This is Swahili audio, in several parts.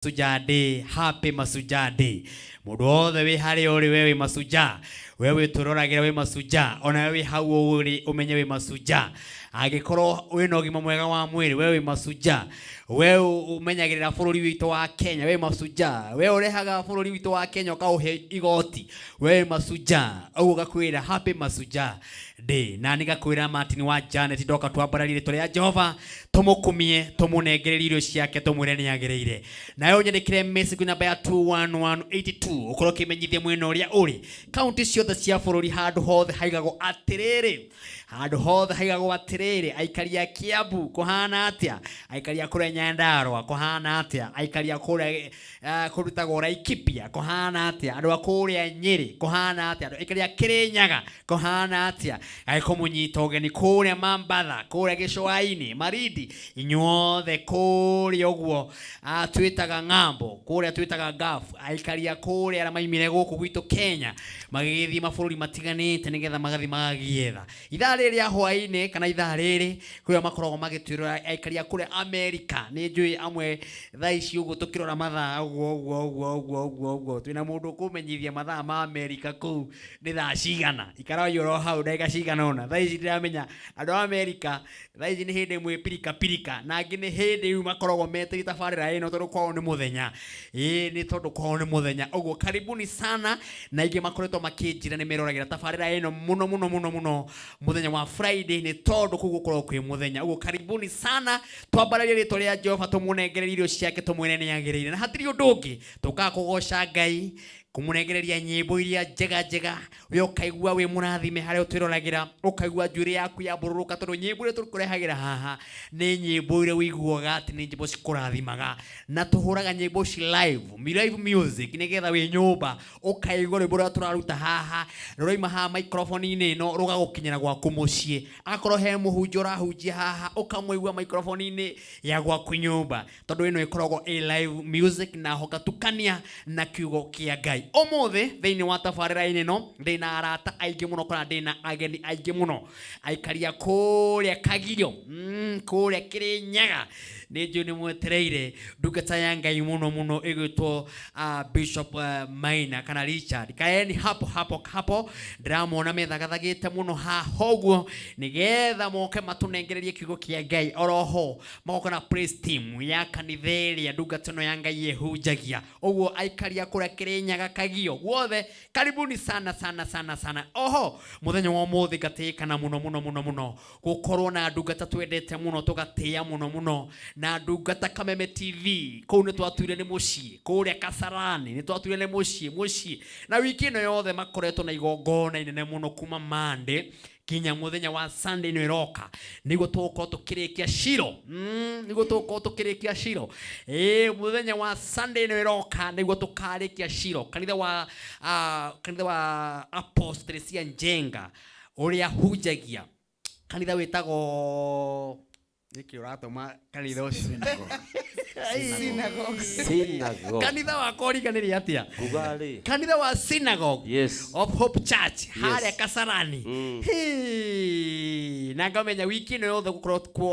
Masuja Day, happy Masuja Day. Mundu wothe wi hari uri wewe masuja. Wewe turoragira we masuja. Ona wewe hau uri umenye we masuja. Agikorwo wina ugima mwega wa mwiri wewe masuja. Wewe umenyagirira bururi witu wa Kenya wewe masuja. Wewe urehaga bururi witu wa Kenya ukauhe igoti wewe masuja. Ugu gakwira happy Masuja Day. Na nigakwira Martin wa Janet ndoka twambararire turi ya Jehova tumukumie tumunengerere irio ciake tumwire ni yagereire. Nayo nyandikire message namba ya 21182 ukoro kimenyithie mwena uria uri county ciothe cia bururi handu hothe haigago atiriri. Handu hothe haigago atiriri. Aikaria Kiambu kuhana atia, aikaria kure Nyandarua kuhana atia, aikaria kure kurutagwo Laikipia kuhana atia, andu akuria Nyeri kuhana atia, aikaria Kirinyaga kuhana atia, aikomunyita ugeni kuria Mambatha kuria Gicũa-inĩ Marindi inyuothe kuria uguo twitaga ng'ambo kuria twitaga gafu, aikaria kuria ara maimire guku gwitu Kenya magigithie mabũrũri matiganĩte nigetha magathi magagietha ithaa rĩrĩ hwaĩ-inĩ kana ithaa rĩrĩ kuria makoragwo magĩtwĩra aikaria kuria America nĩ njũĩ amwe thaa ici uguo tukirora mathaa uguo twina mũndũ kũmenyithia mathaa ma America kũu nĩ thaa cigana ikarayo hau ndagĩka cigana ona thaa ici ndiramenya andũ a America thaa ici nĩ hĩndĩ ĩmwe pirika na angĩ nĩ hĩndĩ rĩu makoragwo metĩi tabarĩra ĩno tondũ kwao nĩ mũthenya nĩ tondũ kwao nĩ mũthenya uguo karibuni sana na ingĩ makoretwo makĩnjĩra nĩ meroragĩra tabarĩra ĩno mũno muthenya wa Friday ni todo kugukorwo kwi muthenya ugo karibuni sana twambararie rĩtwa rĩa Jehova tumunengerere irio ciake tumwene ni yagereire na hatiri undu ungi tukakugoca Ngai kumunengereria nyimbo iria njega we ukaigua we murathime haria twirolagira ukaigua njuri yaku ya bururuka tondu nyimbo iria tukurehagira haha ni nyimbo iria wiguaga ati ni nyimbo cikurathimaga na tuhuraga nyimbo ci live music nigetha we nyumba ukaigua rwimbo ruria turaruta haha ruraima ha microphone-ini no rugagukinyira gwaku mucii akorwo he muhunjia urahunjia haha ukamwigua microphone-ini ya gwaku nyumba tondu ino ikoragwo live music na hokatukania na kiugo kia Ngai omothe thiini wa tabarĩra-inĩ no ndina arata aingĩ muno kana ndina ageni aingĩ muno aikaria kuria Kagio kuria Kirinyaga nĩ njũĩ nĩ mwetereire ndungata ya Ngai muno ĩgwĩtwo Bishop Maina kana Richard kaeni hapo ndiramona methagathagĩte muno haha ũguo nigetha moke matunengererie kiugo kia Ngai oroho magoka na praise team ya kanitha ĩrĩa ndungata ĩno ya Ngai ĩhunjagia ũguo aikaria kuria Kirinyaga Kagio guothe karibuni sana oho muthenya wa ũmũthĩ ngatĩkana muno gukorwo na ndungata twendete muno tugatĩa muno na ndungata Kameme TV kũu nĩ twatuire nĩ muciĩ kũrĩa Kasarani nĩ twatuire nĩ muciĩ na wiki ĩno yothe makoretwo na igongona inene muno kuma Monday kinya muthenya wa Sunday no iroka niguo tuko tukirikia Shiro muthenya wa Sunday no iroka niguo tukarikia Shiro kanitha wa Apostle cia Njenga uria hunjagia kanitha witagwo niki uratuma kanitha ucio synagogue kanitha wa koriganĩria atia Kugari kanitha wa Synagogue of Hope Church haria Kasarani na ngamenya wiki ĩno yothe gukorwo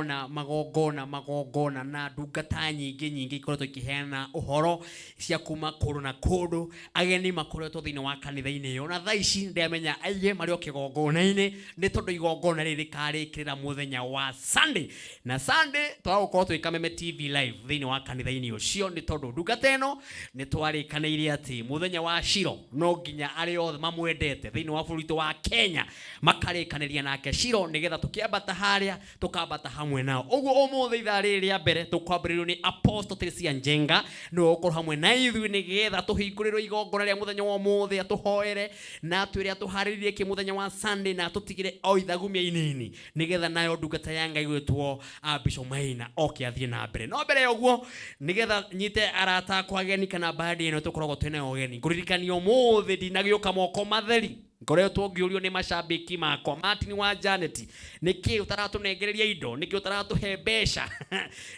na magongona na ndungata nyingĩ ikoretwo ikiheana uhoro cia kuma kũndũ na kũndũ ageni makoretwo thĩinĩ wa kanitha-inĩ ĩyo na thaa ici ndĩamenya aingĩ marĩ o kĩgongona-inĩ nĩ tondũ igongona rĩrĩ rĩkarĩkĩrĩra muthenya wa Sunday na Sunday twagukorwo twĩ Kameme TV live thĩinĩ wa kanitha-inĩ ũcio nĩ tondũ ndungata ĩno nĩ twarĩkanĩire atĩ muthenya wa Shiro no nginya arĩ othe mamwendete thĩinĩ wa bũrũri wa Kenya makarĩkanĩria nake Shiro nĩgetha tũkĩambata harĩa tũkambata hamwe nao ũguo ũmũthĩ ithaa rĩrĩ rĩa mbere tũkwambĩrĩrio nĩ Apostle cia Njenga no ũkorwo hamwe na ithuĩ nĩgetha tũhingũrĩrwo igongona rĩa muthenya wa ũmũthĩ atũhoere na twĩre atũharĩrĩrie kĩ muthenya wa Sunday na tũtigire o ithagumia inini nĩgetha nayo ndungata ya Ngai gwĩtwo Bishop Maina oke athiĩ na mbere no mbere ũguo nĩgetha nyite arata kwa ageni kana badi ĩno tũkoragwo twĩna ogeni ngũririkania ũmũthĩ ndinagĩũka moko matheri ngoretwo ngĩũrio nĩ macambĩki makwa Martin wa Janet nĩkĩ ũtaratũnengereria indo nĩkĩ ũtaratũhe mbeca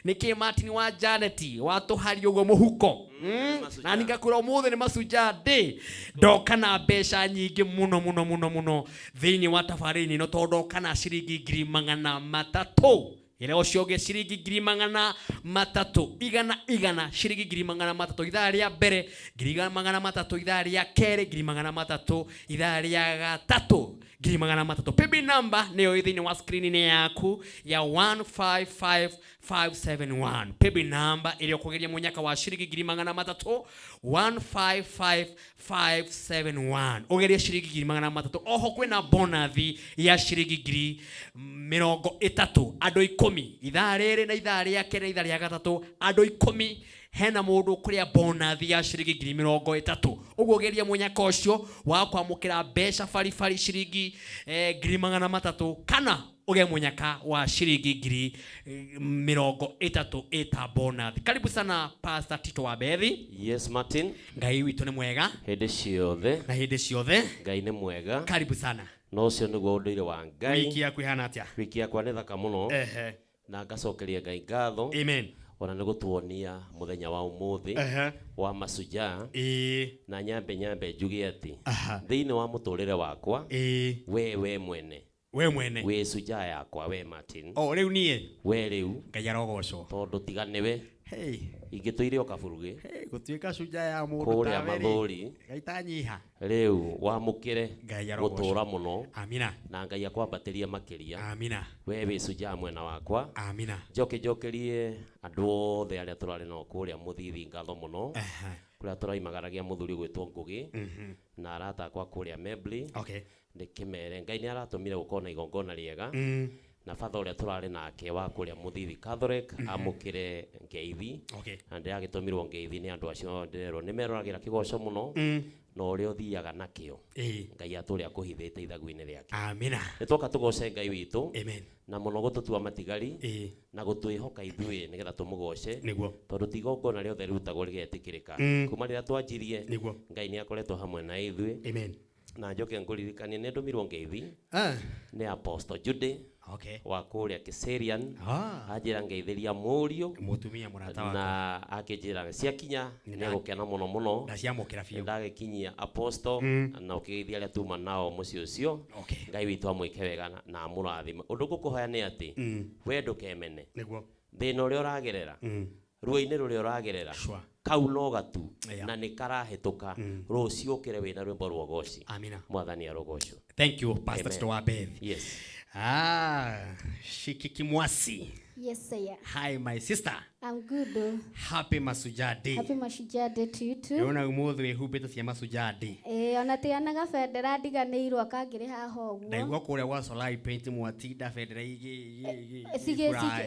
nĩkĩ Martin wa Janet watũharia ũguo mũhuko na nĩngakwĩra ũmũthĩ nĩ Masuja Day ndoka na mbeca nyingĩ mũno thĩinĩ wa tabarĩra-inĩ no tondũ ndoka na ciringi 300,000 ile oshoge shiringi 300 igana shiringi 300 ithaa rĩa mbere 300 ithaa rĩa kerĩ 300 ithaa rĩa gatatũ 300. Paybill number nĩyo ĩthĩinĩ wa screen ni yaku ya 155571. Paybill number ĩrĩa ũkũgeria mũnyaka wa shiringi 300 155571. Ũgeria shiringi 300. Oho kwĩna bonus ya shiringi 30. Andũ 10 ithaa rĩrĩ na ithaa rĩa kerĩ ithaa rĩa gatatũ andũ 10 hena mũndũ kuria bonus ya shiringi 30. Ũguo geria mũnyaka ũcio wa kwamũkĩra mbeca baribari shiringi 300 kana uge munyaka wa shiringi 30 eta bonus. Karibu sana Pastor Tito wa Bethi. Yes Martin. Ngai witũ nĩ mwega. Hĩndĩ ciothe. Na hĩndĩ ciothe. Ngai nĩ mwega. Karibu sana. No cio nĩguo ũndũire wa Ngai. Wiki yaku ihana atĩa? Wiki yakwa nĩ thaka mũno. Na ngacokeria Ngai ngatho. Amen. Ona nĩ gũtuonia mũthenya wa ũmũthĩ wa mashujaa. Na nyambe njuge atĩ thĩinĩ wa mũtũrĩre wakwa we mwene we shujaa yakwa we Martin. Rĩu niĩ we rĩu Ngai arogocwo tondũ tiganiwe ingĩtũire okaburuge gũtuĩka shujaa ya mũndũ kũrĩa mathũri gaitanyiha rĩu wamũkĩre gũtũra mũno. Amina. Na Ngai akwambatĩria makĩria. Amina. We wĩ shujaa mwena wakwa. Amina. Njokerie andũ othe arĩa tũrarĩ nao kũrĩa mũthithi ngatho mũno kũrĩa tũraimagaragia mũthuri gwĩtwo Ngũgĩ na arata akwa kũrĩa Mebli. Ndĩkĩmere Ngai nĩ aratũmire gũkorwo na igongona rĩega na father ũrĩa tũrarĩ nake wa kũrĩa mũthithi Catholic amũkĩre ngeithi. Na ndĩragĩtũmirwo ngeithi nĩ andũ acio ndĩrerwo nĩ meroragĩra kĩgoco mũno no ũrĩa ũthiaga nakĩo Ngai atũrĩa kũhithĩte ithagu-inĩ rĩake. Amina. Nĩtwoka tũgoce Ngai witũ. Amen. Na mũno gũtũtua matigari na gũtwĩhoka ithuĩ nĩgetha tũmũgoce tondũ tigongona rĩothe rĩrutagwo rĩgetĩkĩrĩka. Kuma rĩrĩa twanjirie Ngai nĩ akoretwo hamwe na ithuĩ. Amen. Na njoke ngũririkanie nĩ ndũmirwo ngeithi nĩ Apostle Jude wa kũrĩa Kiserian anjĩra ngeithĩria mũriũ mũtumia mũrata wakwa na akĩnjĩra ciakinya nĩ gũkena mũno mũno na ciamũkĩra biũ ndagĩkinyia Apostle na ũkĩgeithia arĩa tuma nao mũciĩ ũcio. Ngai witũ amwĩke wega na mũrathima. Ũndũ ngũkũhoya nĩ atĩ we ndũkemene thĩna ũrĩa ũragerera ruo-inĩ rũrĩa ũragerera kau no gatu na nĩ karahĩtũka rũciũ ũkĩre wĩna rwĩmbo rwa ũgoci. Amina. Mwathani arogocwo. Thank you Pastor Tito wa Bethi. Yes. Shikiki Mwasi. Yes, sir. Hi, my sister. I'm good. Happy Mashujaa Day. Happy Mashujaa Day to you too. Yona umuthi hubĩte cia Mashujaa Day. Ona tianaga bendera ndiganĩirwo akangĩrĩ haha ũguo. Ndaigua kũrĩa gwa Solai Paint mwatinda bendera igi.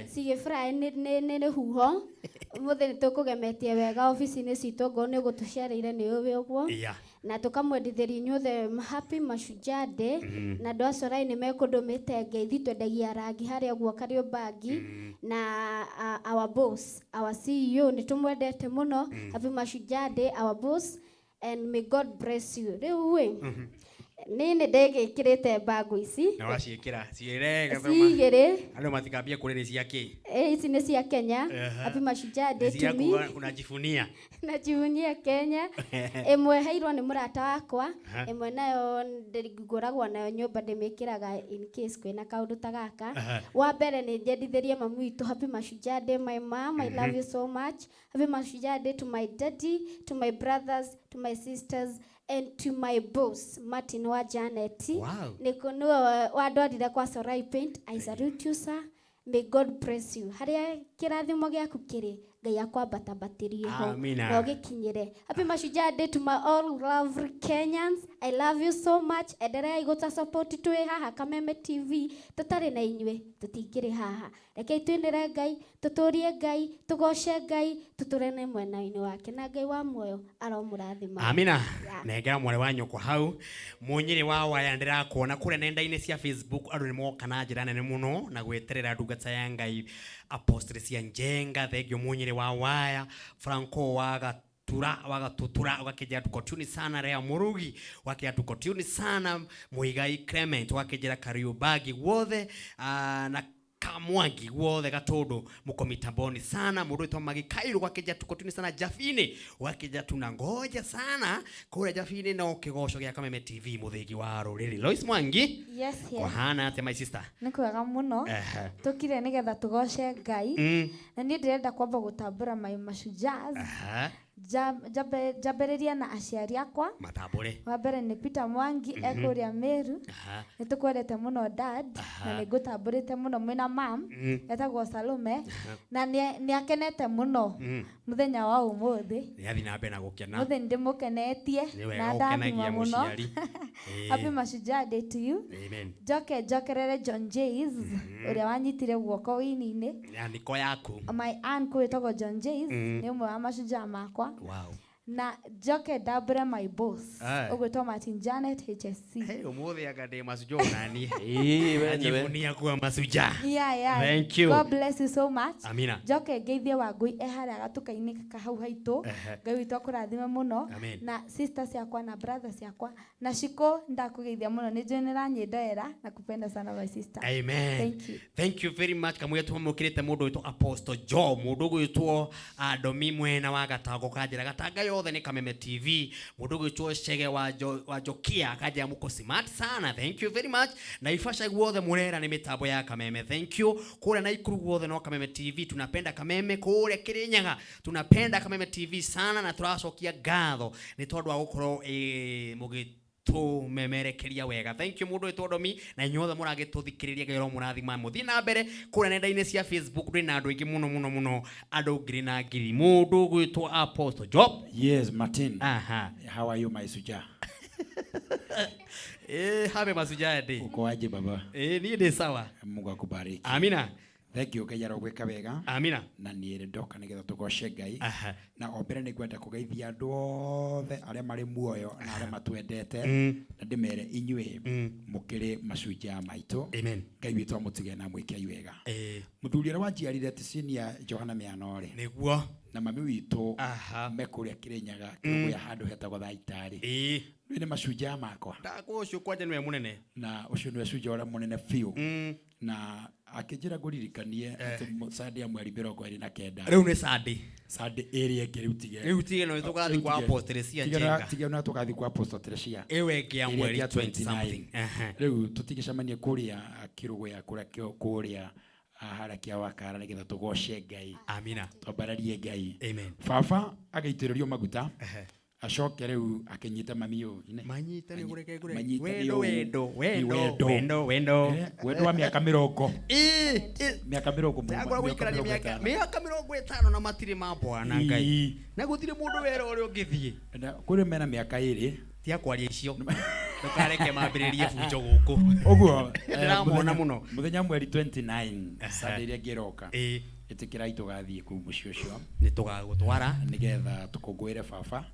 Sige fry nĩ rũhuho. Mũthĩ nĩtũkũgemetie wega ofici-inĩ citũ ngo nĩ gũtũcereire nĩ ũwe ũguo. Na tukamwendithĩria inyuothe Happy Mashujaa Day. Na andũ a Solai nĩmekũndũmĩte ngeithi twendagia rangi harĩa guo Kariobangi. Na our boss, our CEO, nitumwendete muno. Happy Mashujaa Day, our boss, and may God bless you. Rĩu nini ndĩgĩkĩrĩte mbango ici na waciĩkĩra ciĩrega cigĩrĩ andũ matikambia kũrĩ cia kĩ ici nĩ cia Kenya. Happy Mashujaa Day to me. Unajivunia najivunia Kenya. Ĩmwe heirwo nĩ mũrata wakwa, ĩmwe nayo ndĩngũragwo nayo nyũmba ndĩmĩkĩraga in case kwĩna kaũndũ ta gaka. Wa mbere nĩ njendithĩrie mamu witũ Happy Mashujaa Day my mom, I love you so much. Happy Mashujaa Day to my daddy, to my brothers, to my sisters, and to my boss Martin wa Janet. Nikuno wadwarire kwa Solai Paint. I salute you sir. May God bless you. Haria kirathimo gĩaku kĩrĩ Ngai akwambatambatĩrie ho na ũgĩkinyĩre. Happy Mashujaa Day to my all lovely Kenyans. I love you so much. Endelea igũta support twĩ haha Kameme TV. Tũtarĩ na inyuĩ tũtingĩrĩ haha. Rekei twĩnĩre Ngai, tũtũrie Ngai, tũgoce Ngai, tũtũrene mwena-inĩ wake na Ngai wa muoyo aromũrathima. Amina. Nengera mwarĩ wa nyũkwa hau mũnyĩrĩ wa waya ndĩrakuona kũrĩa nenda-inĩ cia Facebook andũ nĩmoka na njĩra nene mũno na gwĩterera ndungata ya Ngai Apostle cia Njenga. Thengio mũnyĩrĩ wa waya Franco wagatutura wakijia tukotuni sana Rea Murugi wakijia tukotuni sana Muigai Clement wakijia Kariobangi wothe na Kamwangi wothe gatondo muko mitamboni sana mundu witwa Magikairu wakija tukotuni sana Jafini wakija tunangoja sana kule Jafini na kigosho gya Kameme TV muthigi wa ruriri Lois Mwangi. Yes, Wahana ate my sister nikwega muno tukire nigetha tugoshe Ngai na ni ndirenda kwamba gutambura mashujaa Jabereria na aciari akwa matambure wa mbere ni Peter Mwangi ekuria Meru nitukwendete muno dad na nigutamburite muno mwina mam etagwo Salome na ni akenete muno muthenya wa umuthi ni athi na mbena gukena muthenya ndimukenetie na ndathima muno happy mashujaa day to you. Amen. Jokerere John Jays uria wanyitire guoko wini-ini ya niko yaku my aunt kwetagwo John Jays ni umwe wa mashujaa makwa. Wow. Na Joke Dabra my boss ugwetwa Martin Janet HSC. Hey, umuthi agade masujo nani ajivunia kuwa masuja. Yeah. Thank you. God bless you so much. Amina. Joke geithie wangui ehara gatuka-ini kahau haitu Ngai witu akurathime muno na sisters yakwa na brothers yakwa na shiko ndakugeithia muno ni njone nyendera na kupenda sana my sister. Amen. Thank you very much. Kamwe tumukirite mundu witu Apostle Joe mundu witu Adomi mwena wa Gatago kajira Gataga yothe ni Kameme TV mundu witu Chege wa Jokia kaja muko smart sana. Thank you very much. Na ifasha guothe murera ni mitambo ya Kameme. Thank you. Kule na ikuru guothe no Kameme TV tunapenda Kameme kule Kirinyaga tunapenda Kameme TV sana na turacokia ngatho ni tondu wa gukorwo tumemerekeria wega. Thank you mundu itodomi na inyothe muragituthikiriria gairo murathima muthi na mbere kura nenda-ini cia Facebook ri na andu ingi muno andu ngiri na ngiri mundu gwitwo Apostle Job. Yes, Martin. How are you my suja? Happy masuja day. Uko aje baba? Ni ndi sawa. Mungu akubariki. Amina. Thank you kayaro gweka wega. Amina. Na niere ndoka nigetha tugoshe Ngai. Na ombere ni kwenda kugeithia andu othe aria mari muoyo na aria matwendete na ndimere inywe mukiri mashujaa maitu. Amen. Ngai witu amutige na mwike wega. Muthuri wa njiarire tisinia Johana Mianore. Niguo. Na mami witu mekuria Kirinyaga kiruya handu hetagwo Thaitari. Ni mashujaa makwa. Ndagucio kwaje niwe munene. Na ucio niwe shujaa ora munene fiu. Na akijira guririkanie ati Sunday ya mweri 29. Riu ni Sunday area ngiriutige. Riutige no tugathi kwa Apostle cia Jenga. Tige no tugathi kwa Apostle Teresia. Ewe kia mweri 20 something. Riu tutigicamanie kuria kirugo ya kuria harakia wakara nigetha tugoshe Ngai. Amina. Tobararie Ngai. Amen. Baba agaitiririo maguta. Acoke riu akinyita mami uyu manyita ni gureke wendo wa miaka 40 miaka 40 miaka 50 na matiri ma bwana Ngai na gutire mundu wera uri ungithie kuri mena miaka 2 tia kwaria icio tukareke mambiririe funjo guku uguo ndiramona muno muthenya mweri 29 Sunday iria ngiroka itikirai tugathie ku mucio cio ni tugagutwara nigetha tukungwire baba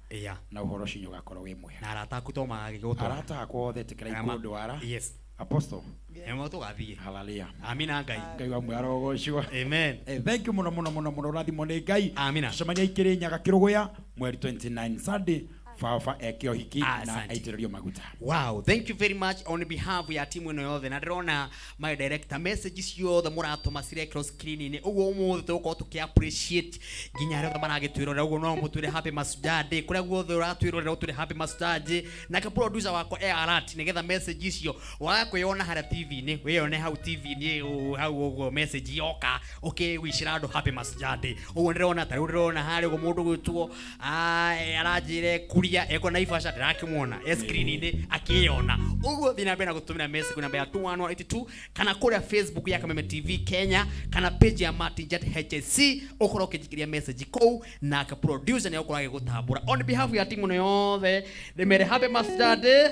na uhoro cinyo gakorwo wi mwe na arata kutoma gigutwara arata akwo itikirai kundwara. Yes Apostle emo tugathie. Hallelujah. Amina Ngai. Ngai wa mwaro gocio. Amen. Thank you muno rathimo ni Ngai. Amina. Cemania Kirinyaga kirugoya mweri 29 Sunday Fafa ekio hiki na aitiririo maguta. Wow, thank you very much on behalf ya timu ino yothe na ndirona my director messages yothe muratuma cire cross screen ni uguo umuthi tuko tuki appreciate nginya rero maragitwirora uguo no mutwire happy masuja day kuria guothe uratwirora utwire happy masuja day na ka producer wako alert nigetha messages yo wakuyona hara TV ni weyone hau TV ni hau uguo message yoka okay wishira ndo happy masuja day uguo ndirona tari ndirona hari uguo mundu gwitwo arajire kuria eko na ifasha ndirakimuona screen ine akiona uguo thina mbena gutumira message namba ya 21182 kana kuria Facebook ya Kameme TV Kenya kana page ya Martin Jet HSC ukoro kijikiria message kou na ka producer ne ukoro agigutambura on behalf ya timu no yothe ndimere happy master day.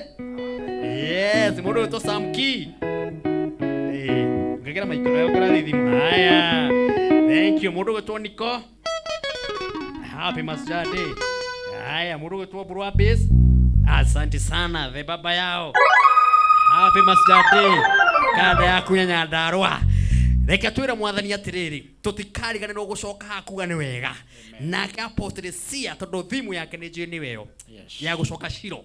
Yes mundu to Samki ngegera maikoro ya ukora thimu haya. Thank you mundu gutwo Niko happy master day. Haya murugo tu burwa base. Asante sana the baba yao. Happy master day. Kada ya kunya nyandarwa. reka twira mwathani atiriri tutikariganirwo gucoka hakuga ni wega nake apostle cia tondu thimu yake ni njui ni weyo ya gucoka Shiro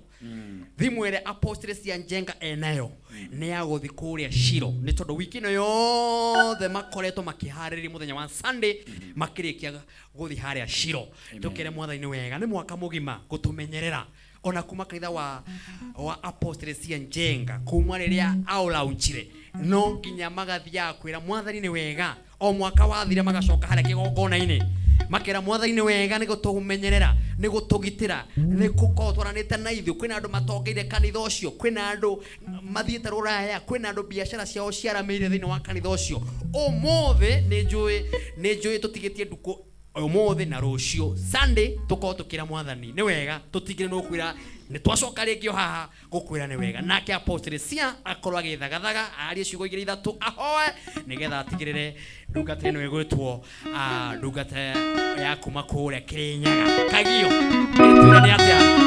thimu ere apostle cia njenga enayo ni ya guthi kuria Shiro ni tondu wiki no yothe makoretwo makihariri muthenya wa Sunday makirikia guthi haria Shiro tukire mwathani ni wega ni mwaka mugima gutumenyerera ona kuma kanitha wa apostle cia njenga kuma riria aulaunchire no nginya magathia kwira mwathani ni wega o mwaka wathire magacoka haria kigongona-ini makera mwathani ni wega ni gutumenyerera ni gutugitira ni gukotwaranite na ithu kwina andu matongeire kanitha ucio kwina andu mathiete ruraya kwina andu biashara ciao ciarameire thini wa kanitha ucio omothe ni njui tutigitie nduku omothe na rucio Sunday tuko tukira mwathani ni wega tutigire no kwira ni twacoka ringio haha gukwira ni wega nake apostle cia akorwa githagathaga ari ciugo igiri ithatu ahoe nigetha atigirire ndungata ino igwitwo ndungata ya kuma kuria Kirinyaga Kagio twira ni atia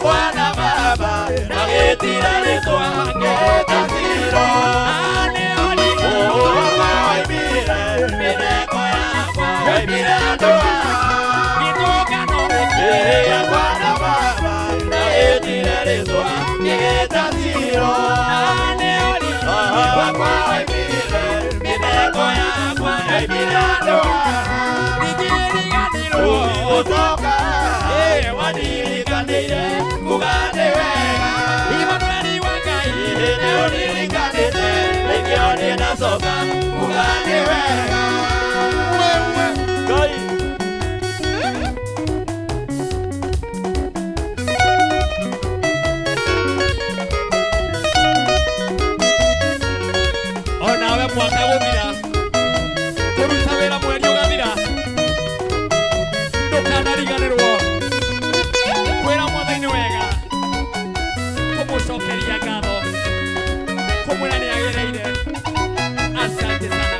Baba, na getira le toa, que Nigeta zero ane oli kwa ibire mideko ya kwa ibirado nigiri gadiro otoka wadiri kanire kugane wega Imanueli wakai neodiri kanire legioni na soka kugane wega Gai mwaka guthira kuruta wira mweri ugathira ndukanariganirwo kwira mwathani wega kumucokeria ngatho kumwira ni agereire asante sana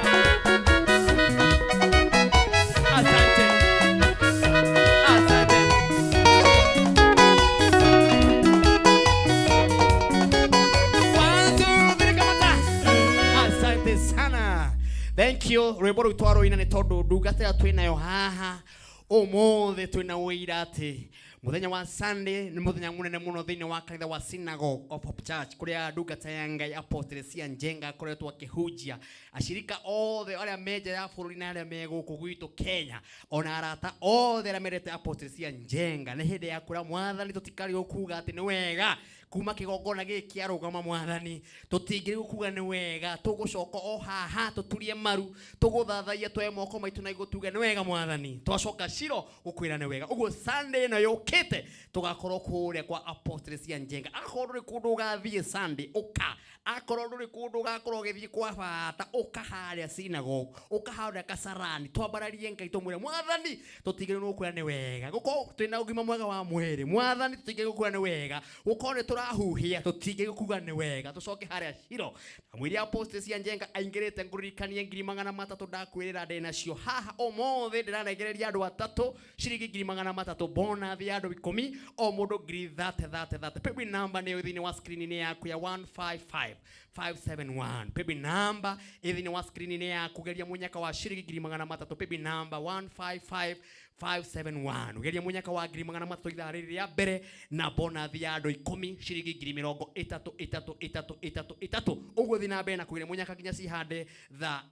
asante asante sana. Thank you. Rwimbo rwitũ rwa nĩ tondũ ndungata ĩyo twĩnayo haha ũmũthĩ twĩna ũira atĩ muthenya wa Sunday nĩ muthenya munene muno thĩinĩ wa kanitha wa Synagogue of Hope Church kuria ndungata ya Ngai Apostle cia Njenga akoretwo akĩhunjia ashirika othe arĩa menja ya bũrũri na arĩa me gũkũ gwitũ Kenya ona arata othe arĩa merete Apostle cia Njenga nĩ hĩndĩ ya kũra mwathani tũtikari gũkuga atĩ nĩ wega kuma kigongona giki arugama mwathani tutingiri gukuga ni wega tugucoka o haha tuturie maru tuguthathaia twe moko maitu na igutuga ni wega mwathani twacoka Shiro gukwira ni wega uguo Sunday na yukite tugakorwo kuria kwa Apostle cia Njenga akorwo kundu gathie Sunday uka akorwo ri kundu gakorwo githie kwa bata uka haria Synagogue uka haria Kasarani twambararie Ngai tumwire mwathani tutingiri gukwira ni wega guko twina ugima mwega wa mwiri mwathani tutingiri gukwira ni wega gukore turahuhia tutige kuga ni wega tucoke haria Shiro mwiri Apostle cia Njenga aingirite nguririkanie 300 ndakwirira ndena cio haha omothe ndiranegereria andu atatu ciringi 300 bona thia andu 10 o mundu 30 pebi namba ni thini wa screen ni yaku ya 155571 pebi namba thini wa screen ni yaku geria munyaka wa ciringi 300 pebi namba 155571 geria munyaka wa 300 ithari ria mbere na bona thia andu 10 ciringi 33 uguo thina mbere na kuire munyaka kinya cihande tha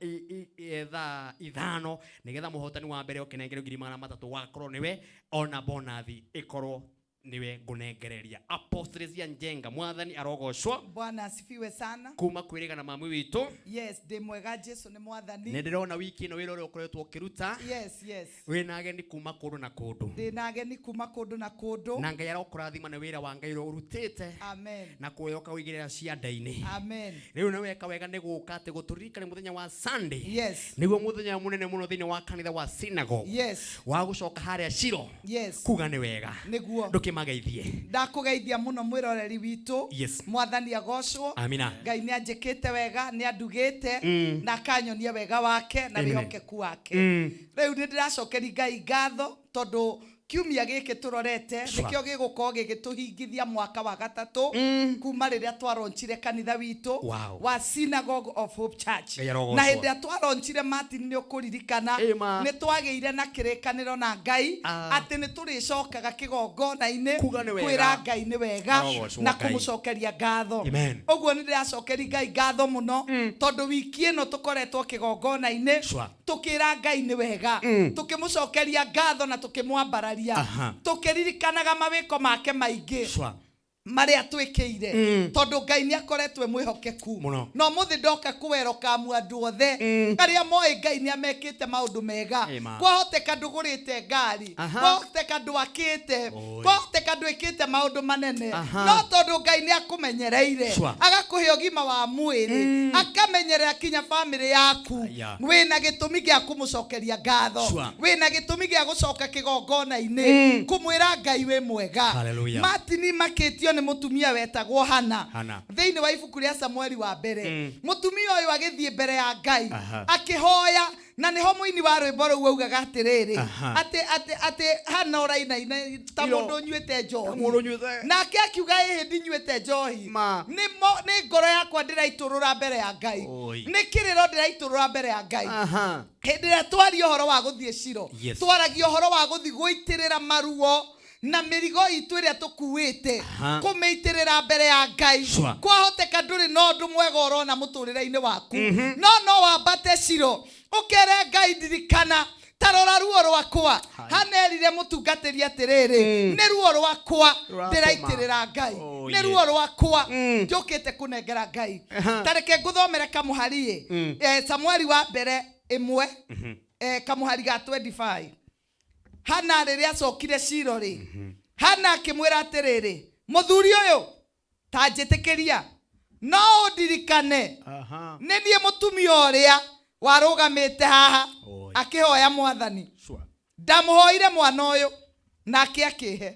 ithano nigetha muhotani wa mbere okenengero 300 wakorwo niwe ona bona thi ikorwo niwe ngunengereria Apostle cia Njenga mwathani arogocwo Bwana asifiwe sana kuma kwirega na mamu witu yes de mwega Jesu ni mwathani ne ndirona wiki no wira uri ukoretwo kiruta yes wina ageni kuma kundu na kundu ndina ageni kuma kundu na kundu na Ngai arokurathima na wira wa Ngai urutite amen na kuyoka wigirira cianda-ini amen riu nawe eka wega ni guka ati guturikana muthenya wa Sunday yes niguo muthenya munene muno thini wa kanitha wa Synagogue yes wa gucoka haria Shiro yes kuga ni wega niguo mageithie ndakugeithia muno mwiroreri witu yes mwathani agocwo amina Ngai ni anjikite wega ni andugite na kanyonia wega wake na rihokeku wake riu ni ndiracokeri Ngai ngatho tondu kiumia giki turorete nikio gigukorwo gigituhingithia mwaka wa gatatu kuma riria twaronchire kanitha witu wa Synagogue of Hope Church na hindi twaronchire Martin ni ukuririkana ni twageire na kirikaniro na Ngai ati ni turicokaga kigongona-ini kwira Ngai ni wega na kumucokeria ngatho uguo ni ndiracokeri Ngai ngatho muno tondu wiki ino tukoretwo kigongona-ini tukira Ngai ni wega tukimucokeria ngatho na tukimwambararia tukiririkanaga mawiko make maingi maria twikire tondu Ngai ni akoretwe mwihokeku no muthi ndoka kuweroka andu othe aria moe Ngai ni amekite maundu mega kwahoteka ndugurite ngari kwahoteka ndwakite kwahoteka ndwikite maundu manene no tondu Ngai ni akumenyereire agakuhe ugima wa mwiri akamenyerera kinya family yaku wina gitumi gia kumucokeria ngatho wina gitumi gia gucoka kigongona-ini kumwira Ngai we mwega Martin makitio ni mutumia wetagwo Hana thiini wa ibuku ria Samueli wa mbere mutumia uyu agithie mbere ya Ngai akihoya na niho muini wa rwimbo ruu augaga atiriri ati Hana uraina ta mundu nyuite njohi nake akiuga hindi nyuite njohi ni ngoro yakwa ndiraiturura mbere ya Ngai ni kiriro ndiraiturura mbere ya Ngai hindi ria twari uhoro wa guthie Shiro twaragia uhoro wa guthi guitirira maruo na mĩrigo itũ ĩrĩa tũkuĩte kũmĩitĩrĩra mbere ya Ngai. Kwahoteka ndũrĩ na ũndũ mwega ũrona mũtũrĩre-inĩ waku, no wambate Shilo ũkere Ngai, ndirikana tarora ruo rwakwa. Hanerire mũtungatĩri atĩrĩrĩ, nĩ ruo rwakwa ndĩraitĩrĩra Ngai, nĩ ruo rwakwa njũkĩte kũnengera Ngai. Tareke ngũthomere kamũhari Samueli wa mbere 1 kamũhari ga 25. Hana rĩrĩa acokire Shilo rĩ, Hana akĩmwĩra atĩrĩrĩ, mũthuri ũyũ ta njĩtĩkĩria no ũndirikane nĩ niĩ mũtumia ũrĩa warũgamĩte haha akĩhoya Mwathani. Ndamũhoire mwana ũyũ nake akĩhe.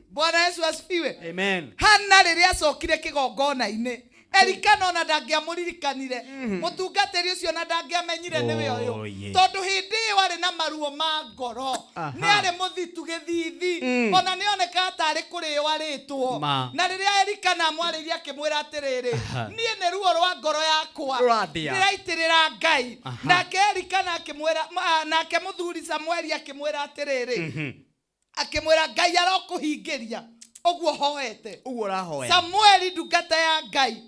Bwana Yesu asifiwe. Amen. Hana rĩrĩa acokire kĩgongona-inĩ, Elikana ona ndangĩamũririkanire, mũtungatĩri ũcio na ndangĩamenyire nĩwe ũyũ, tondũ hĩndĩ ĩyo arĩ na maruo ma ngoro, nĩ arĩ mũthitu gĩthithi, ona nĩoneka tarĩ kũrĩo arĩtwo. Na rĩrĩa Elikana amwarĩirie akĩmwĩra atĩrĩrĩ, niĩ nĩ ruo rwa ngoro yakwa ndĩraitĩrĩra Ngai. Nake Elikana akĩmwĩra, nake mũthuri Samueli akĩmwĩra atĩrĩrĩ, akĩmwĩra Ngai arokũhingĩria ũguo hoete. Samueli ndungata ya Ngai,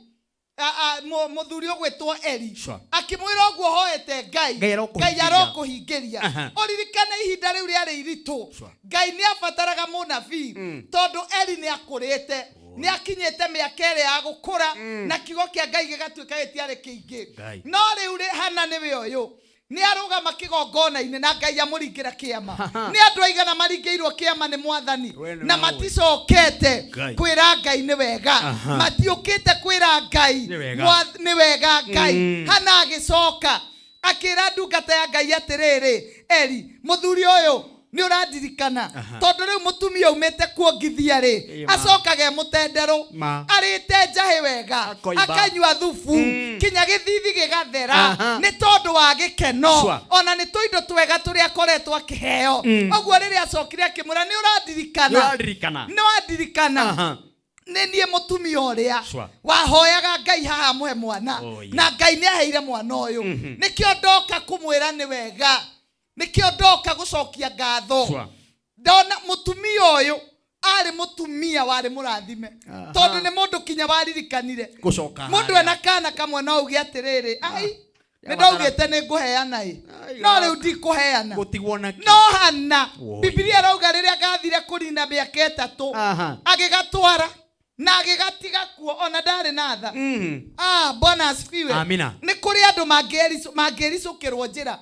mũthuri ũgwĩtwo Eli, akĩmwĩra ũguo hoete Ngai, Ngai arokũhingĩria. Ũririkane ihinda rĩu rĩarĩ iritũ, Ngai nĩ abataraga mũnabii, tondũ Eli nĩ akũrĩte, nĩ akinyĩte mĩaka ĩrĩ ya gũkũra, na kiugo kĩa Ngai gĩgatuĩka gĩtiarĩ kĩingĩ. No rĩu Hana nĩwe ũyũ nĩ arũgama kĩgongona-inĩ na Ngai amũringĩra kĩama. Nĩ andũ aigana maringĩirwo kĩama nĩ Mwathani na maticokete kwĩra Ngai nĩ wega, matiũkĩte kwĩra Ngai nĩ wega Ngai. Hana agĩcoka akĩra ndungata ya Ngai atĩrĩrĩ, Eli, mũthuri ũyũ nĩ ũrandirikana, tondũ rĩu mũtumia umĩte kuongithia rĩ, acokage mũtenderũ, arĩte njahĩ wega, akanyua thubu, kinya gĩthithi gĩgathera, nĩ tondũ wa gĩkeno, ona nĩ tũindo twega tũrĩa akoretwo akĩheo. Ũguo rĩrĩa acokire akĩmwĩra, nĩ ũrandirikana nĩ niĩ mũtumia ũrĩa wahoyaga Ngai haha muhe mwana, na Ngai nĩ aheire mwana ũyũ. Nĩkĩo ndoka kũmwĩra nĩ wega, nĩkĩo ndoka gũcokia ngatho. Ndona mũtumia ũyũ arĩ mũtumia warĩ mũrathime, tondũ nĩ mũndũ kinya waririkanire. Mũndũ ena kana kamwe no uge atĩrĩrĩ, ai nĩ ndaugĩte nĩ ngũheana no rĩu ndikũheana. No Hana, Biblia rauga rĩrĩa gathire kũnina mĩaka 3 agĩgatwara na agĩgatiga kuo, ona ndarĩ na tha. Bwana asifiwe. Nĩ kũrĩ andũ mangĩricũkĩrwo njĩra.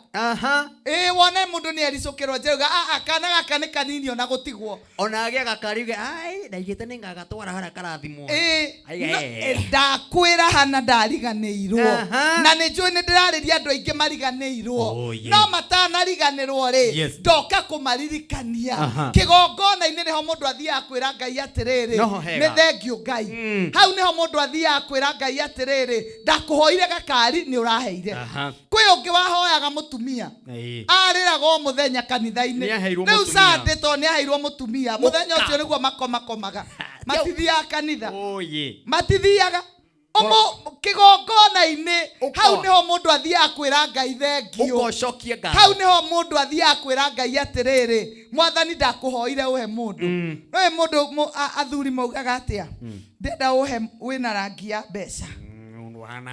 Wone mũndũ nĩ ericũkĩrwo njĩra, kana gaka nĩ kanini ona gũtigwo, ona agĩa gakariuge, ai ndaigĩte nĩ ngagatwara harĩa karathimwo. Ndakwĩra Hana ndariganĩirwo, na nĩ njũĩ nĩ ndĩrarĩria andũ aingĩ mariganĩirwo, no matanariganĩrwo rĩ, ndoka kũmaririkania. Kĩgongona-inĩ nĩho mũndũ athiaga kwĩra Ngai atĩrĩrĩ, nĩ thengio Ngai. Hau nĩho mũndũ athiaga kwĩra Ngai atĩrĩrĩ, ndakũhoire gakari nĩ ũraheire. Kwĩ ũngĩ wahoyaga mũtumia arĩraga o mũthenya kanitha-inĩ, rĩu Sunday to nĩ aheirwo mũtumia, mũthenya ũcio nĩguo makomaga, matithiaga kanitha, matithiaga kĩgongona-inĩ. Hau nĩho mũndũ athiaga kwĩra Ngai thengio, hau nĩho mũndũ athiaga kwĩra Ngai atĩrĩrĩ, Mwathani ndakũhoire ũhe mũndũ. Nowe mũndũ athuri maugaga atĩa, ndenda ũhe wĩna rangi ya mbeca,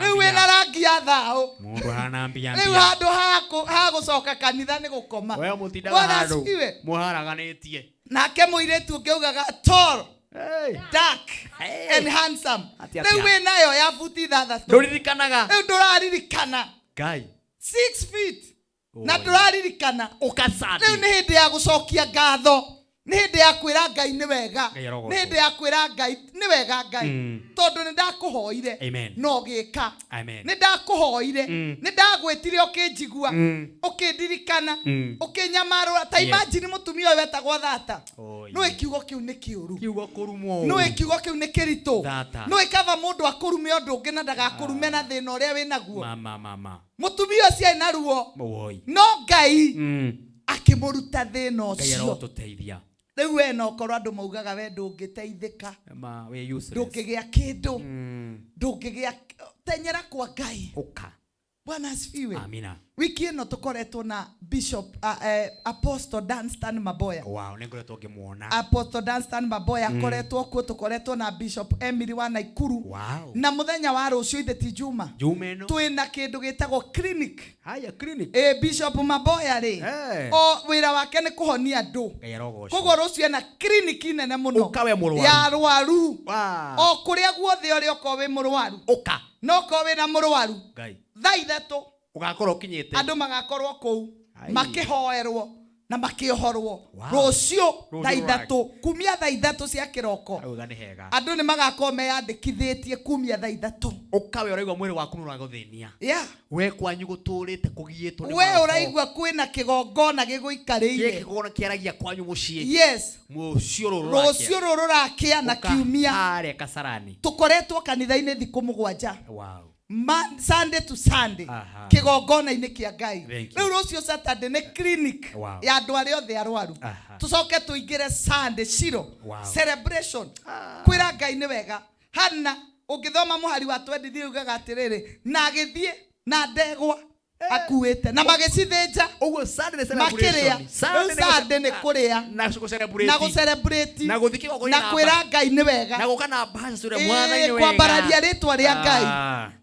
rĩu wĩna rangi ya thao, rĩu handũ ha gũcoka kanitha nĩ gũkoma. Bwana asifiwe. Nake mũirĩtu ũngĩ augaga tall, dark and handsome, rĩu wĩnayo ya buti 6, rĩu ndũraririkana 6 feet na ndũraririkana. Rĩu nĩ hĩndĩ ya gũcokia ngatho, nĩ hĩndĩ ya kwĩra Ngai nĩ wega, nĩ hĩndĩ ya kwĩra Ngai nĩ wega Ngai, tondũ nĩ ndakũhoire no gĩka, nĩ ndakũhoire, nĩ ndagwĩtire ũkĩnjigua, ũkĩndirikana, ũkĩnyamarũra. Ta imagine mũtumia ũyũ wetagwo Thata, nĩwe kiugo kĩu nĩ kĩũru, nĩwe kiugo kĩu nĩ kĩritũ, nĩwe kaba mũndũ akũrume ũndũ ũngĩ na ndagakũrume na thĩna ũrĩa wĩnaguo. Mũtumia ũcio arĩ na ruo, no Ngai akĩmũruta thĩna ũcio. Rĩu we no korwo andũ maugaga we ndũngĩteithĩka, ndũngĩgĩa kĩndũ, ndũngĩgĩa, tenyera kwa Ngai, Bwana asifiwe. Amina. Wiki ino tukoretwo na Bishop Apostle Danstan Maboya. Wow, nengoretwo ngimuona. Apostle Danstan Maboya akoretwo kuo, tukoretwo na Bishop Emily wa Naikuru. Wow. Na muthenya wa rucio ithe ti Juma. Jumeno. Twina kindu gitagwo clinic. Haya clinic. Bishop Maboya ri. O wira wake ni kuhonia andu. Koguo rucio na clinic nene muno. Ukawe murwaru. Ya rwaru. Wow. O kuria guothe uri ukowe murwaru. Uka. No kowe na murwaru. Ngai. Thaa ithatu. Ugakorwo kinyite. Andu magakorwo kuu. Makihoerwo na makiohorwo. Wow. Rucio thaa ithatu. Kumia thaa ithatu cia kiroko. Andu ni magakorwo meyandikithitie kumia thaa ithatu. Ukawe uraigwa mwiri waku nuraguthenia. Yeah. We kwanyu guturite kugiyitwo ni. We uraigwa kwina kigongona giguikariire. Kigongona kiaragia kwanyu mucii. Yes. Mucio ruru. Rucio ruru rakia na kiumia. Are Kasarani. Tukoretwo kanitha-ini thiku 7. Wow. Sunday to Sunday. Kigongona-ini kia Ngai. Riu rucio Saturday ni clinic ya andu aria othe arwaru. Tucoke tuingire Sunday Shiro. Celebration. Kwira Ngai ni wega. Hana ungithoma muhari wa 23 ugaga atiriri na agithie na ndegwa akuite na magicithinja uguo Sunday celebration. Sunday ni kuria na gucelebrate na guthikira na kwira Ngai ni wega na gukana bahasha sura mwana ni wega kwambararia ritwa ria Ngai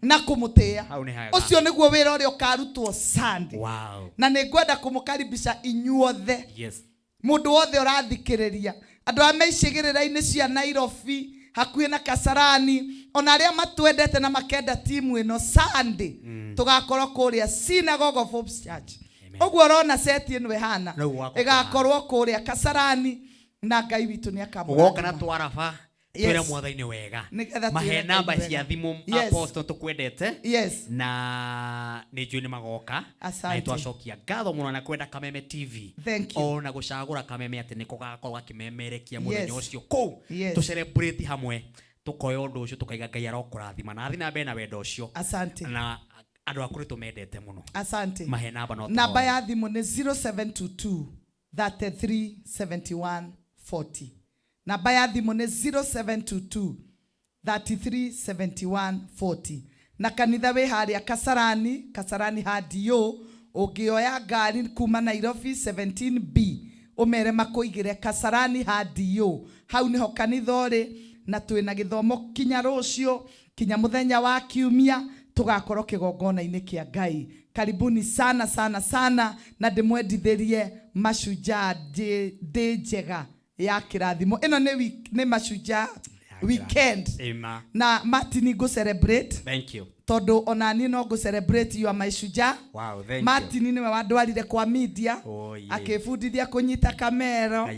na kumutia. Ucio niguo wira uria ukarutwo Sunday. Wow. Na ni ngwenda kumukaribisha inyuothe. Yes. Mundu wothe urathikiriria andu a meicigirira-ini cia Nairobi hakuhi na Kasarani ona aria matwendete na makenda timu ino Sunday tugakorwo kuria Synagogue of Hope Church. Oguo urona seti ino ehana igakorwo kuria Kasarani na Ngai witu ni akamura ugoka na twarafa twira mwathaini wega mahe namba cia thimu Apostle tukwendete. Yes. Na ni njui ni magoka na twacokia ngatho muno na kwenda Kameme TV ona gucagura Kameme ati niko gakorwo akimemerekia muthenya ucio ku tu celebrate hamwe tukoya undu ucio tukaiga Ngai arokurathima na athina mbere na wendo ucio. Asante. Na andu akuri tumendete muno. Asante. Mahe namba no namba ya thimu ni 0722 33 71 40. Namba ya thimu ni 0722 33 71 40. Na kanitha we haria Kasarani hadio ugioya ngari kuma Nairobi 17B umere makuigire Kasarani hadio. Hau niho kanitha uri na twina githomo kinya rucio kinya muthenya wa kiumia tugakorwo kigongona-ini kia Ngai. Karibuni sana sana sana na ndimwendithirie Mashujaa ndi njega ya kirathimo. Ino ni Mashujaa weekend. Amen. Na Martin go celebrate. Thank you. Todo onani no go celebrate you are my Shujaa. Wow, thank Martin ni wadwarire kwa media. Akifundithia kunyita kamera.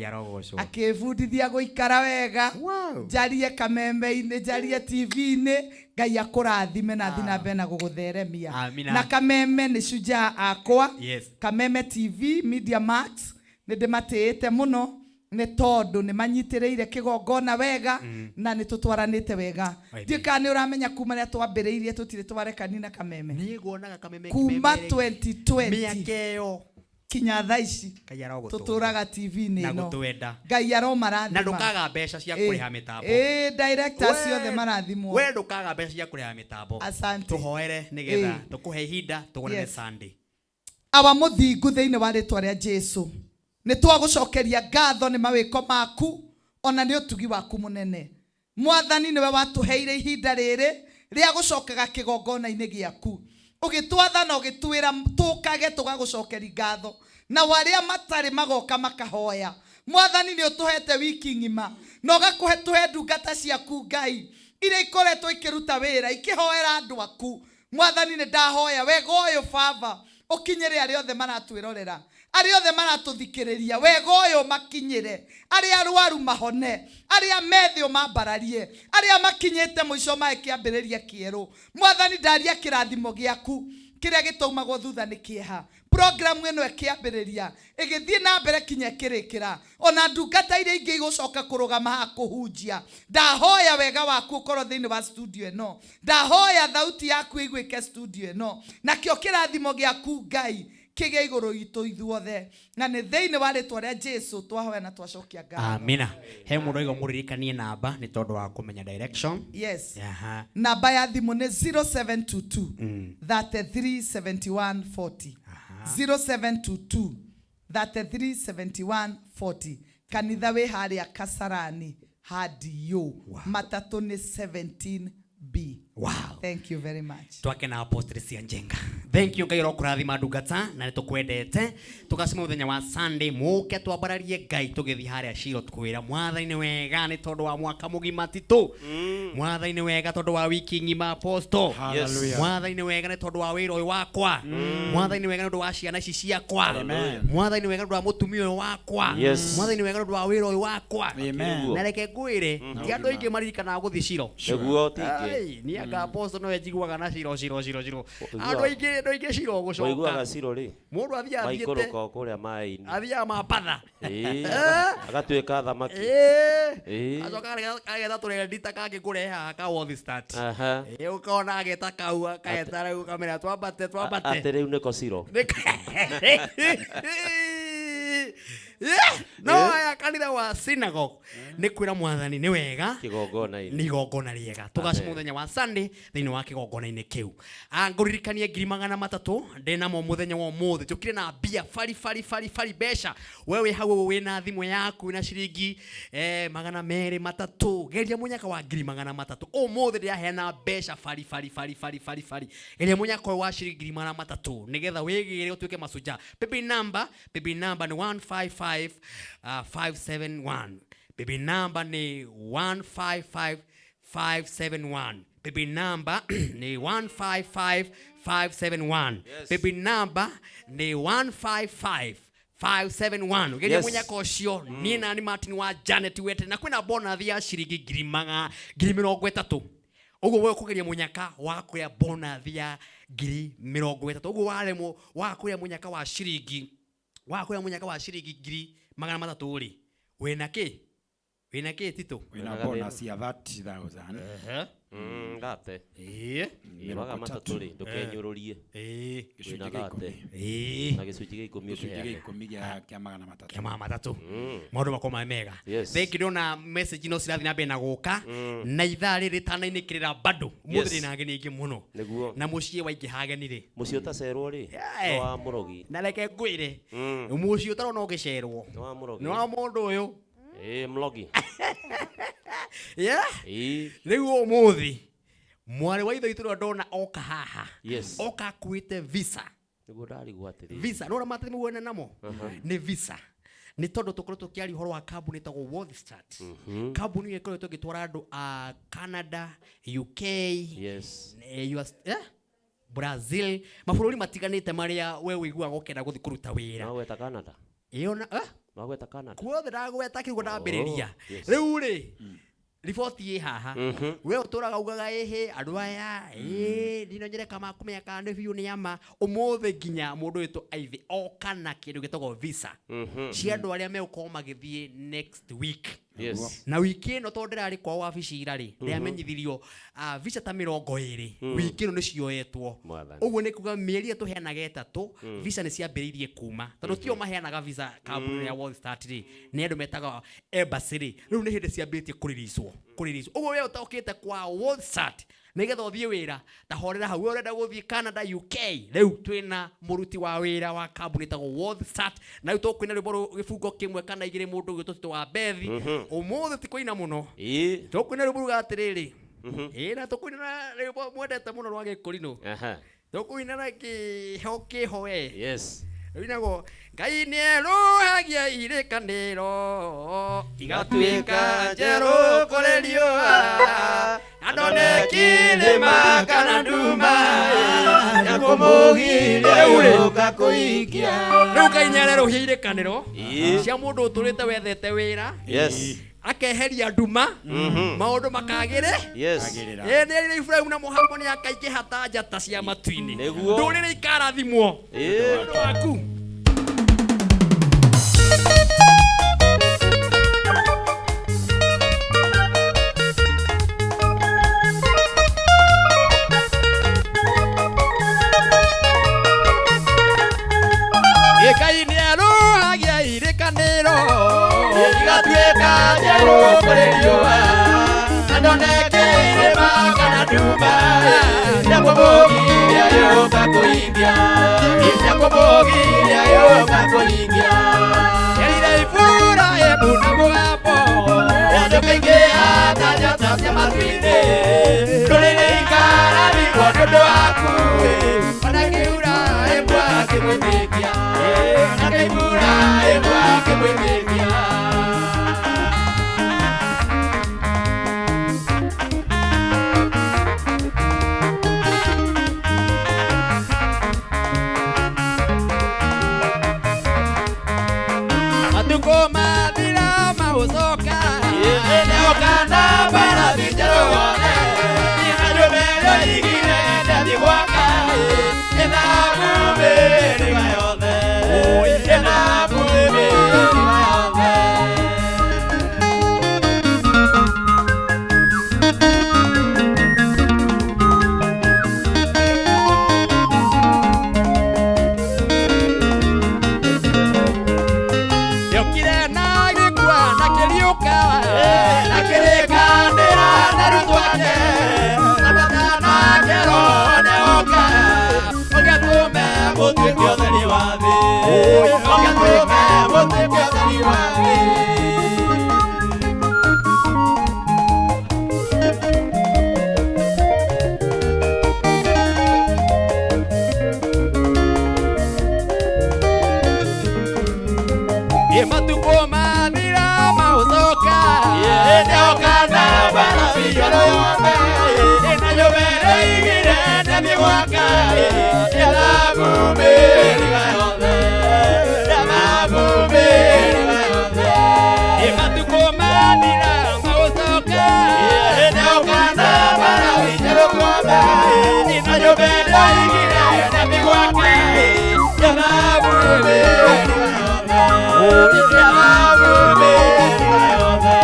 Akifundithia guikara wega. Wow. Jarie Kameme-ini, jarie TV-ini. Ngai akurathime na thina bena gugutheremia. Na Kameme ni Shujaa akwa. Yes. Kameme TV, Media Max. Nindimatiite muno. Ni tondu ni manyitireire kigongona wega na ni tutwaranite wega. Ndika ni uramenya kuma ria twambiriirie tutire twarekani na Kameme. Ni guonaga Kameme kuma 2020 miakeo kinya thaici tuturaga TV-ini na no gutwenda Ngai aromarathima na ndukaga mbeca cia kuriha mitambo. Directors ciothe marathimwo. We ndukaga mbeca cia kuriha mitambo. Asante. Tuhoere nigetha tukuhe ihinda tugonane Sunday. Awa muthingu thiini wa ritwa ria Jesu ni twagucokeria ngatho ni mawiko maku ona ni utugi waku munene. Mwathani niwe watuheire ihinda riri ria gucokaga kigongona-ini giaku. Ugitwatha na ugitwira tukage tugagucokeria ngatho na waria matari magoka makahoya. Mwathani ni utuhete wiki ngima na ugakuhe tuhe ndungata ciaku Ngai iria ikoretwo ikiruta wira ikihoera andu aku. Mwathani ni ndahoya wega uyu Baba ukinyire aria othe maratwirorera, aria othe maratuthikiriria, wega uyu makinyire, aria arwaru mahone, aria methio mambararie, aria makinyite muico mae kiambiriria kieru. Mwathani ndaria kirathimo giaku kiria gitaumagwo thutha ni kieha. Program eno ekiambiriria igithie na mbere kinya kirikira ona ndungata iria ingi igucoka kurugama ha kuhunjia. Ndahoya wega waku ukorwo thiini wa studio eno, ndahoya thauti yaku igwike studio eno, na kio kirathimo giaku Ngai kĩgĩa igũrũ itũ ithuothe na nĩ thĩinĩ wa rĩtwa rĩa Jesũ twahoya na twacokia ngatho. Amina. He mũndũ igo mũririkanie namba nĩ tondũ wa kũmenya direction. Yes. Aha. Namba ya thimũ nĩ 0722 337140. 0722 337140. Kanitha wĩ harĩa Kasarani Hadio. Matatũ nĩ 17B. Wow. Thank you very much. Twake na Apostle Sianjenga. Thank you Ngai rokurathima ndungata na nitukwendete. Tukacima muthenya wa Sunday muke twambararie Ngai tugithi haria Shiro tukwira Mwathani wega ni tondu wa mwaka mugima titu. Mwathani wega tondu wa wiki ngima Apostle. Hallelujah. Mwathani wega ni tondu wa wira uyu wakwa. Mwathani wega ni tondu wa ciana ici ciakwa. Amen. Mwathani wega ni tondu wa mutumia uyu wakwa. Mwathani wega ni tondu wa wira uyu wakwa. Amen. Na reke ngwire ti andu aingi maririkana guthi Shiro. Eguo tingi. Ni anga Apostle no ejiguaga na Shiro. Andu aingi Shiro gucoka. Waiguaga Shiro ri. Mundu athia Maikoroka kuria mai-ini. athia mapatha. Agatuika thamaki. Acoka agetha turendita kangĩ kũreha ka world start. Aha. Ũkona ageta kau akaeta rĩu kamera twambate. Ate rĩu nĩko Shiro. No aya kanitha wa synagogue nĩ kwĩra Mwathani nĩ wega kĩgongona-inĩ nĩ igongona rĩega tũgacima mũthenya wa Sunday thĩinĩ wa kĩgongona-inĩ kĩu. Ngũririkanie 300 ndĩnamo mũthenya wa ũmũthĩ tũkire na mbia fari mbeca wewe hau wĩna thimũ yaku na ciringi 200 geria mũnyaka wa 300 ũmũthĩ ndĩraheana mbeca fari geria mũnyaka wa ciringi 300 nĩgetha wĩgĩre ũtuĩke macunja. Baby number nĩ 155571. Baby number ni 155571. Baby number ni 155571. Baby number ni 155571. Geria munyaka ucio ni nani Martin wa Janet wete na kwina bonus ya ciringi 30,000. Uguo wewe kugeria munyaka wa kuya bonus ya 30,000. Uguo waremo wa kuya munyaka wa ciringi munyaka wa ciringi 300 ri wina ki tito wina bonus ya 30,000 ngate waga matatũ rĩ ndũkenyũrũrie gĩcunjĩ gĩa 10 na gĩcunjĩ gĩa 10 kĩa 300 maũndũ makoma mega. Thank you na message no cirathi na mbere na gũka na ithaa rĩrĩ tanainĩkĩrĩra bado mũthĩ na ngeni ingĩ mũno na mũciĩ waingĩ hagenire mũciĩ ũtacerwo rĩ wa mũrogi na reke ngwĩre mũciĩ ũtarona ũgĩcerwo nĩ wa mũndũ ũyũ mlogi rĩu ũmũthĩ mwarĩ wa itho itũ ndona oka haha oka kuĩte visa nĩguo ndarigwo atĩrĩ visa no matemi wena namo nĩ visa nĩ tondũ tũkoretwo kĩari ũhoro wa kambuni ĩtagwo World Start. Kambuni ĩkoretwo ĩgĩtwara andũ a Canada, UK, US, Brazil, mabũrũri matiganĩte marĩa we wĩiguaga ũkenda gũthiĩ kũruta wĩra. No gweta Canada. Magweta Canada. Kuothe ndagweta kiugo ndambĩrĩria. Rĩu rĩ riboti haha we ũtũraga ugaga andũ aya ndinonyere kama kumenya kana nĩ biũ nĩ ama ũmũthĩ nginya mũndũ witũ aithi oka na kĩndũ gĩtagwo visa cia andũ arĩa megũkorwo magĩthiĩ next week. Na wiki ĩno tondũ ndĩrarĩ kwa wabici ira rĩ ndĩamenyithirio visa ta 20 wiki ĩno nĩ cioetwo. Ũguo nĩ kuga mĩeri tũheanaga 3 visa nĩ ciambĩrĩirie kuma tondũ tio maheanaga visa kambuni ya World Start rĩ nĩ andũ metaga embassy rĩ rĩu nĩ hĩndĩ ciambĩtie kũrĩricwo. Ũguo we ũtaũkĩte kwa World Start nĩgetha ũthiĩ wĩra ta horera hau ũrenda gũthiĩ Canada, UK rĩu twĩna mũruti wa wĩra wa kambuni tagwo World Start na rĩu tũkwĩna rwĩmbo gĩbungo kĩmwe kana igĩrĩ mũndũ gwĩtwo wa Bethi ũmũthĩ ti kũina mũno tũkwĩna rwĩmbo ruga atĩrĩrĩ na tũkwĩna na rwĩmbo mwendete mũno rwa gĩkũrinũ tũkwĩna na kĩhoe rĩu Ngai nĩeruhagia irĩkanĩro igatuĩka njerũ kũrĩ riũa andũ nĩ kĩrĩma kana nduma ya kũmũgiria gũka kũikia. Rĩu Ngai nĩarerũhia irĩkanĩro cia mũndũ ũtũrĩte wethete wĩra akeheria nduma maũndũ makagĩre nĩ Ibrahim na Mũhamo nĩ akaingĩha ta njata cia matu-inĩ ndũrĩrĩ ikarathimwo ũndũ waku. Ngai ni aruhagia irikaniro igatuĩka njerũ kũrĩ riũa andoneke irĩma kana ndumba nĩakũmũgiria yũka kũhingia nĩakũmũgiria yũka kũhingia Yerire ibura ebuna mũgambo andũ kaingĩ atanyota cia matu-inĩ rũrĩrĩ ikarathimwo nĩ ũndũ waku ona kiura ĩmwe akĩmwĩtĩkia na kaibura ĩmwe akĩmwĩtĩkia Matukũ mathira magũcoka neokana mbarathi njerũ wothe andũ merũ igire ndathi gwaka ĩthabu mĩrĩga yothe ĩthabu mĩrĩga yothe Yokire na gĩkua na kĩriũka na kĩrĩkanĩra na rũtwake abatana kero neoka ũgĩtũme mũtuĩke ũtheri wa thĩ ũgĩtũme mũtuĩke ũtheri wa thĩ Matukũ mathira magũcoka neokana mbarathi njerũ yothe na nyũmĩrĩ igire ndathi gwaka ĩthabu mĩrĩga yothe ĩthabu mĩrĩga yothe Matukũ mathira magũcoka neokana mbarathi njerũ yothe na nyũmĩrĩ igire ndathi gwaka ĩthabu mĩrĩga yothe ĩthabu mĩrĩga yothe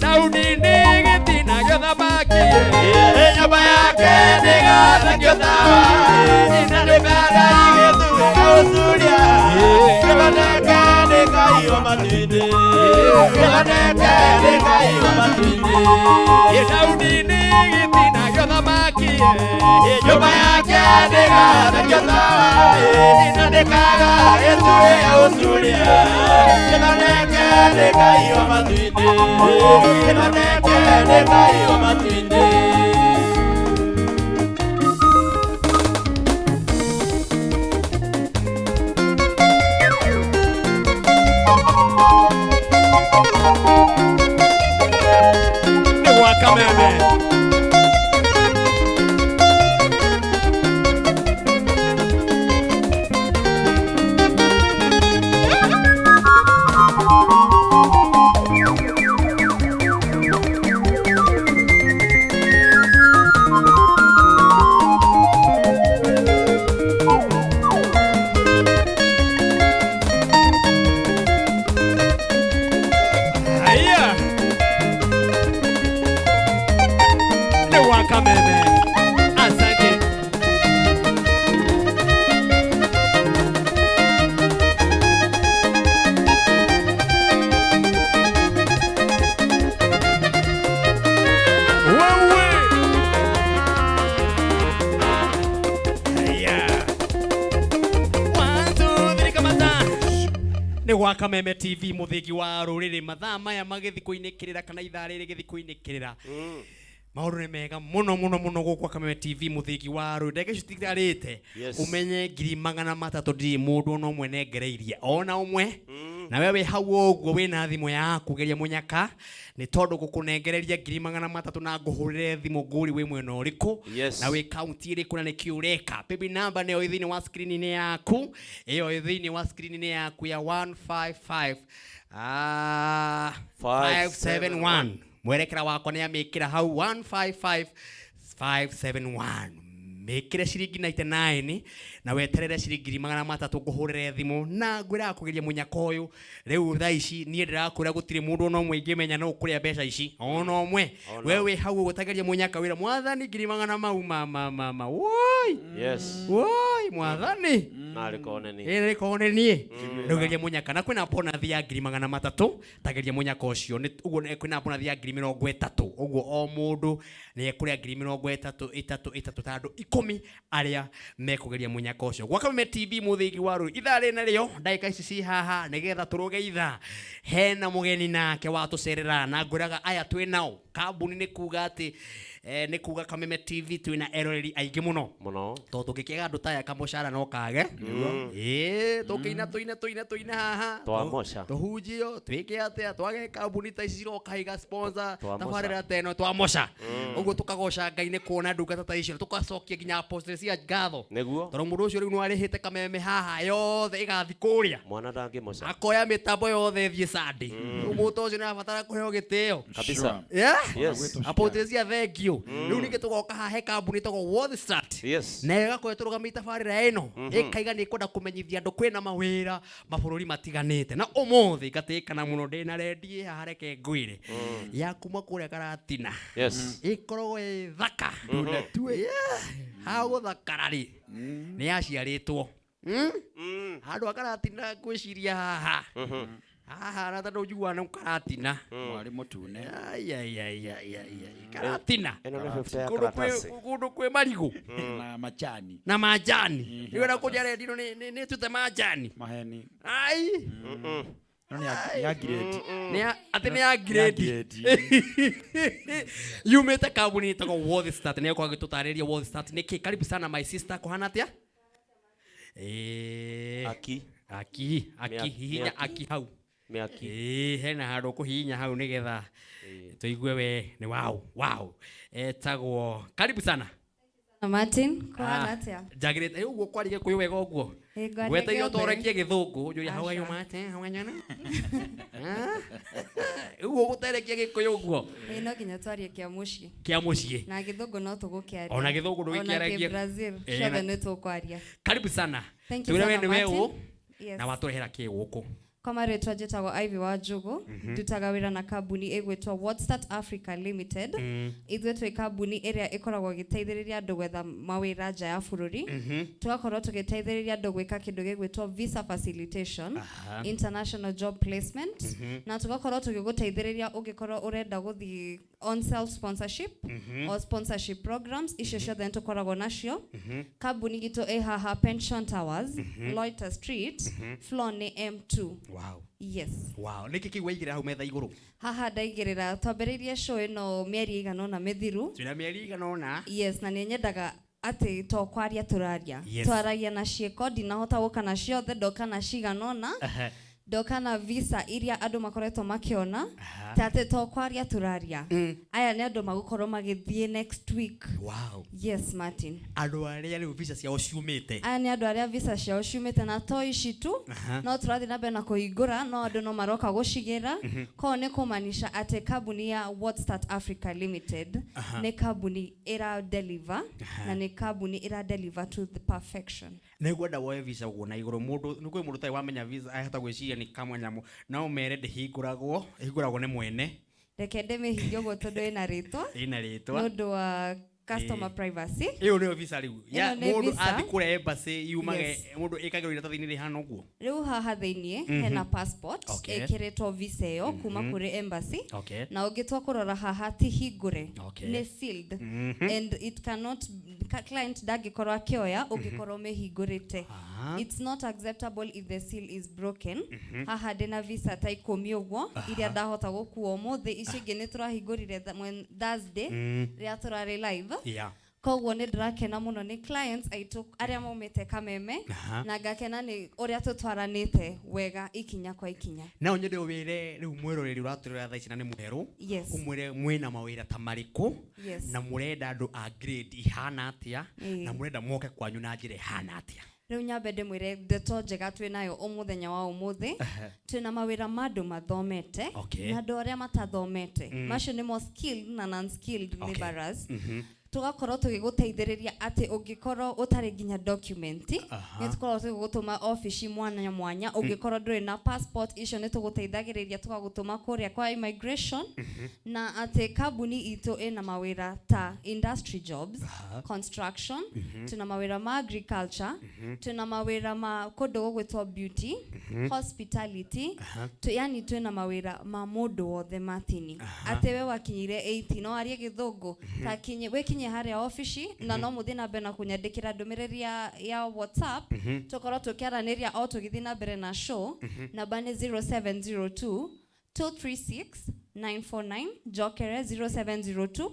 Daudi nĩ gĩtina gĩa thamaki nyũmba yake ndĩgathakio tawa na ndũkaga igĩtuĩka ũcuria kĩgoneke nĩ Ngai wa matu-inĩ kĩgoneke nĩ Ngai wa matu-inĩ Daudi nĩ gĩtina gĩa thamaki nyũmba yake ndĩgathakio tawa na ndĩkaga gĩtuĩka ũcuria kĩgoneke nĩ Ngai wa matu-inĩ kĩgoneke nĩ Ngai wa matu-inĩ nĩ gwa Kameme. Aya. Nĩ gwa Kameme. Asante. Wewe. Aya. 1 2 3 kamata. Nĩ gwa Kameme TV mũthĩgi wa rũrĩrĩ mathaa maya magĩthikũ-inĩkĩrĩra kana ithaa rĩrĩ gĩthikũ-inĩkĩrĩra maũndũ nĩ mega mũno mũno mũno gũkwa Kameme TV mũthĩgi wa rũrĩrĩ ndege citigarĩte umenye 300 ndiri mũndũ no ũmwe nengereirie ona ũmwe na wewe hau ũguo wĩna thimũ yaku geria mũnyaka nĩ tondũ gũkũnengereria 300 na ngũhũrĩre thimũ ngũri wĩ mwena ũrĩkũ na wĩ kaunti ĩrĩkũ na nĩkĩ ũreka baby number nĩyo thĩinĩ wa screen-inĩ yaku ĩyo thĩinĩ wa screen-inĩ yaku ya 155 571 mwerekera wakwa nĩ amĩkĩra hau 155 571 mekire ciringi 99 na weterere ciringi 300 kuhurire thimu na ngwira kugeria munyaka uyu riu tha ici nie ndirakwira gutire mundu no mwingi menya no kuria mbeca ici ona omwe wewe hau gutageria munyaka wira mwathani 300 ma woi Yes. woi mwathani Nari nie ndugeria munyaka na kwina bonus ya 300 tageria munyaka ucio ni uguo kwina bonus ya 30 uguo o mundu ni ekuria 30 tandu 10 aria mekugeria munyaka ucio gwa Kameme TV muthingi waru ithari na rio ndaika ici ci haha nigetha turuge itha hena mugeni nake watucerera na nguraga aya twi nao kambuni ni kuga ati ni kuga Kameme TV twina eroreri aingi muno to tukikiega andu taya kamucara no kage tukiina tuina haha twamosha tuhunjio twike atia twage kambuni ta ici ciroka iga sponsor tabarira teno twamosha uguo tukagoca Ngai ni kuona ndungata ta icio tukacokia nginya post cia ngatho neguo toro mundu ucio riu no arihite Kameme haha yothe igathi kuria mwana ndangi moca akoya mitambo yothe thie sadi umuto ucio ni abatara kuheo gitio kabisa yes apote cia thengio riu ninge tugoka hahe kambuni togo World Start yes na igakoe turugamita barira eno ikaiga ni kwenda kumenyithia andu kwina mawira mabururi matiganite na umuthi ngatikana muno ndina rendi hareke ngwire ya kuma kuria Karatina yes ikorogwo thaka ndunetue hago thakarari ni aciaritwo handu Akaratina gwiciria haha haha na tandu njugua na Karatina mwari mutune Karatina eno ni 50 ya karatasi kundu kwe marigu na majani niwenda kuja rendi no ni tute majani maheni ai no ni ya grade ni ya grade yumete kambuni tako World Start ni kwa gitutariria World Start niki karibu sana my sister kohana atia aki hihinya aki hau miaki hena handu kuhihinya hau nigetha tuigue we ni wow etagwo karibu sana Martin kohana atia jagirite uguo kwarige kuyu wega uguo gwete yo torekie githungu njuri hau ayo mate hau anyana uguo guterekie gikuyu uguo no ginya twarie kia mucii na githungu no tugukiaria ona githungu ndugikiaragia Brazil shothe ni tukwaria karibu sana tuire ni wewe na waturehera ki guku kwa maretwa njitagwo Ivy wa Njugu ndutaga wira na kambuni igwitwa World Start Africa Limited ithwe twi kambuni iria ikoragwo giteithiriria andu gwetha mawira nja ya bururi tugakorwo tugiteithiriria andu gwika kindu gigwitwa visa facilitation international job placement na tugakorwo tugiguteithiriria ungikorwo urenda guthi on self sponsorship or sponsorship programs icio ciothe tukoragwo nacio kambuni gitu haha Pension Towers Loiter Street floor ni M2 wow yes wow niki kiwaigira hau metha iguru haha ndaigirira twambiririe show ino mieri igana na mithiru twina mieri igana na yes na nyendaga ati to kwaria turaria twaragia na cieko ndinahota guka na ciothe ndoka na ciganona ndoka na visa iria andu makoretwo makiona tate to kwaria turaria aya ni andu magukorwo magithie next week wow yes Martin andu aria riu visa ciao ciumite aya ni andu aria visa ciao ciumite na to ici tu no turathi na mbere na kuhingura no andu no maroka gucigira ko ni kumanisha ati kambuni ya World Start Africa Limited ni kambuni ira deliver na ni kambuni ira deliver to the perfection negwenda woe visa guona iguru mundu ni kwi mundu tai wamenya visa ahata gwiciria ni kamwe nyamu no mere ndihinguragwo ni mwene reke ndemihingio go tondu ina ritwa nundu wa customer privacy iyo ni visa riu ya mundu athi kure embassy yumage mundu ikagiro iratathini ri hano guo riu haha thiini hena passport ikiretwo visa iyo kuma kuri embassy na ungitwa kurora haha ti hingure ni sealed and it cannot client dagikorwo akioya ungikorwo mehingurite it's not acceptable if the seal is broken haha ndina visa ta 10 uguo iria ndahota gukuo muthi icio ingi ni turahingurire Thursday ria turari live koguo ni ndirakena muno ni clients aitu aria maumite Kameme na ngakena ni uria tutwaranite wega ikinya kwa ikinya na onyende wire riu mwiroreri uraturira tha ici na ni mweru umwire mwina mawira ta mariku na murenda andu a grade ihana atia na murenda moke kwanyu na njire ihana atia riu nyambe ndimwire ndeto njega twinayo umuthenya wa umuthi twina mawira mandu mathomete na andu aria matathomete macio ni more skilled na non skilled laborers tugakorwo tugiguteithĩrĩria ati ungikorwo utari nginya document ni tukorwo tugutuma office mwanya mwanya ungikorwo nduri na passport icio ni tuguteithagĩrĩria tugagutuma kuria kwa immigration na ati kambuni itu ina mawira ta industry jobs construction tuna mawira ma agriculture tuna mawira ma kundu gugwitwo beauty hospitality yani tuna mawira ma mundu wothe matini ati we wakinyire 18 no arie githungu ta kinye we kinye haria office na no muthi na bena kunyandikira ndumiriri ya WhatsApp tukorwo tukiaraniria o tugithi na mbere na show namba ni 0702 236 949 jokere 0702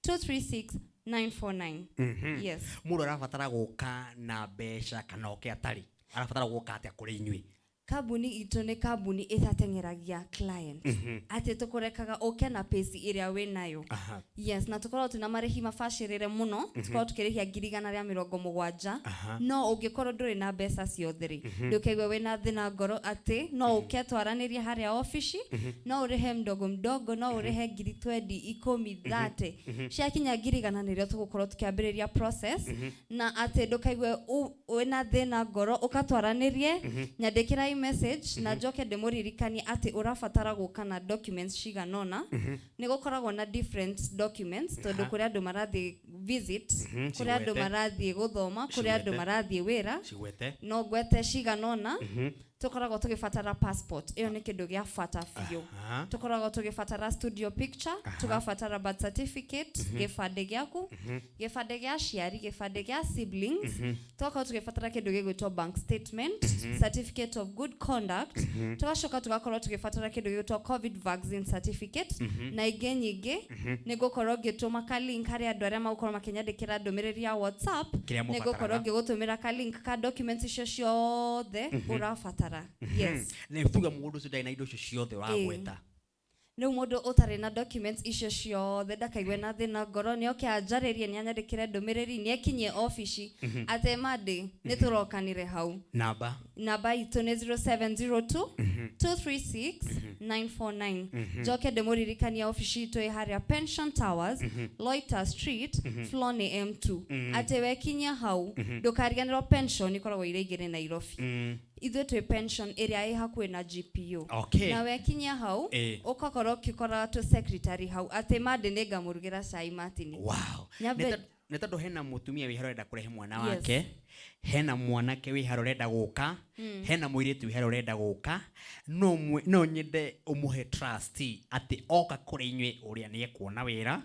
236 949 yes mundu arabatara guka na mbeca kana oke atari arabatara guka atia kuri inyui kambuni itu ni kambuni itatengeragia client ati tukurekaga oke na pace iria we nayo yes na tukorwo tuna marehi mafashirire muno tukorwo tukirihia 170 no ungikorwo nduri na mbeca ciothe ndukaigwe we na thina ngoro ati no uke twaraniria haria office no urihe mdogo mdogo no urihe 20 10 30 ciakinya 100 nirio tugukorwo tukiambiriria process na ati ndukaigwe we na thina ngoro ukatwaranirie nyandikira message na joke demuririkani ati urafatara guka na documents shiganona ni gukoragwo na different documents tondu kuria andu marathi visit kuria andu marathi guthoma kuria andu marathi wira no gwete shiganona tukoragwo tugifatara passport iyo ni kindu gia fata fiyo tukoragwo tugifatara studio picture tugafatara birth certificate gifande giaku gifande gia ciari gifande gia siblings tukoragwo tugifatara kindu gigwitwo bank statement certificate of good conduct tugacoka tugakorwo tugifatara kindu gigwitwo covid vaccine certificate na ingi nyingi ni gukorwo gituma ka link haria andu aria magukorwo makinyandikira ndumiriri ya WhatsApp ni gukorwo gigutumira ka link ka documents icio ciothe urafatara yes ne tuga mundu ucio na indo ciothe uragweta no mundu utari na documents icio ciothe ndakaigwe na thina ngoro ni oke anjaririe ni anyandikire ndumiriri ni ekinye office ate madi ni turokanire hau namba itu ni 0702 236 949 joke demuririkania office itu haria Pension Towers Loiter Street floor ni M2 ate wekinya hau ndukariganirwo pension ikoragwo ireigire Nairobi ithu twi pension area ihakuwe na GPO na wekinya hau ukakorwo kikora to secretary hau ate madi ningamurugira cai matini wow nä tondå hena mutumia wä harorenda kå rehe mwana wake hena mwanake wä harorenda gå ka hena må irä tu wä harorenda gå ka no nyende å må he trust atä oka kå rä inyuä å rä a nä ekuona wä ra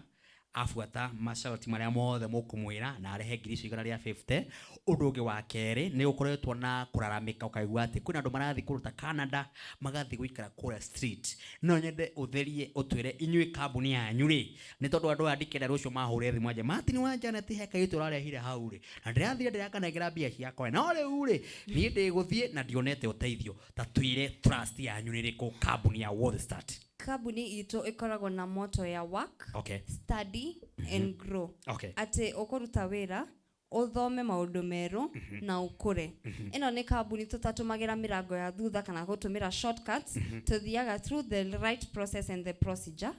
afuata masharti maria mothe mukumwira na arehe ngiri 150 undu ungi wa keri ni ukoretwo na kuraramika ukaigua ati kuna andu marathi kuruta Canada magathi guikara kura street no nyende utherie utwire inyui kambuni yanyu ri ni tondu andu andikira rucio mahure thimu anje mati ni wanja na ti heka itu rarehire hau ri na ndirathire ndirakanegera mbia ciakwa no riu ri ni ndiguthie na ndionete uteithio ta twire trust yanyu ni riku kambuni ya World Start kabuni ito ikoragwo na moto ya work study and grow ate okoruta wira uthome maundu meru na ukure ino ni kabuni tutatumagira mirango ya thutha kana gutumira shortcuts tuthiaga through the right process and the procedure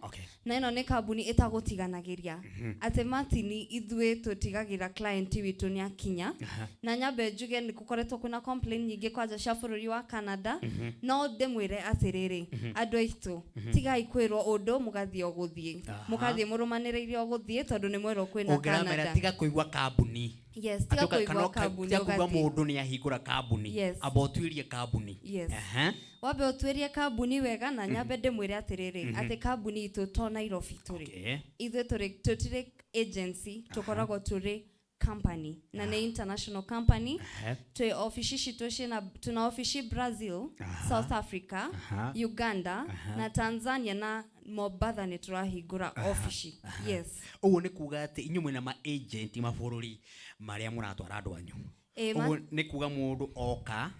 na ino ni kabuni itagutiganagiria ate matini ithwe tutigagira client witu ni akinya na nyambe njuge ni kukoretwo kuna complaint nyingi kwaja cia bururi wa Canada no ndemwire atiriri andu aitu tigai kwirwo undu mugathie oguthie mugathie murumaniriire oguthie tondu ni mwero kwina Canada tiga kuigwa kabuni yes tiga kuigwa kabuni kuigwa mundu ni ahingura kabuni abotwirie kabuni wabe otwirie kabuni wega na nyambe ndemwire atiriri ati kabuni itu to Nairobi turi ithu turi agency tukoragwo turi company na ni international company to office shitu tuna office Brazil South Africa Uganda na Tanzania na Mombasa ni turahingura office yes ugu ni kuga ati inyu mwina ma agent mabũrũri maria muratwara andu anyu ugu ni kuga mundu oka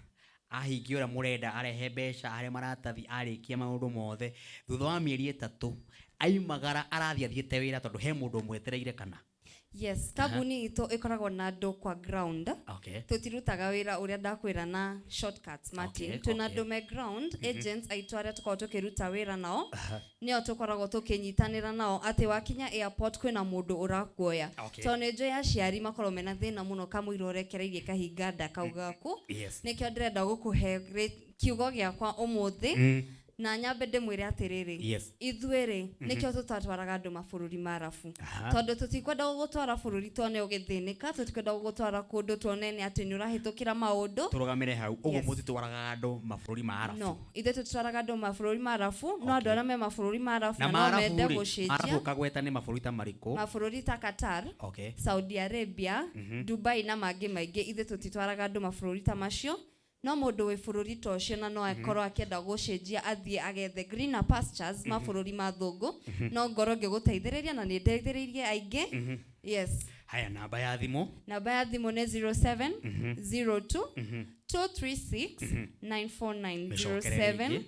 ahingi ura murenda arehe mbeca aria maratathi arikia maundu mothe thutha wa mieri 3 aimagara arathi athiete wira tondu he mundu mwetereire kana Yes, kambuni ito ikoragwo na andũ kwa ground. Tutirutaga wĩra ũrĩa ndakwĩra na shortcuts Martin. Twĩna andũ me ground, agents aitũ arĩa tũkoragwo tũkĩruta wĩra nao. Nĩo tũkoragwo tũkĩnyitanĩra nao atĩ wakinya airport kwĩna mũndũ ũrakuoya. Tondũ nĩ njũĩ aciari makorwo mena thĩna mũno kamũira ũrekereirie kahinga nda kau gaku. Nĩkĩo ndĩrenda gũkũhe kiugo gĩakwa ũmũthĩ. Na nyambe ndĩmwĩre atĩrĩrĩ ithuĩ-rĩ nĩkĩo tũtatwaraga andũ mabũrũri marabu tondũ tũtikwenda gũgũtwara bũrũri tuone ũgĩthĩnĩka tũtikwenda gũgũtwara kũndũ tuonene atĩ nĩ ũrahĩtũkĩra maũndũ tũrũgamĩre hau ũguo mũtitwaraga andũ mabũrũri marabu no ithuĩ tũtwaraga andũ mabũrũri marabu no andũ arĩa me mabũrũri marabu na no mende gũcenjia marabu kagweta nĩ mabũrũri ta marĩkũ mabũrũri ta Qatar Saudi Arabia Dubai na mangĩ maingĩ ithuĩ tũtitwaraga andũ mabũrũri ta macio no mũndũ wĩ bũrũri ta ũcio na no akorwo akĩenda gũcenjia athiĩ agethe greener pastures mabũrũri ma thũngũ no ngoro ngĩgũteithĩrĩria na nĩ ndeithĩrĩirie aingĩ yes haya namba ya thimũ nĩ 07 02 236 949 07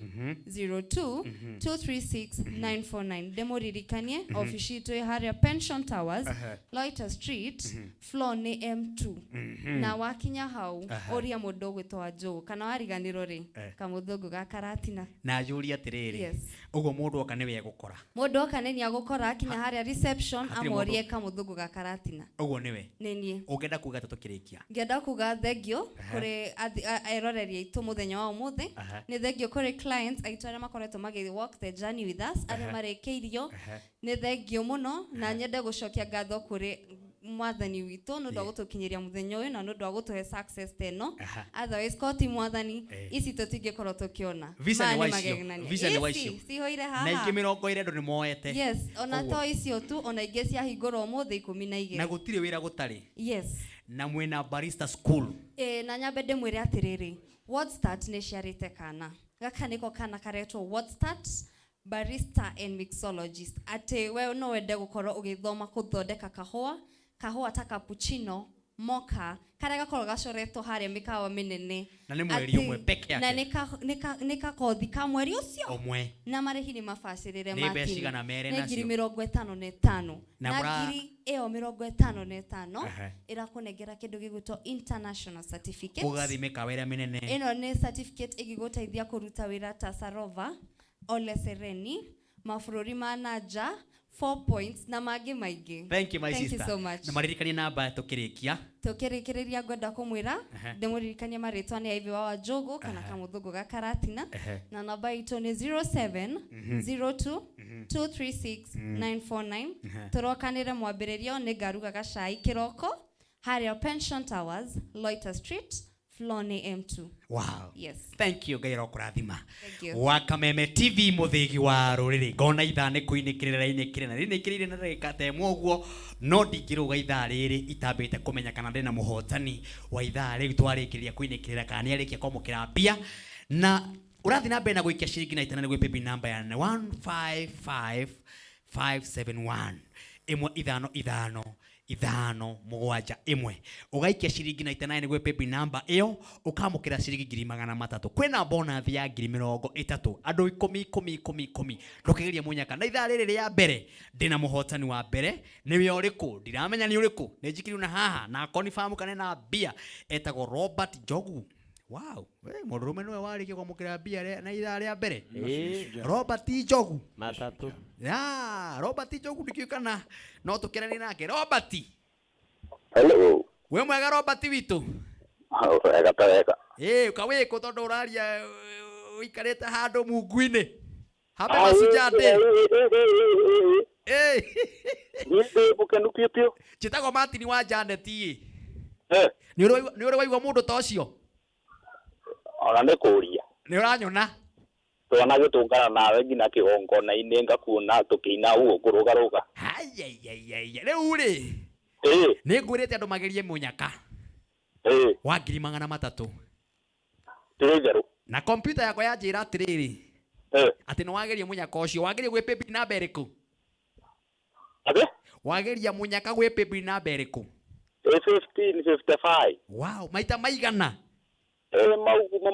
02 236 949 ndĩmũririkanie ofici itũ harĩa Pension Towers Loiter Street floor nĩ M2 na wakinya hau ũria mũndũ ũgwĩtwo Joe kana wariganĩrwo rĩ kamũthũngũ ga Karatina na njũria atĩrĩrĩ ũguo mũndũ oka nĩwe egũkora mũndũ oka nĩ agũkora akinya harĩa reception amorie kamũthũngũ ga Karatina ũguo nĩwe nĩ niĩ ũngĩenda kuga tũkĩrĩkia ngĩenda kuga thengio kũrĩ eroreri aitũ mũthenya wa ũmũthĩ nĩ thengio kũrĩ clients aitũ arĩa makoretwo walk the journey with us arĩa marĩkĩirio nĩ thengio mũno na nyende gũcokia ngatho kũrĩ mwathani witũ nĩ ũndũ wa gũtũkinyĩria mũthenya ũyũ na nĩ ũndũ wa gũtũhe success teno otherwise koti mwathani ici tũtingĩkorwo tũkĩona visa nĩ waicio cihoire haha na ingĩ 20 andũ nĩ moete yes ona to icio tu ona ingĩ ciahingũrwo ũmũthĩ 12 na gũtirĩ wĩra gũtarĩ yes na mwena barista school na nyambe ndĩmwĩre atĩrĩrĩ WordStart nĩ ciarĩte kana gaka nĩko kana karetwo WordStart barista and mixologist atĩ we no wende gũkorwo ũgĩthoma gũthondeka kahũa ta cappuccino mocha karĩa gakorwo gacoretwo harĩa mĩkawa mĩnene na nĩ mweri ũmwe peke yake na nĩ kakothi ka mweri ũcio ũmwe na marĩhi nĩ mabacĩrĩre nĩ mbeca cigana mere nacio nĩ 55 na ngiri ĩyo 55 ĩrakũnengera kĩndũ gĩgwĩtwo international certificate ũgathi mĩkawa ĩrĩa mĩnene ĩno nĩ certificate ĩgĩgũteithia kũruta wĩra ta Sarova Ole Sereni mabũrũri ma nanja 4 points na mangĩ maingĩ. Thank you my sister. Thank you so much. Na maririkanie namba tũkĩrĩkĩrĩria ngwenda kũmwĩra ndĩmũririkanie marĩtwa nĩ Aivi wa Njogu kana kamũthũngũ ga Karatina na namba itũ nĩ 07 02 236 949 tũrokanĩre mwambĩrĩrio nĩ ngaruga gacai kĩroko harĩa Pension Towers Loiter Street Flone M2. Wow. Yes. Thank you Gairo kurathima. Thank you. Wa Kameme TV muthigi wa ruriri ngona ithane kuinikirira inikire na rinikirire na rekate mwoguo no ndingiruga ithaa riri itambite kumenya kana ndina muhotani wa ithaa riri twarikiria kuinikirira kana ni arikia kwamukira mbia na urathi na mbere na gwikia ciringi na itana gwi paybill number ya 155571 imwe ithano mugwanja imwe ugaikia ciringi na itana ni gwi paybill number iyo ukamukira ciringi 300 kwina bonus ya 30 andu 10 ndukigeria munyaka na ithaa riri ya mbere ndina muhotani wa mbere niwe uriku ndiramenya ni uriku ni njikiriu na haha na confirm kana na bia etagwo Robert Njogu. Wow, mũndũrũme nĩwe warĩkia kwamũkĩra mbia na ithaa rĩa mbere. Robert Njogu. Matatu. Robert Njogu ndikiũkana no tũkĩrani nake. Robert. Hello. We mwega Robert witũ. Wega ta wega. Kawĩkũ tondũ ũraria ũikarĩte handũ mungu-inĩ. Hapa masujate. Bukenu pio pio. Chitagwo Martin wa Janet ĩ. Nĩ ũrĩ waigua mũndũ ta ũcio? Ona nĩ kũria. Nĩ ũranyona? Twana gĩtũngana nawe nginya kĩgongona-inĩ ngakuona tũkĩina ũguo kũrũgarũga. Rĩu rĩ. Nĩ ngwĩrĩte andũ magerie mũnyaka. Wa 300. Tĩrĩtherũ. Na kompyuta yakwa yanjĩra atĩrĩrĩ. Atĩ nĩ wageria mũnyaka ũcio. Wageria gwĩ paybill namba ĩrĩkũ? Wageria mũnyaka gwĩ paybill namba ĩrĩkũ? 1555. Wow, maita maigana? Maugumo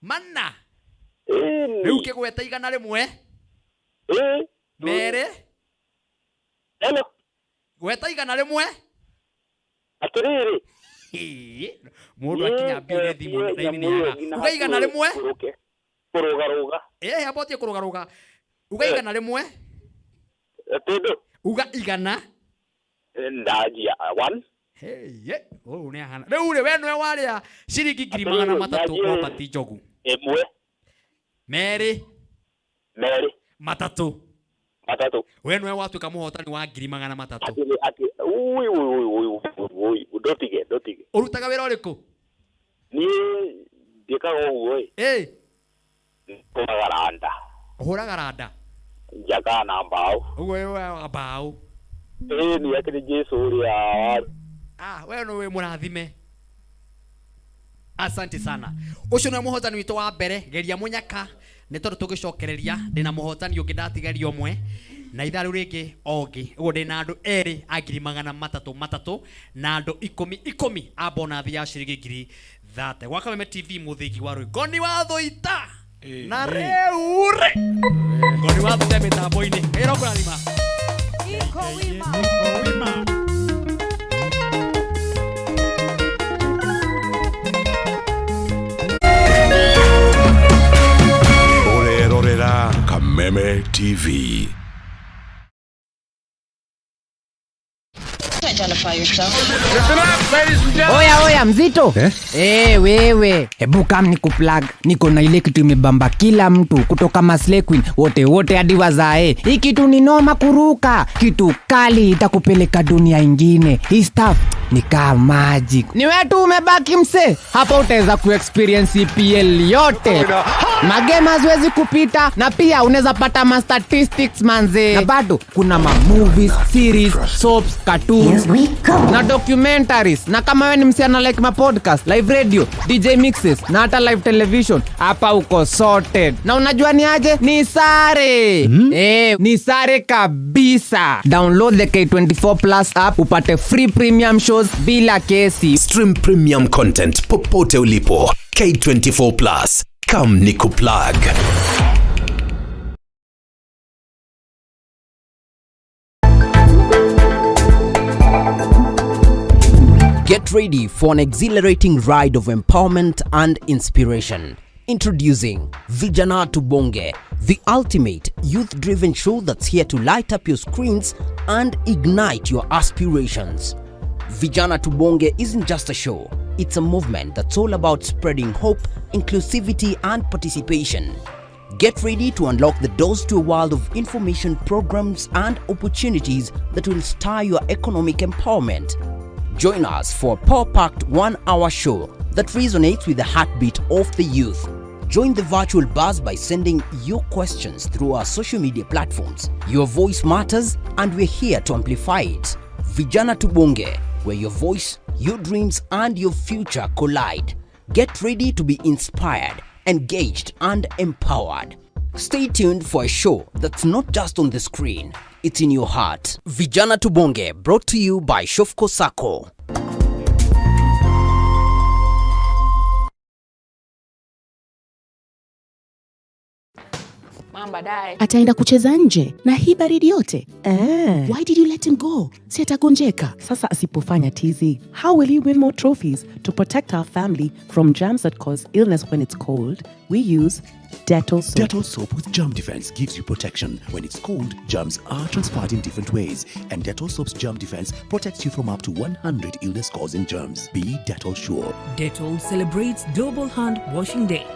mana. Rĩu kĩgweta igana rĩmwe? Merĩ? Hello. Weta igana rimwe? Atiriri. Mundu akinya mbire thimu raini yaga. Uga igana rimwe? Kurugaruga. Abotie kurugaruga. Uga igana rimwe? Tindo. Uga igana? Ndajia 1. Oh ne hana. Riu we nwe waria ciringi 300 opati njogu. Emwe. Meri. Matatu. We nwe watuika muhotani wa 300. Ui. Ndotige. Urutaga wira uriku? Ni ndikaga uguo. Huragaranda. Huragaranda. Njaga na mbao. Uguo we mbao. Ni akiri Jesu uria. We no we murathime. Asante sana. Ucio no muhotani witu wa mbere, geria munyaka ni tondu tugicokereria ndina muhotani ungi ndatigaria omwe na itharu ringi ongi ugo ndina andu eri a 300 na andu 10 a bonathi ya ciringi 30 gwa Kameme TV muthingi wa Rwigoni wa Thoita na reure ngoni wa Thoita mitambo-ini ero kurathima iko wima. Kameme TV. Oya mzito. Wewe. Hebu kam nikuplug. Niko na ile kitu imebamba kila mtu kutoka Maslay Queen wote hadi wazae. Hii kitu ni noma kuruka. Kitu kali itakupeleka dunia ingine. Hii stuff ni kama magic. Ni wewe tu umebaki mse. Hapa utaweza kuexperience EPL yote. Magame haziwezi kupita na pia unaweza pata ma statistics manze. Na bado kuna ma movies, series, soaps, cartoons na documentaries. Na kama wewe ni msichana like ma podcast, live radio, DJ mixes na hata live television, hapa uko sorted. Na unajua ni aje? Ni sare. Ni sare kabisa. Download the K24 Plus app upate free premium shows bila kesi. Stream premium content popote ulipo. K24 Plus. Come Nico Plug. Get ready for an exhilarating ride of empowerment and inspiration. Introducing Vijana Tubonge, the ultimate youth-driven show that's here to light up your screens and ignite your aspirations. Vijana Tubonge isn't just a show, it's a movement that's all about spreading hope, inclusivity and participation. Get ready to unlock the doors to a world of information programs and opportunities that will stir your economic empowerment. Join us for a power-packed 1-hour show that resonates with the heartbeat of the youth. Join the virtual buzz by sending your questions through our social media platforms. Your voice matters and we're here to amplify it. Vijana Tubonge, where your voice, your dreams and your future collide. Get ready to be inspired, engaged and empowered. Stay tuned for a show that's not just on the screen, it's in your heart. Vijana Tubonge, brought to you by Shofko Sacco. Ataenda kucheza nje na hii baridi yote. Why did you let him go? Si atagonjeka. Sasa asipofanya tizi, how will he win more trophies? To protect our family from germs that cause illness when it's cold, we use Dettol soap. Dettol soap with germ defense gives you protection. When it's cold, germs are transferred in different ways. And Dettol soap's germ defense protects you from up to 100 illness-causing germs. Be Dettol sure. Dettol celebrates Global Hand Washing Day.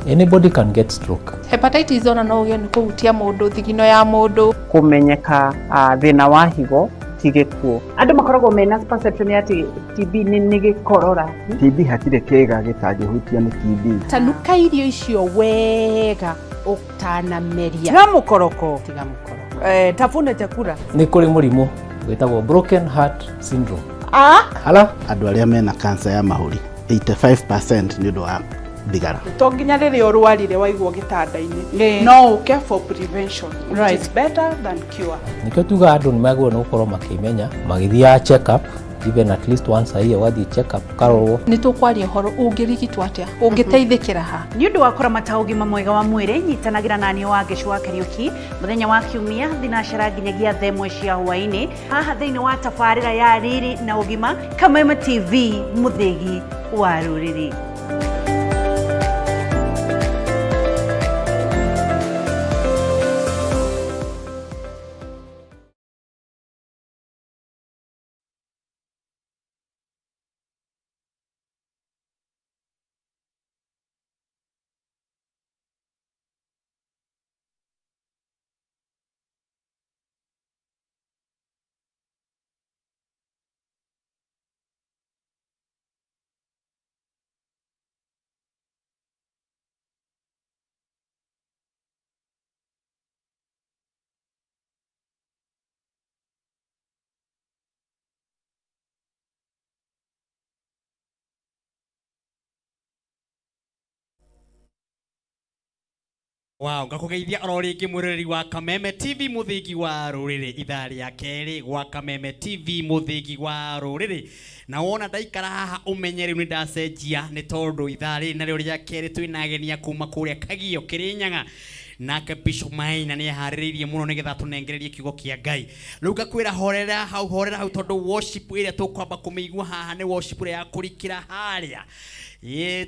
Anybody can get stroke. Hepatitis ona no uge ni kuhutia mundu thigino ya mundu. Kumenyeka thina wa higo tigikuo. Andu makoragwo mena perception ya TB ni gikorora. TB hatire kega gitagihutia ni TB. Tanuka irio icio wega utanameria. Tiga mukoroko. Tafuna chakula. Ni kuri murimu witagwo broken heart syndrome. Hala andu aria mena cancer ya mahuri 85% ni ndo wa bigara. Tonginya riri orwarire waigwo gitanda-ini. No uke for prevention. It is better than cure. Nikio tuga andu ni magwo no korwo makimenya magithia check up even at least once a year wathi check up karorwo. Nitũkwaria horo ũngĩrigitwo atĩa ũngĩteithĩkĩra ha. Nĩ ũndũ wa kũramata ũgima mwega wa mwĩrĩ nyitanagĩra naniĩ wa Gĩcũa Kariuki mũthenya wa Kiumia thinacara nginyagia 1:00 cia hwaĩ-inĩ haha thĩinĩ wa tabarĩra ya Riri na Ũgima Kameme TV mũthĩgi wa rũrĩrĩ. Wow, ngakugeithia oro ringi mwiriri wa Kameme TV muthigi wa ruriri ithaa ria keri gwa Kameme TV muthigi wa ruriri na wona ndaikara haha umenyeri ni ndacenjia ni tondu ithaa ri na ria keri twina agenia kuma kuria Kagio Kirinyaga nake Bishop Maina ni hariririe muno nigetha tunengererie kiugo kia Ngai riu ngakwira horera hau tondu worship iria tukwamba kumeigua haha ni worship iria ya kurikira haria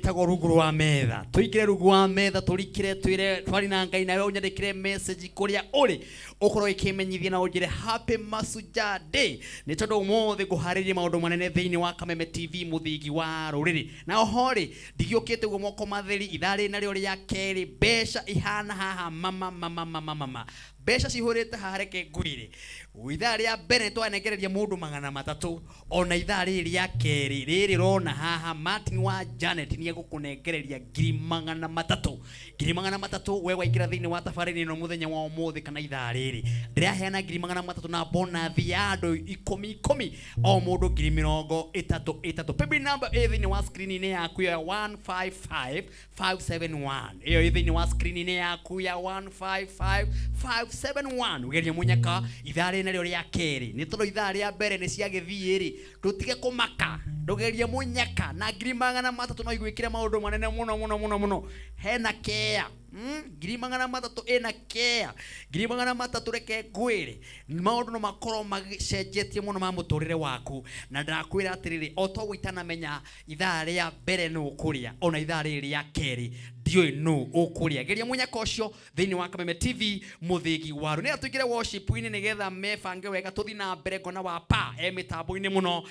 tago rungu rwa metha tuikire rungu wa metha turikire twire twari na Ngai nawe unyandikire message kuria uri ukorwo ikimenyithia na ujire happy Masuja Day ni tondu umuthi guhariria maundu manene thiini wa Kameme TV muthigi wa ruriri na ohori ndigiukite guo moko matheri ithari na rio ria keri besha ihana haha mama besha cihurite hareke ngwire ithaa ria mbere twanegereria mundu 300 ona ithaa ria keri riri rona haha Martin wa Janet ni egukunengereria 300 we waikira thiini wa tabarĩra ino muthenya wa umuthi kana ithaa riri ndiraheana 300 na bonathi ya andu 10 o mundu 30 pepe number thiini wa screen ni yaku ya 155571 iyo thiini wa screen ni yaku ya 155571 ugeria munyaka ithaa na rio ria keri ni tondu ithaa ria mbere ni cia githiri tutige kumaka ndogerie munyaka na 300 no igwikire maundu manene muno hena kea 300 ena kea 300 reke ngwire maundu no makoro macenjetie muno ma muturire waku na ndakwira atiriri oto gwitana menya ithaa ria mbere no kuria ona ithaa ria keri ndioi no ukuria geria munyaka ucio thiini wa Kameme TV muthigi waru ni atuigire worship ini nigetha mefange wega tuthi na mbere ngona wa pa mitambo-ini muno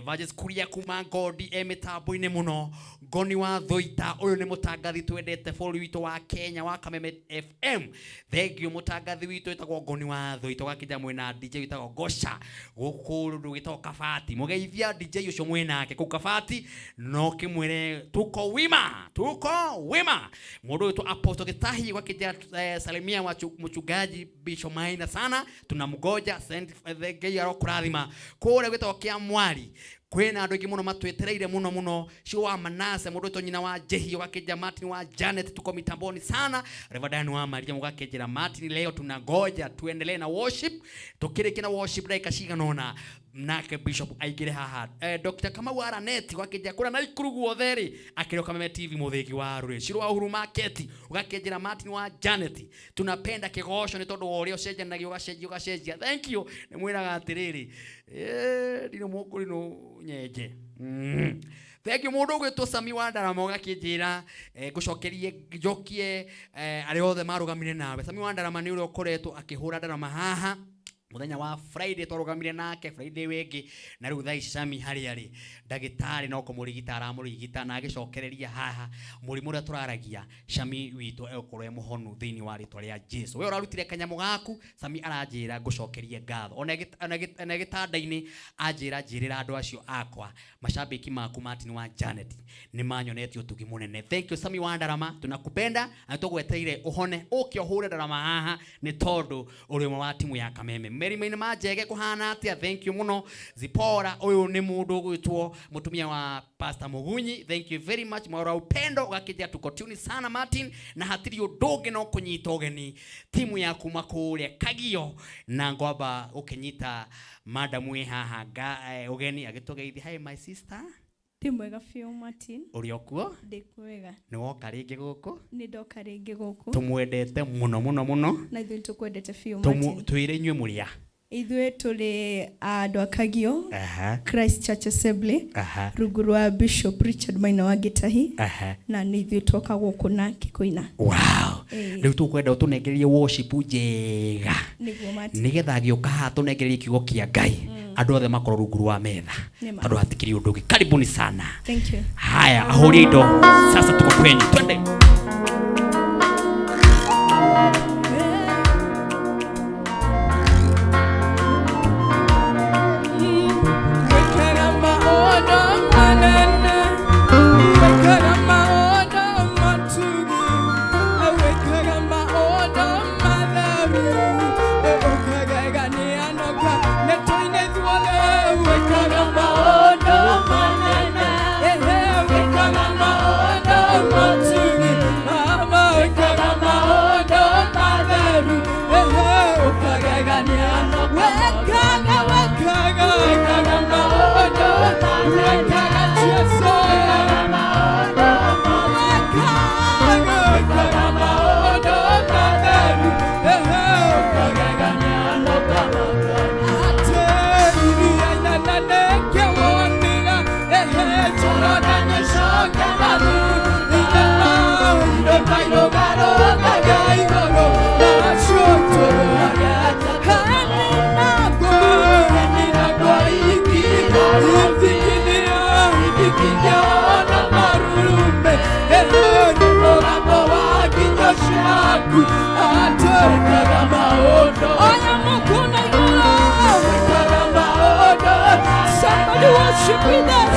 Vajes kuria kuma Godi mitambo-ini muno ngoni wa Thoita uyu ni mutangathi twendete bũrũri witu wa Kenya wa Kameme FM thengio mutangathi witu etagwo ngoni wa Thoita gakija mwena DJ witagwo Gosha gukundu gitagwo Kabati mugeithia DJ ucio mwenake ku Kabati no kimwire tuko wima mundu wetu Apostle Gitahi wakija salimia mchungaji Bishop Maina sana tunamgoja send the gay arokurathima kure gwitwo kia mwari kwena andu ingi muno matwetereire muno cio wa Manase mundu to nyina wa Jehi wakija Martin wa Janet tuko mitamboni sana Reverend wa Maria mugakejera Martin leo tunagoja tuendelee na worship tukirikina worship dakika ciganona nake Bishop aigire haha Dr. Kamau Araneti wakija kura na ikuru guotheri akiro Kameme TV muthigi wa ruri Shirwa Uhuru Market ugakejera Martin wa Janet tunapenda kigosho ni tondu urio cenjanagia ugacenjia thank you ni mwiraga atiriri ndino mukuri no nyenje thank you mundu gwitwo Sami wa Ndarama ugakijira gucokerie njokie ari othe marugamire nawe Sami wa Ndarama ni urio koretwo akihura Ndarama haha muthenya wa Friday twarugamire nake Friday wengi na riu thai Sami hari ndagitari no kumurigita aramurigita na agicokereria haha murimu ria turaragia Sami witu ekorwe muhonu thiini wa ritwa ria Jesu we urarutire kanyamu gaku Sami aranjira ngucokerie ngatho ona gitanda-ini njirira andu acio akwa mashabiki maku Martin wa Janet ni manyonetio tugi munene thank you Sami wa Ndarama tunakupenda na tugweteire uhone ukio hure Ndarama haha ni tondu uri wa timu ya Kameme Mary Maina Majege kuhana atia, thank you muno. Zipora uyu ni mundu gwitwo mutumia wa Pastor Mugunyi, thank you very much. Mwaura upendo gakijia tuko tune sana Martin na hatiri udoge no kunyita ugeni timu ya kumakuria Kagio na ngwaba ukinyita madam we haha ugeni agitogeithia. Hi my sister. Timwega fiu Martin. Uriokuo? Ndikwega. Ni woka ringi guku? Ni ndoka ringi guku. Tumwendete muno. Na ithuĩ tukwendete fiu Martin. Twire inywe muria. Ithuĩ tũrĩ andũ a Kagio, Christ Church Assembly, rungu rwa Bishop Richard Maina wa Gitahi, na nĩ ithuĩ twoka gũkũ na kĩkũina. Wow. Rĩu tũkwenda ũtũnengerie worship njega. Nĩguo Martin. Nĩgetha gĩũka haha tũnengerie kiugo kĩa Ngai. Andũ othe makorwo rungu rwa metha. Andũ hatikiri ũndũ ũngĩ. Karibuni sana. Thank you. Haya, ahuri indo. Sasa tuko kwenye. Twende. Somebody worship with us.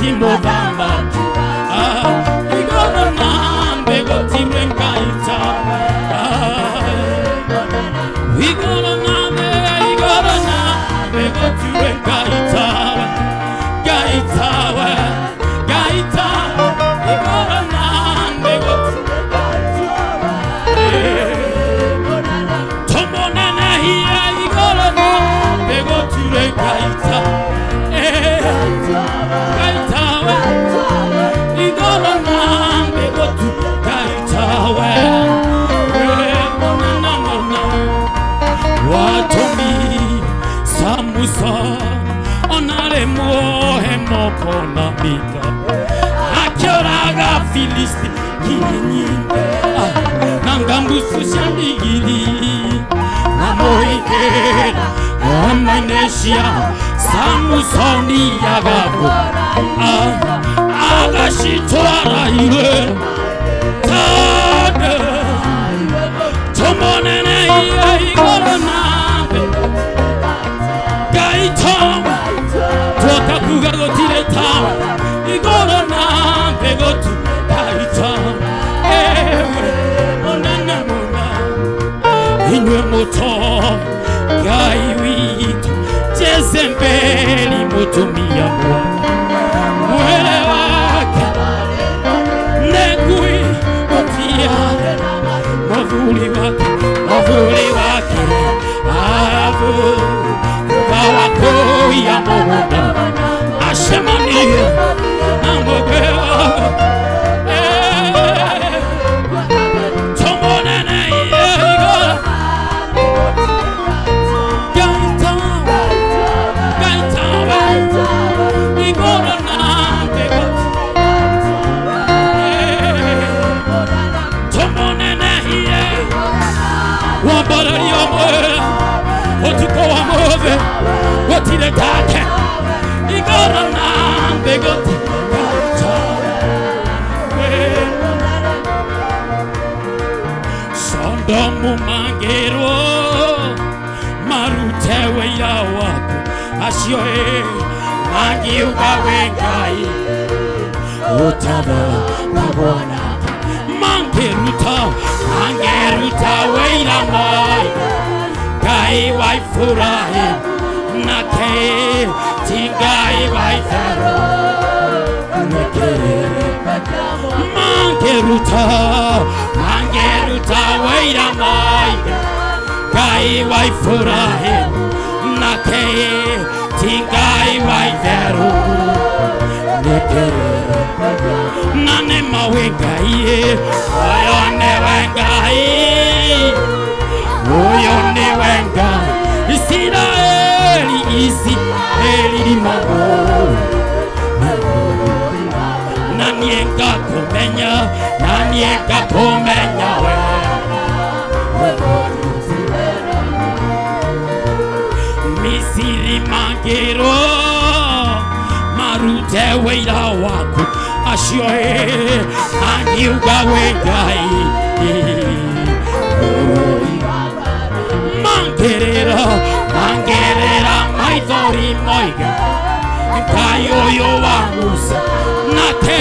timo damba igoro nambe gotire ngaita igoro nambe gotire ngaita gaita igoro nambe gotire tomonene hiya igoro nambe gotire ngaita onare mohe moko na mika akioraga filisti kinyi nangambusu shandigiri namoikera amanesia samusoni yagago agashitwara iwe tada tomonene igorona gaitawa toka kugago tiretawa igorona begotu gaitawa onana mona inwe moto gai witu jezembeli mutumia mwele wake negui watia mavuli wake avu kawako ya moda ashemani ambogewa tomonene igora igora na tomonene wabara yomwe otuko wa move wotire take igora na begoti sondomu mangero marutewe ya wako asyoe magiuga wengai utada nabona mangeruta weira mai gai waifurahi nake tingai waifero nake mangeruta weira mai gai waifurahi nake tingai waifero nake nane mawengai ayone wengai oyone wengai Israeli mago nanienga komenya we Misiri mangero marute weira wako ashioe angiuga wengai mangerera maithori moiga kayoyo wa musa nake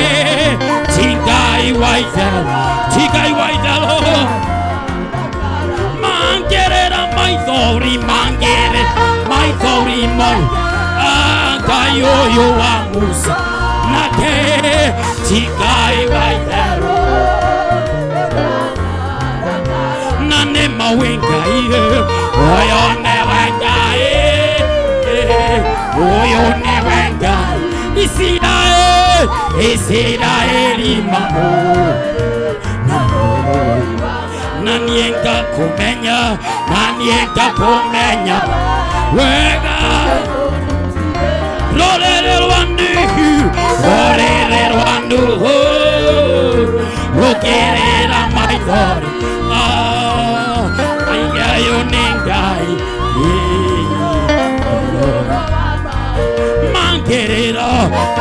tingai waithelo mangerera maithori moi kayoyo wa musa nake tingai waithelo nane mawengai oyone wengai Israeli mamo nanienga komenya wega rolere rwandu rogerera maithori ayayo nengai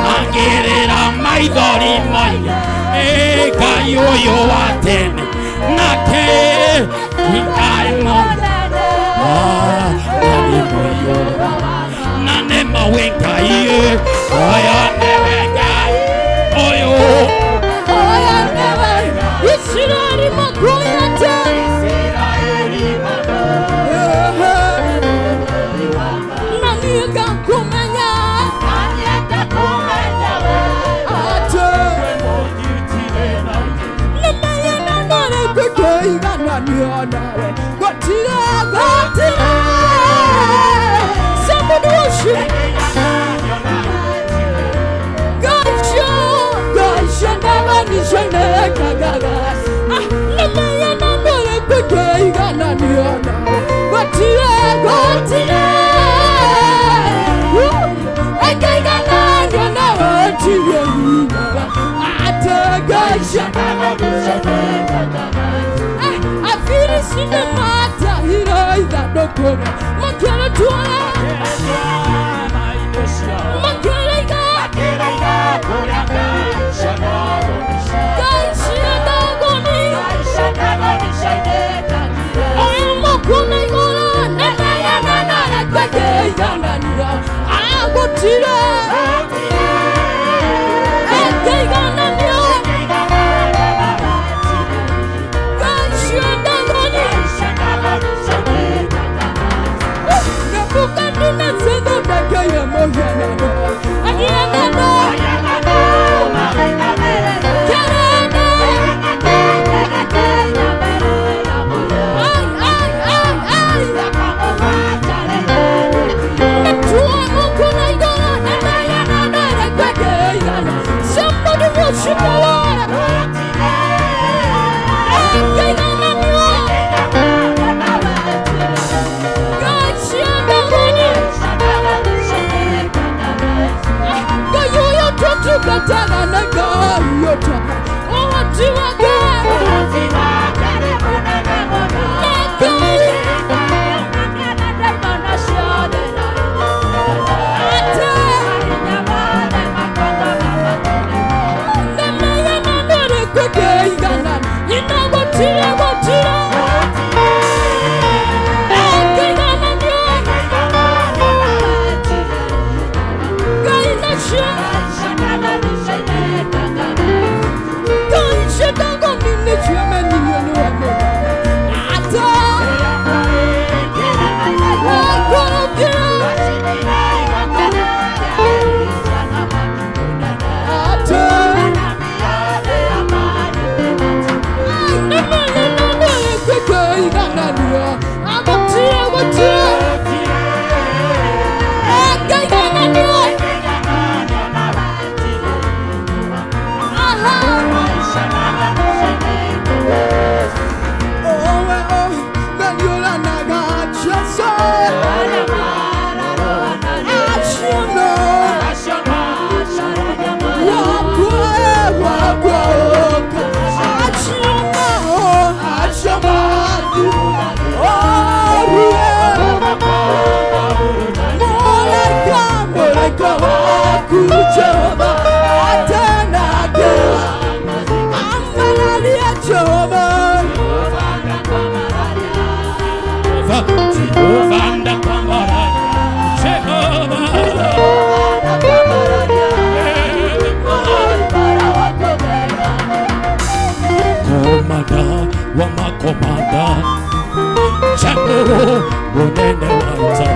mangerera maithori moya kayoyo watene nake ingai moya nane mawengai oyone wengai Somebody worship. Gotcha, never nishane kagaga. Nalaya nandore kweke igana niona. Gotcha. Eka igana niona gotcha. Ate gotcha, never nishane kagaga. I feel it in the matter, you know that no good. Makala tuala, makala ga, guys, shagoni, I am makuna gola, na, kweke yana niya, I go tira, eke yana niya. Somebody worship the Lord. Katana na gayota owati wagare Komanda Changoro Bonene Waita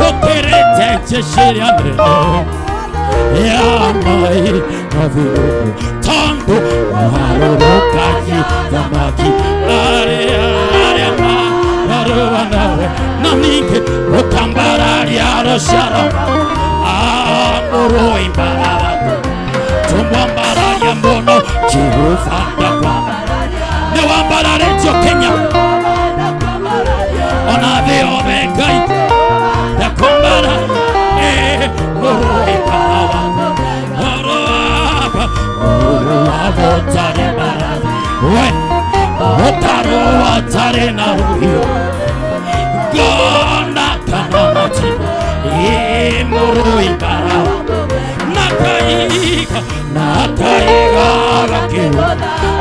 Okerete Cheshiriane Yamai Navilu Tango Maharokaji Yamaki Are Maruana Nanike Okambara Yaroshara Amoro Imbara Tumbambara Yambono Chirufanda Wambara Retio Kenya Ona de Omegai Da Kombara Moroi Parawa Moroaba Moroaba Tare Bara Otaro Atare Naruyo Gona Kanamati Moroi Parawa Nakaiga Nakaiga Rakiwa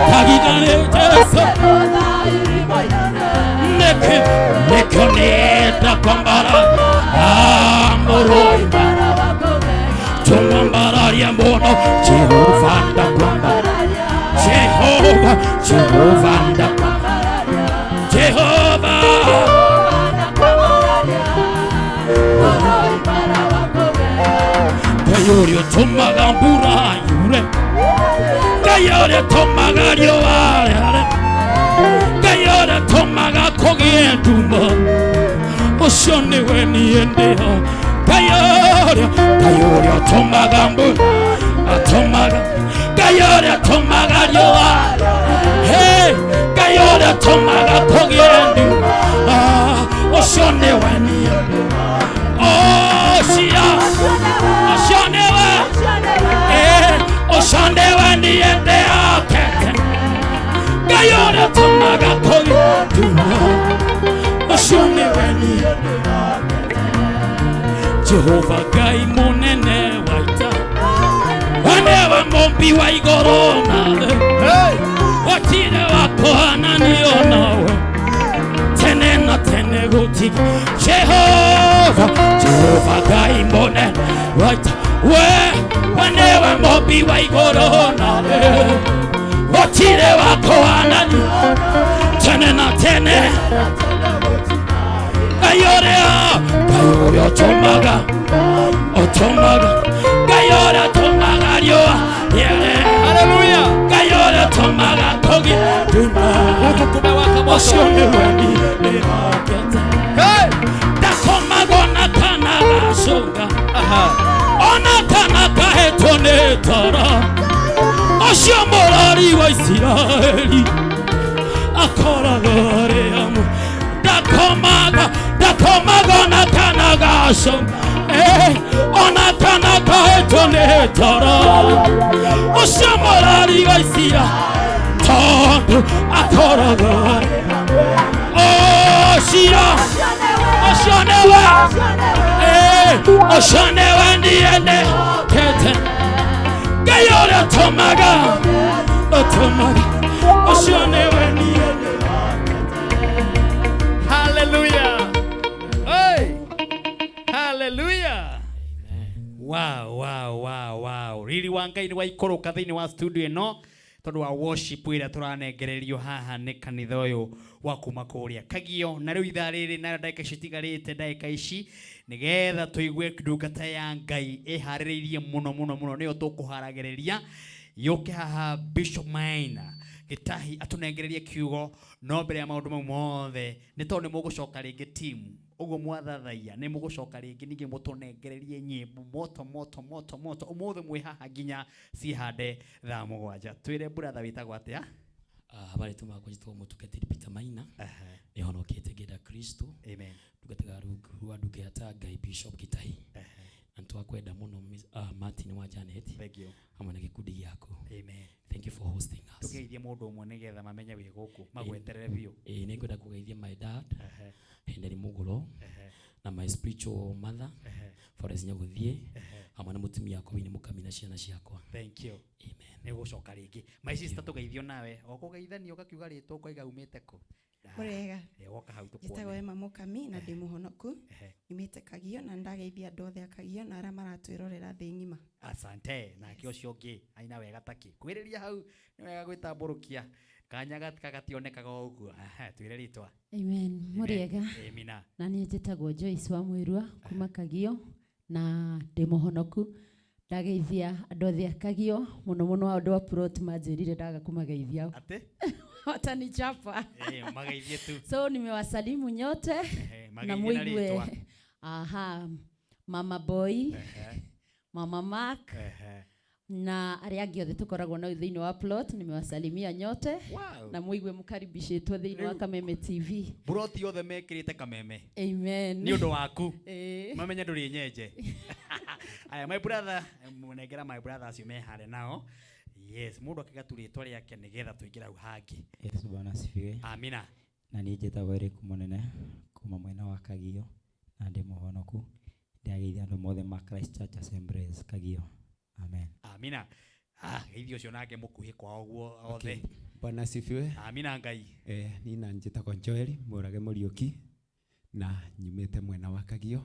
Tagigane Jesa Nekoneta Kwambara Amoroi Tumambara Yambono Jehovah da Kwambara Jehovah da Kwambara Jehovah Kayorio Tumagambura Yure Kayorio Tumagario Are ucio niwe niĩ ndĩho Ngai ũrĩa ũtũmaga mbura atũmaga Ngai ũrĩa ũtũmaga riũa Ngai ũrĩa ũtũmaga kũgĩe nduma ucio niwe niĩ ucio niwe niĩ ndĩhokete Ngai ũrĩa ũtũmaga kũgĩe nduma ucio niwe niĩ Jehova Ngai mũnene wa ita Wanewe mũmbi wa igũrũ na thĩ Gũtirĩ wa kũhananio nawe Tene na tene gũtirĩ Jehova Ngai mũnene wa ita Wanewe mũmbi wa igũrũ na thĩ Gũtirĩ wa kũhananio Tene na tene Ngai ũrĩa ũtũmaga Ngai ũrĩa ũtũmaga riũa Haleluya Ngai ũrĩa ũtũmaga kũgĩe nduma ucio niwe niĩ ndĩhokete ndakomagwo na kana gacũnga ona kana kahetwo nĩ toro ucio mũrori wa Isiraeli akoraga arĩ amwe ndakomaga na kana gacũnga ona kana kahetwo nĩ toro ucio mũrori wa Isiraeli tondũ akoraga arĩ amwe ucio niwe niĩ ndĩhokete Ngai ũrĩa ũtũmaga ucio niwe niĩ Hallelujah. Hey. Hallelujah. Wow. Really wa Ngai ni wa ikoroka thĩinĩ wa studio ĩno tondũ wa worship ĩrĩa tũranengererio haha nĩ kanitha ũyũ wa kuma kũrĩa Kagio na rĩu ithaa rĩrĩ na ndagĩka citigarĩte ndagĩka ici nĩgetha tũigue ndungata ya Ngai ĩharĩrĩirie mũno nĩyo tũkũharagĩrĩria yũke haha Bishop Maina Gitahi atũnengererie kiugo no mbere ya maũndũ mau mothe nĩ tondũ nĩ mũgũcoka rĩngĩ timu ũguo mwathathaia nĩ mũgũcoka rĩngĩ ningĩ mũtũnengererie nyĩmbo moto ũmũthĩ mwĩ haha nginya cihande thaa mũgwanja twĩre brother wĩtagwo atĩa habari tumakwa jitwa mutukatiri Peter Maina nihonokete ngenda Kristo amen tugatega ruwa ndugeta Ngai Bishop Gitahi antu akwenda muno Martin wa Janet thank you hamwe na gikundi giako amen thank you for hosting us tugeithie mũndũ ũmwe nĩgetha mamenye wĩ gũkũ magweterere biũ nĩ ngwenda kũgeithia my dad Henry Muguro na my spiritual mother Forest Nyaguthie hamwe na mutumia wako Wini Mukami na ciana ciakwa thank you amen nĩ gũcoka rĩngĩ my sister tugeithio nawe ũkũgeithanio ũkakiuga rĩtwa ũkoiga umĩte kũ Murega woka hau tukuone Jitagwo Emma Mukami na ndĩ mũhonoku nimĩte Kagio na ndageithia andũ othe a Kagio na arĩa maratwĩrorera thĩ ng'ima asante na kĩo cio ngĩ aina wega taki kwĩrĩria hau nĩ wega gwĩtambũrũkia kanya gationekaga ũguo twĩre rĩtwa amen muriega amina na niĩ njĩtagwo Joyce wa Mwĩrua kuma Kagio na ndĩ mũhonoku ndageithia andũ othe a Kagio mũno andũ a plot manjĩrire ndaga kũmageithia ate watanichapa mageithie tu so nimewasalimu nyote na muigue mama boy mama Mark na arĩa angĩ othe tũkoragwo na thĩinĩ wa plot nimewasalimia nyote na muigue mũkaribishĩtwo thĩinĩ wa Kameme TV plot yothe mekĩrĩte Kameme amen nĩ ũndũ waku mamenye ndũrĩ nyenje aya my brother mũnengera my brother acio mehare nao yes mũndũ akigaturĩtwo rĩake nĩgetha tũingĩra hau hangĩ Yesu Bwana asifiwe amina na niĩ njĩtagwo Eric Mũnene kuma mwena wa Kagio na ndĩ mũhonoku ndageithia andũ mothe ma Christ Church Assemblies Kagio amen amina geithio ũcio nake mũkuhĩ kwa ũguo othe Bwana asifiwe amina Ngai niĩ na njĩtagwo Joel Mũrage Mũriũki na nyumĩte mwena wa Kagio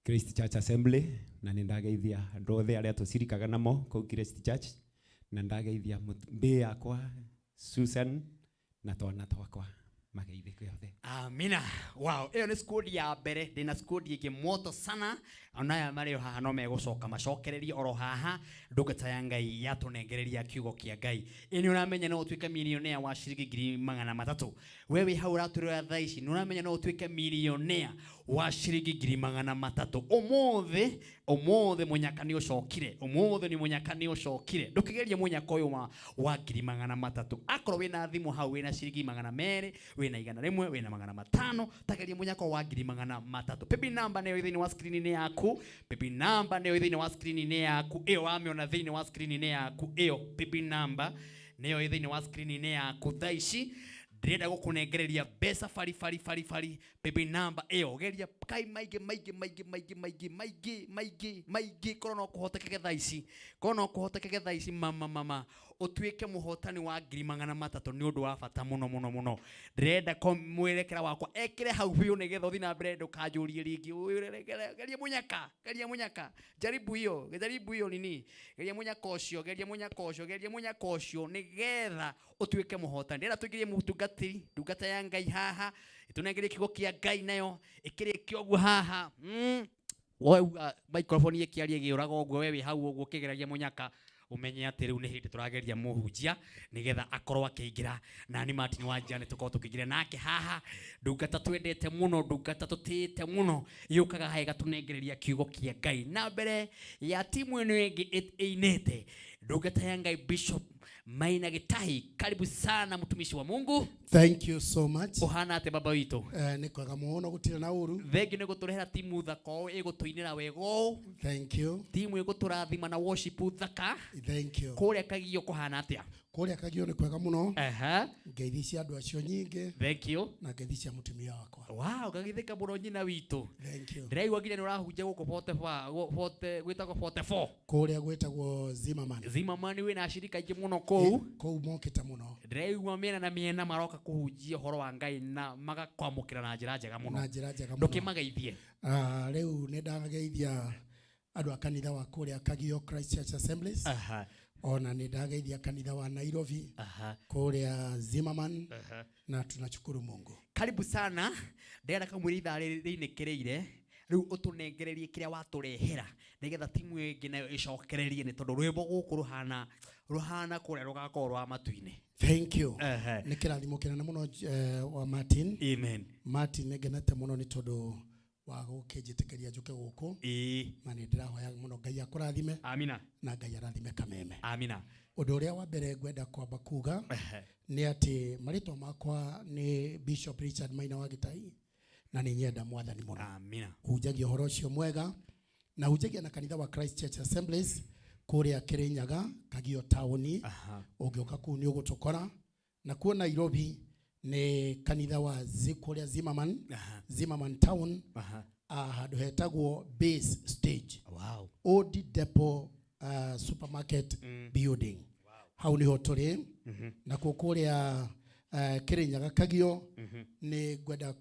Christ Church Assembly na nĩ ndageithia andũ othe arĩa tũcirikaga namo kũu Christ Church na ndageithia mbĩ yakwa Susan na twana twakwa mageithĩke othe. Amina. Wow, iyo ni squad ya mbere, ndina squad yake moto sana. Onaya mari haha no megucoka macokererie oro haha ndungata ya Ngai yatunengereria kiugo kia Ngai. Ini uramenya no utwike millionaire wa shilingi 300,000. Wewe hau raturira thaa ici ni uramenya no utwike millionaire wa shilingi 300,000. Omothe munyaka ni ucokire. Omothe ni munyaka ni ucokire. Ndukigeria munyaka uyu wa 300,000. Akoro wina thimu hau wina shilingi 200, wina 100, wina 500, tageria munyaka wa 300,000. Pepi namba ni thini wa screen ni yaku. Pepi namba ni thini wa screen ni yaku. Iyo wamiona thini wa screen ni yaku. Iyo pepi namba ni thini wa screen ni yaku. Thaici ndĩrenda gũkũnengereria mbeca fari pepe namba ĩyo geria kai maingĩ korwo no kũhotekeke thaa ici mama ũtuĩke mũhotani wa 300,000 nĩ ũndũ wa bata mũno ndĩrenda mwĩrekera wakwa ekĩre hau biũ nĩgetha ũthiĩ na mbere ndũkanjũrie rĩngĩ geria munyaka jaribu hiyo nini geria munyaka ũcio nĩgetha ũtuĩke mũhotani ndĩrenda tũingĩrie mũtungatĩri ndungata ya Ngai haha itunengerie kiugo kia Ngai nayo ĩkĩrĩkia ũguo haha wewe microphone yĩkĩarie gĩũraga ũguo wewe hau ũguo kĩgeragia munyaka umenye atĩ rĩu nĩ hĩndĩ tũrageria mũhunjia nĩgetha akorwo akĩingĩra na ni Martin Wanjane tukorwo tũkĩingĩra nake haha ndungata twendete mũno ndungata tũtĩte mũno yũkaga haha ĩgatunengereria kiugo kia Ngai na mbere ya timu ĩno ĩngĩ ĩinĩte ndungata ya Ngai Bishop Maina Gitahi, karibu sana mtumishi wa Mungu. Thank you so much. Ohana ate baba wito. Nikoga muono gutira na uru. Thegi nĩ gũtũrehera timu thaka ĩgũtũinĩra wego. Thank you. Timu ĩgũtũrathima na worship thaka. Thank you. Kũrĩa Kagio kũhana atĩa? Kũrĩa Kagio nĩ kwega mũno. Ngeithi cia andũ acio nyingĩ. Thank you. Na ngeithi cia mũtumia wakwa. Wow, ngagithĩka mũno nyina witũ. Thank you. Ndĩraigua nginya nĩ ũrahunjia gũkũ gwĩtagwo 44. Kũrĩa gwĩtagwo Zimmerman. Zimmerman wĩna ashirika aingĩ mũno kũu. Kũu mokĩte mũno. Ndĩraigua mĩena na mĩena maroka kũhunjia ũhoro wa Ngai na magakwamũkĩra na njĩra njega mũno. Na njĩra njega mũno. Ndũkĩmageithie. Rĩu nĩ ndageithia andũ a kanitha wa kũrĩa Kagio Christ Church Assemblies. Ona nĩ ndageithia kanitha wa Nairobi. Kũrĩa Zimmerman. Na tunashukuru Mungu. Karibu sana. Ndĩrenda kamwĩra ithaa rĩinĩkĩrĩire. Rĩu ũtũnengererie kĩrĩa watũrehera nĩgetha timu ĩngĩ nayo ĩcokererie nĩ tondũ rwĩmbo gũkũ ruhana kũrĩa rũgakorwo rwa matu-inĩ. Thank you. Nĩ kĩrathimo kĩnene mũno wa Martin. Amen. Martin nĩngenete mũno nĩ tondũ wa gũkĩnjĩtĩkĩria njũke gũkũ. Na nĩ ndĩrahoya mũno Ngai akũrathime. Amina. Na Ngai arathime Kameme. Amina. Ũndũ ũrĩa wa mbere ngwenda kwamba kuga nĩ atĩ marĩtwa makwa nĩ Bishop Richard Maina wa Gitahi na nĩ nyenda mwathani mũno. Amina. Hunjagia ũhoro ũcio mwega na hunjagia na kanitha wa Christ Church Assemblies kũrĩa Kĩrĩnyaga Kagio taũni. Ũngĩũka kũu nĩ ũgũtũkora na kuo Nairobi nĩ kanitha wa kũrĩa Zimmerman town handũ hetagwo Base Stage. Wow. Old Depot supermarket building. Hau niho tũrĩ na kuo kũrĩa Kĩrĩnyaga Kagio nĩ ngwenda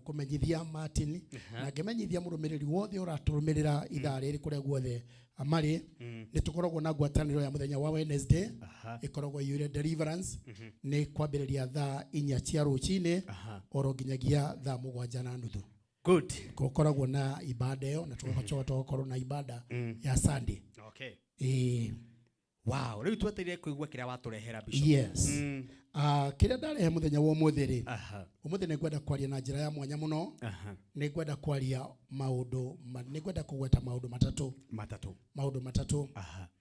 kũmenyithia Martin na ngĩmenyithia mũrũmĩrĩri wothe ũratũrũmĩrĩra ithaa rĩrĩ kũrĩa guothe amarĩ nĩ tũkoragwo na ngwatanĩro ya mũthenya wa Wednesday ĩkoragwo yure deliverance nĩ kwambĩrĩria thaa 4 cia rũcinĩ oro nginyagia thaa 7:30. Good. Gũkoragwo na ibada ĩyo na tũgakorwo na ibada ya Sunday. Okay. Wow, rĩu twetereire kũigua kĩrĩa watũrehera Bishop. Yes. Kĩrĩa ndarehe mũthenya wa ũmũthĩ rĩ. Ũmũthĩ nĩ ngwenda kwaria na njĩra ya mwanya mũno. Nĩ ngwenda kwaria maũndũ, nĩ ngwenda kũgweta maũndũ matatũ.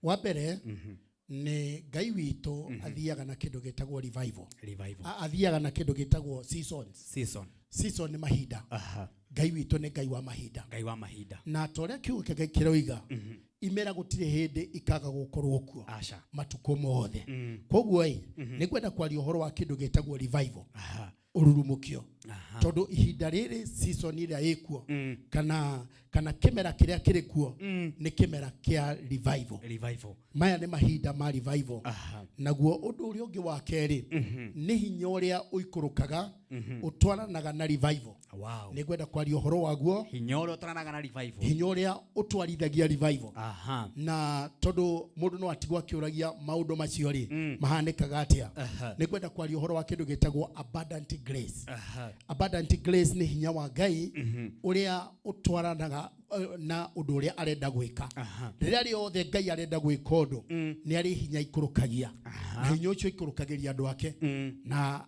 Wa mbere nĩ Ngai witũ athiaga na kĩndũ gĩtagwo revival. Athiaga na kĩndũ gĩtagwo season nĩ mahinda. Ngai witũ nĩ Ngai wa mahinda. Na torĩa kiugo kĩa Ngai kĩroiga imera gũtirĩ hĩndĩ ikaga gũkorwo kuo matukũ mothe. Koguo nĩ ngwenda kwaria ũhoro wa kĩndũ gĩtagwo revival. Ururumukio. tondu ihinda riri season ira ikuo kana kimera kiria kiri kuo ni kimera kia revival maya ni mahinda ma revival naguo undu uri ungi wa keri ni hinya uria uikurukaga utwaranaga na revival ni gwenda kwaria uhoro waguo hinya uria utwaranaga na revival hinya uria utwarithagia revival na tondu mundu no atigwa kiuragia maundu macio ri mahanikaga atia ni gwenda kwaria uhoro wa kindu gitagwo abundant grace abundant grace ni hinya wa Ngai uria utwaranaga na undu uria arenda gwika riria riothe Ngai arenda gwika undu ni ari hinya ikurukagia hinya ucio ikurukagiria andu ake na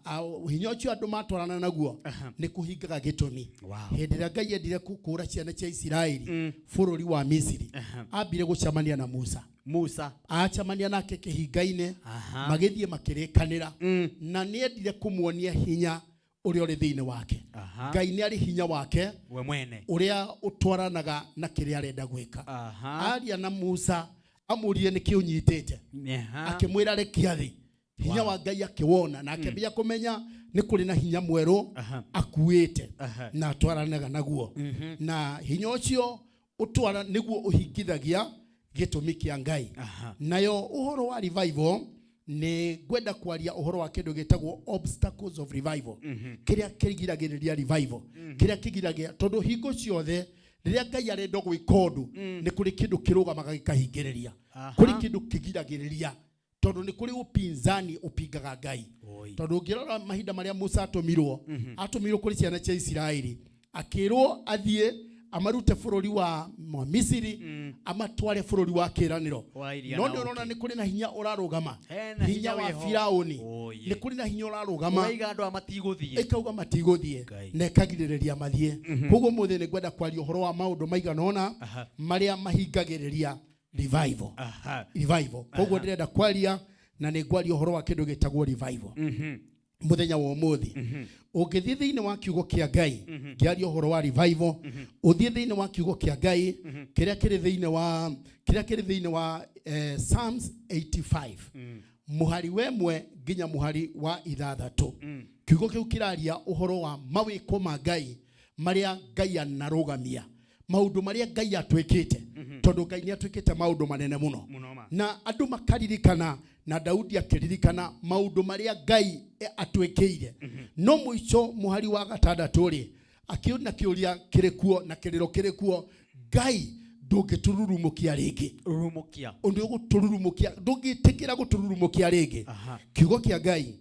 hinya ucio andu matwarana naguo ni kuhingaga gitumi hindi ria Ngai endire kukura ciana cia Isiraeli bururi wa Misiri ambire gucamania na Musa acamania nake kihinga-ine magithie makirikanira na ni endire kumuonia hinya uria uri thiini wake Ngai ni ari hinya wake we mwene uria utwaranaga na kiria arenda gwika aria na Musa amurie niki unyitite akimwira rekia thi hinya wa Ngai akiwona na akibia kumenya ni kuri na hinya mweru akuite na atwaranaga naguo na hinya ucio utwara niguo uhingithagia gitumi kia Ngai nayo uhoro wa revival ni gwenda kwaria uhoro wa kindu gitagwo obstacles of revival kiria kigiragiriria revival kiria kigiragia tondu hingo ciothe riria Ngai arenda gwika undu ni kuri kindu kirugamaga gikahingiriria kuri kindu kigiragiriria tondu ni kuri upinzani upingaga Ngai tondu ngirora mahinda maria Musa atumirwo kuri ciana cia Isiraeli akirwo athie amarute bururi wa Misiri amatware bururi wa kiraniro no ndorona ni kuri na hinya urarugama hinya wa Firauni ni kuri na hinya urarugama oiga andu amatigothie ikauga matigothie na ikagiriria mathie koguo muthe ni gwenda kwaria uhoro wa maundu maiganona maria mahingagiriria revival koguo ndirenda kwaria na ni kwaria uhoro wa kindu gitagwo revival muthenya wa umuthi ungithie thiini wa kiugo kia Ngai kiaria uhoro wa revival uthie thiini wa kiugo kia Ngai kiria kiri thiini wa Psalms 85 muhari wemwe nginya muhari wa ithathatu kiugo kiu kiraria uhoro wa mawiko ma Ngai maria Ngai anarugamia maundu maria Ngai atwikite tondu Ngai ni atwikite maundu manene muno na andu makaririkana na Daudi akiririkana maundu maria Ngai atwekeire no muico muhari wa gatandatu ri akiona kiuria kirikuo na kiriro kirikuo Ngai ndungitururumukia ringi rurumukia undu gutururumukia ndungitikira gutururumukia ringi kiugo kia Ngai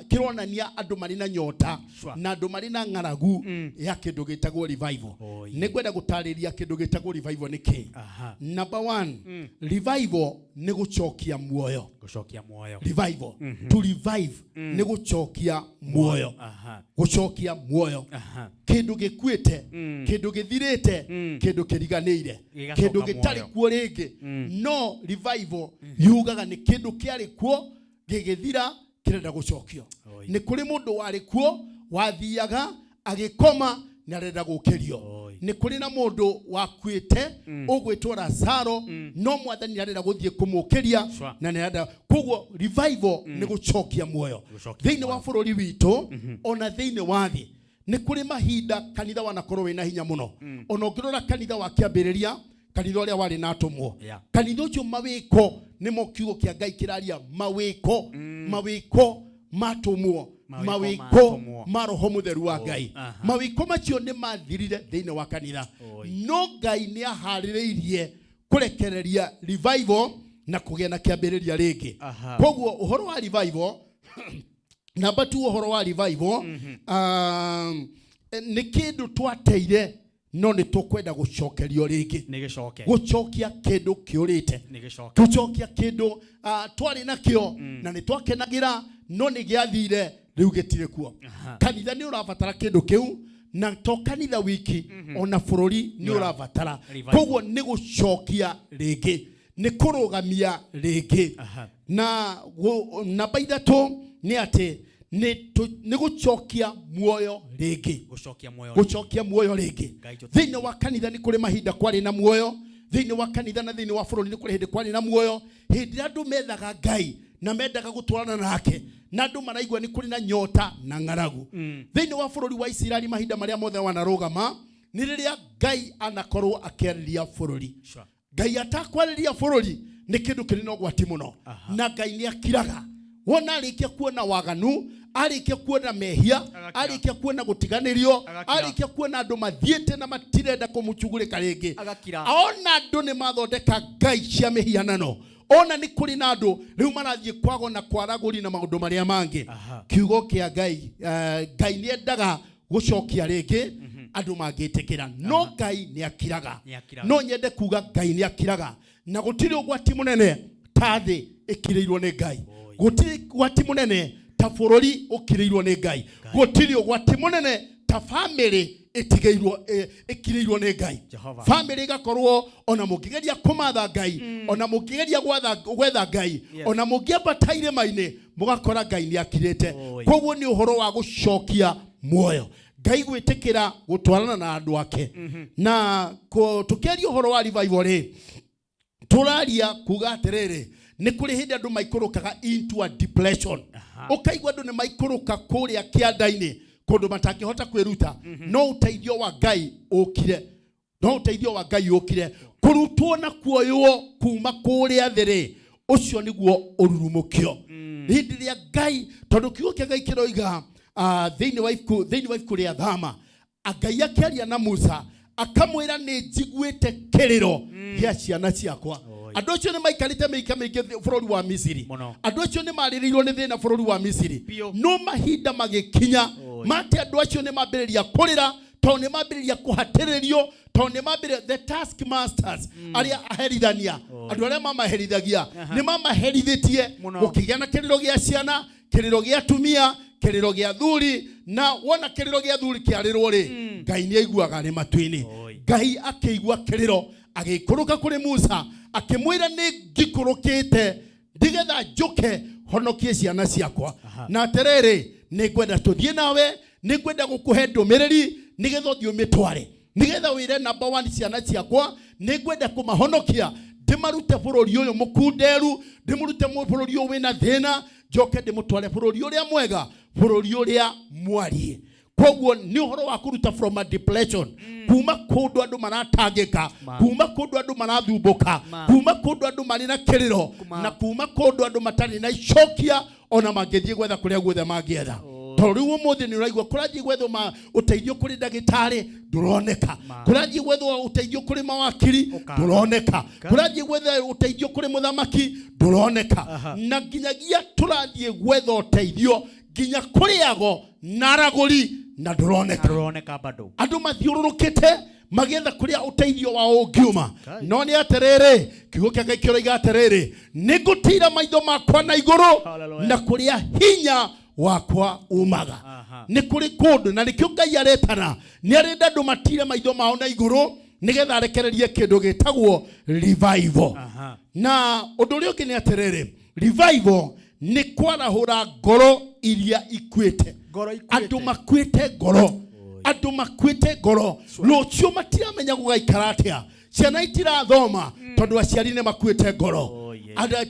kironania andu mari na nyota na andu mari na ngaragu ya kindu gitagwo revival ni gwenda gutariria kindu gitagwo revival niki number 1 revival ni gucokia muoyo revival to revive ni gucokia muoyo gucokia muoyo kindu gikuite kindu githirite kindu kiriganire kindu gitari kuo ringi no revival yugaga ni kindu kiari kuo gigithira kirenda gucokio ni kuri mundu wari kuo wathiaga agikoma na arenda gukirio ni kuri na mundu wakwite ugwitwa Lazaro no mwathani arenda guthie kumukiria na arenda koguo revival ni gucokia muoyo thiini wa bururi witu ona thiini wa thi ni kuri mahinda kanitha wanakorwo wina hinya muno ona ngirora kanitha wa kiambiriria kanitha uria wari na atumwo kanitha ucio mawiko ni mo kiugo kia Ngai kiraria mawiko matumwo mawiko maroho mutheru wa Ngai mawiko macio ni mathirire thiini wa kanitha no Ngai ni ahaririirie kurekereria revival na kugia na kiambiriria ringi koguo uhoro wa revival namba 2 uhoro wa revival ni kindu twateire no ni tukwenda gucokerio ringi gucokia kindu kiurite gucokia kindu twari nakio na ni twakenagira no ni giathire riu gitire kuo kanitha ni urabatara kindu kiu na to kanitha wiki ona bururi ni urabatara koguo ni gucokia ringi ni kurugamia ringi na namba 3 ni ati ni gucokia muoyo ringi gucokia muoyo ringi thiini wa kanitha ni kuri mahinda kwari na muoyo thiini wa kanitha na thiini wa bururi ni kuri hindi kwari na muoyo hindi andu methaga Ngai na mendaga gutwarana nake na andu maraigua ni kuri na nyota na ng'aragu thiini wa bururi wa Isiraeli mahinda maria mothe wanarugama ni riria Ngai anakorwo akiariria bururi Ngai atakwariria bururi ni kindu kinene ogwati muno na Ngai ni akiraga wona arikia kuona waganu arikia kuona mehia arikia kuona gutiganirio arikia kuona andu mathiete na matirenda kumuchugurika ringi ona andu ni mathondeka ngai cia mihianano ona ni kuri na andu riu marathie kwago na kwaraguri na maundu maria mangi kiugo kia Ngai Ngai ni endaga gucokia ringi andu mangitikira no Ngai ni akiraga no nyende kuga Ngai ni akiraga na gutiri ugwati munene ta thi ikirirwo ni Ngai gutiri ugwati munene ta bururi ukirirwo ni Ngai gutiri ugwati munene ta family ikirirwo ni Ngai family gakorwo ona mukigeria kumatha Ngai ona mukigeria gwetha Ngai ona mugiambataire maine mugakora Ngai ni akirite koguo ni uhoro wa gucokia muoyo Ngai gwitikira gutwarana na andu ake na tukiaria uhoro wa revival turaria kuga atiriri ni kuri hindi andu maikurukaga into a depression ukaigwa andu ni maikuruka kuria kianda-ini kundu matakihota kwiruta no uteithio wa Ngai ukire kurutwo na kuoywo kuma kuria thiri ucio niguo ururumukio hindi ria Ngai tondu kiugo kia Ngai kiroiga thiini wa ibuku ria Thama Ngai akiaria na Musa akamwira ni njiguite kiriro gia ciana ciakwa andu acio ni maikarite miika mingi bururi wa Misiri andu acio ni maririrwo ni thina bururi wa Misiri no mahinda magikinya mate andu acio ni mambiriria kurira to ni mambiriria kuhatiririo to ni mambiriria the task masters aria aherithania andu aria mamaherithagia ni mamaherithitie gukigia na kiriro gia ciana kiriro gia tumia kiriro gia thuri na wona kiriro gia thuri kiarirwo ri Ngai ni aiguaga ni matwini Ngai akigua kiriro agikuruka kuri Musa akimwira ni gikurukite ndigetha njuke honokie ciana ciakwa na atiriri ni gwenda tuthie nawe ni gwenda gukuhe ndumiriri nigetha thio mitware nigetha wire number 1 ciana ciakwa ni gwenda kumahonokia ndimarute bururi uyu mukunderu ndimurute bururi uyu wina thina njoke ndimutware bururi uria mwega bururi uria mwari koguo ni uhoro wa kuruta from a depression kuma kundu andu maratangika kuma kundu andu marathumbuka kuma kundu andu mari na kiriro na kuma kundu andu matari na icokia ona mangithie gwetha kuria guothe mangietha toriu umuthi ni uraigwa kurathie gwetha uteithio kuri ndagitari nduroneka kurathie gwetha uteithio kuri mawakiri nduroneka kurathie gwetha uteithio kuri muthamaki nduroneka na nginyagia turathie gwetha uteithio nginya kuriago naraguri na nduroneka bado andu mathiururukite magietha kuria uteithio wa ungiuma no ni atiriri kiugo kia Ngai kiroiga atiriri nigutira maitho makwa na iguru na kuria hinya wakwa umaga ni kuri kundu na nikio Ngai aretana ni arenda andu matire maitho mao na iguru nigetha arekererie kindu gitagwo revival na undu uria ungi ni atiriri revival ni kwarahura ngoro iria ikuite andu makuite ngoro rucio matiramenya gugaikara atia ciana itirathoma tondu aciari ni makuite ngoro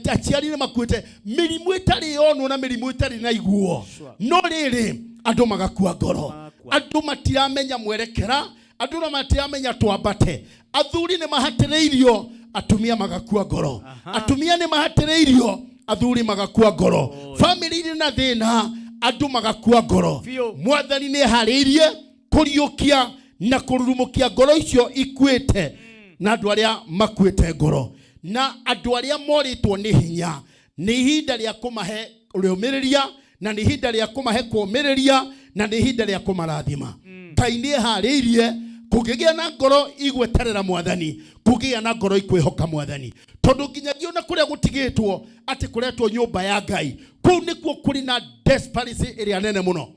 aciari ni makuite mirimu itari yonwo na mirimu itari na iguo no riri andu magakua ngoro andu matiramenya mwerekera andu matiramenya twambate athuri ni mahatiriirio atumia magakua ngoro atumia ni mahatiriirio athuri magakua ngoro family ni na thina andu magakua ngoro mwathani ni hariirie kuriukia na kururumukia ngoro icio ikuite na andu aria makuite ngoro na andu aria moritwo ni hinya ni ihinda ria kumahe urumiriria na ni ihinda ria kumahe kumiriria na ni ihinda ria kumarathima Ngai ni hariirie kugigia na ngoro igweterera mwathani kugia na ngoro ikwihoka mwathani tondu nginyagia na kuria gutigitwo ati kuretwo nyumba ya Ngai kuu nikuo kuri na desperation iria nene muno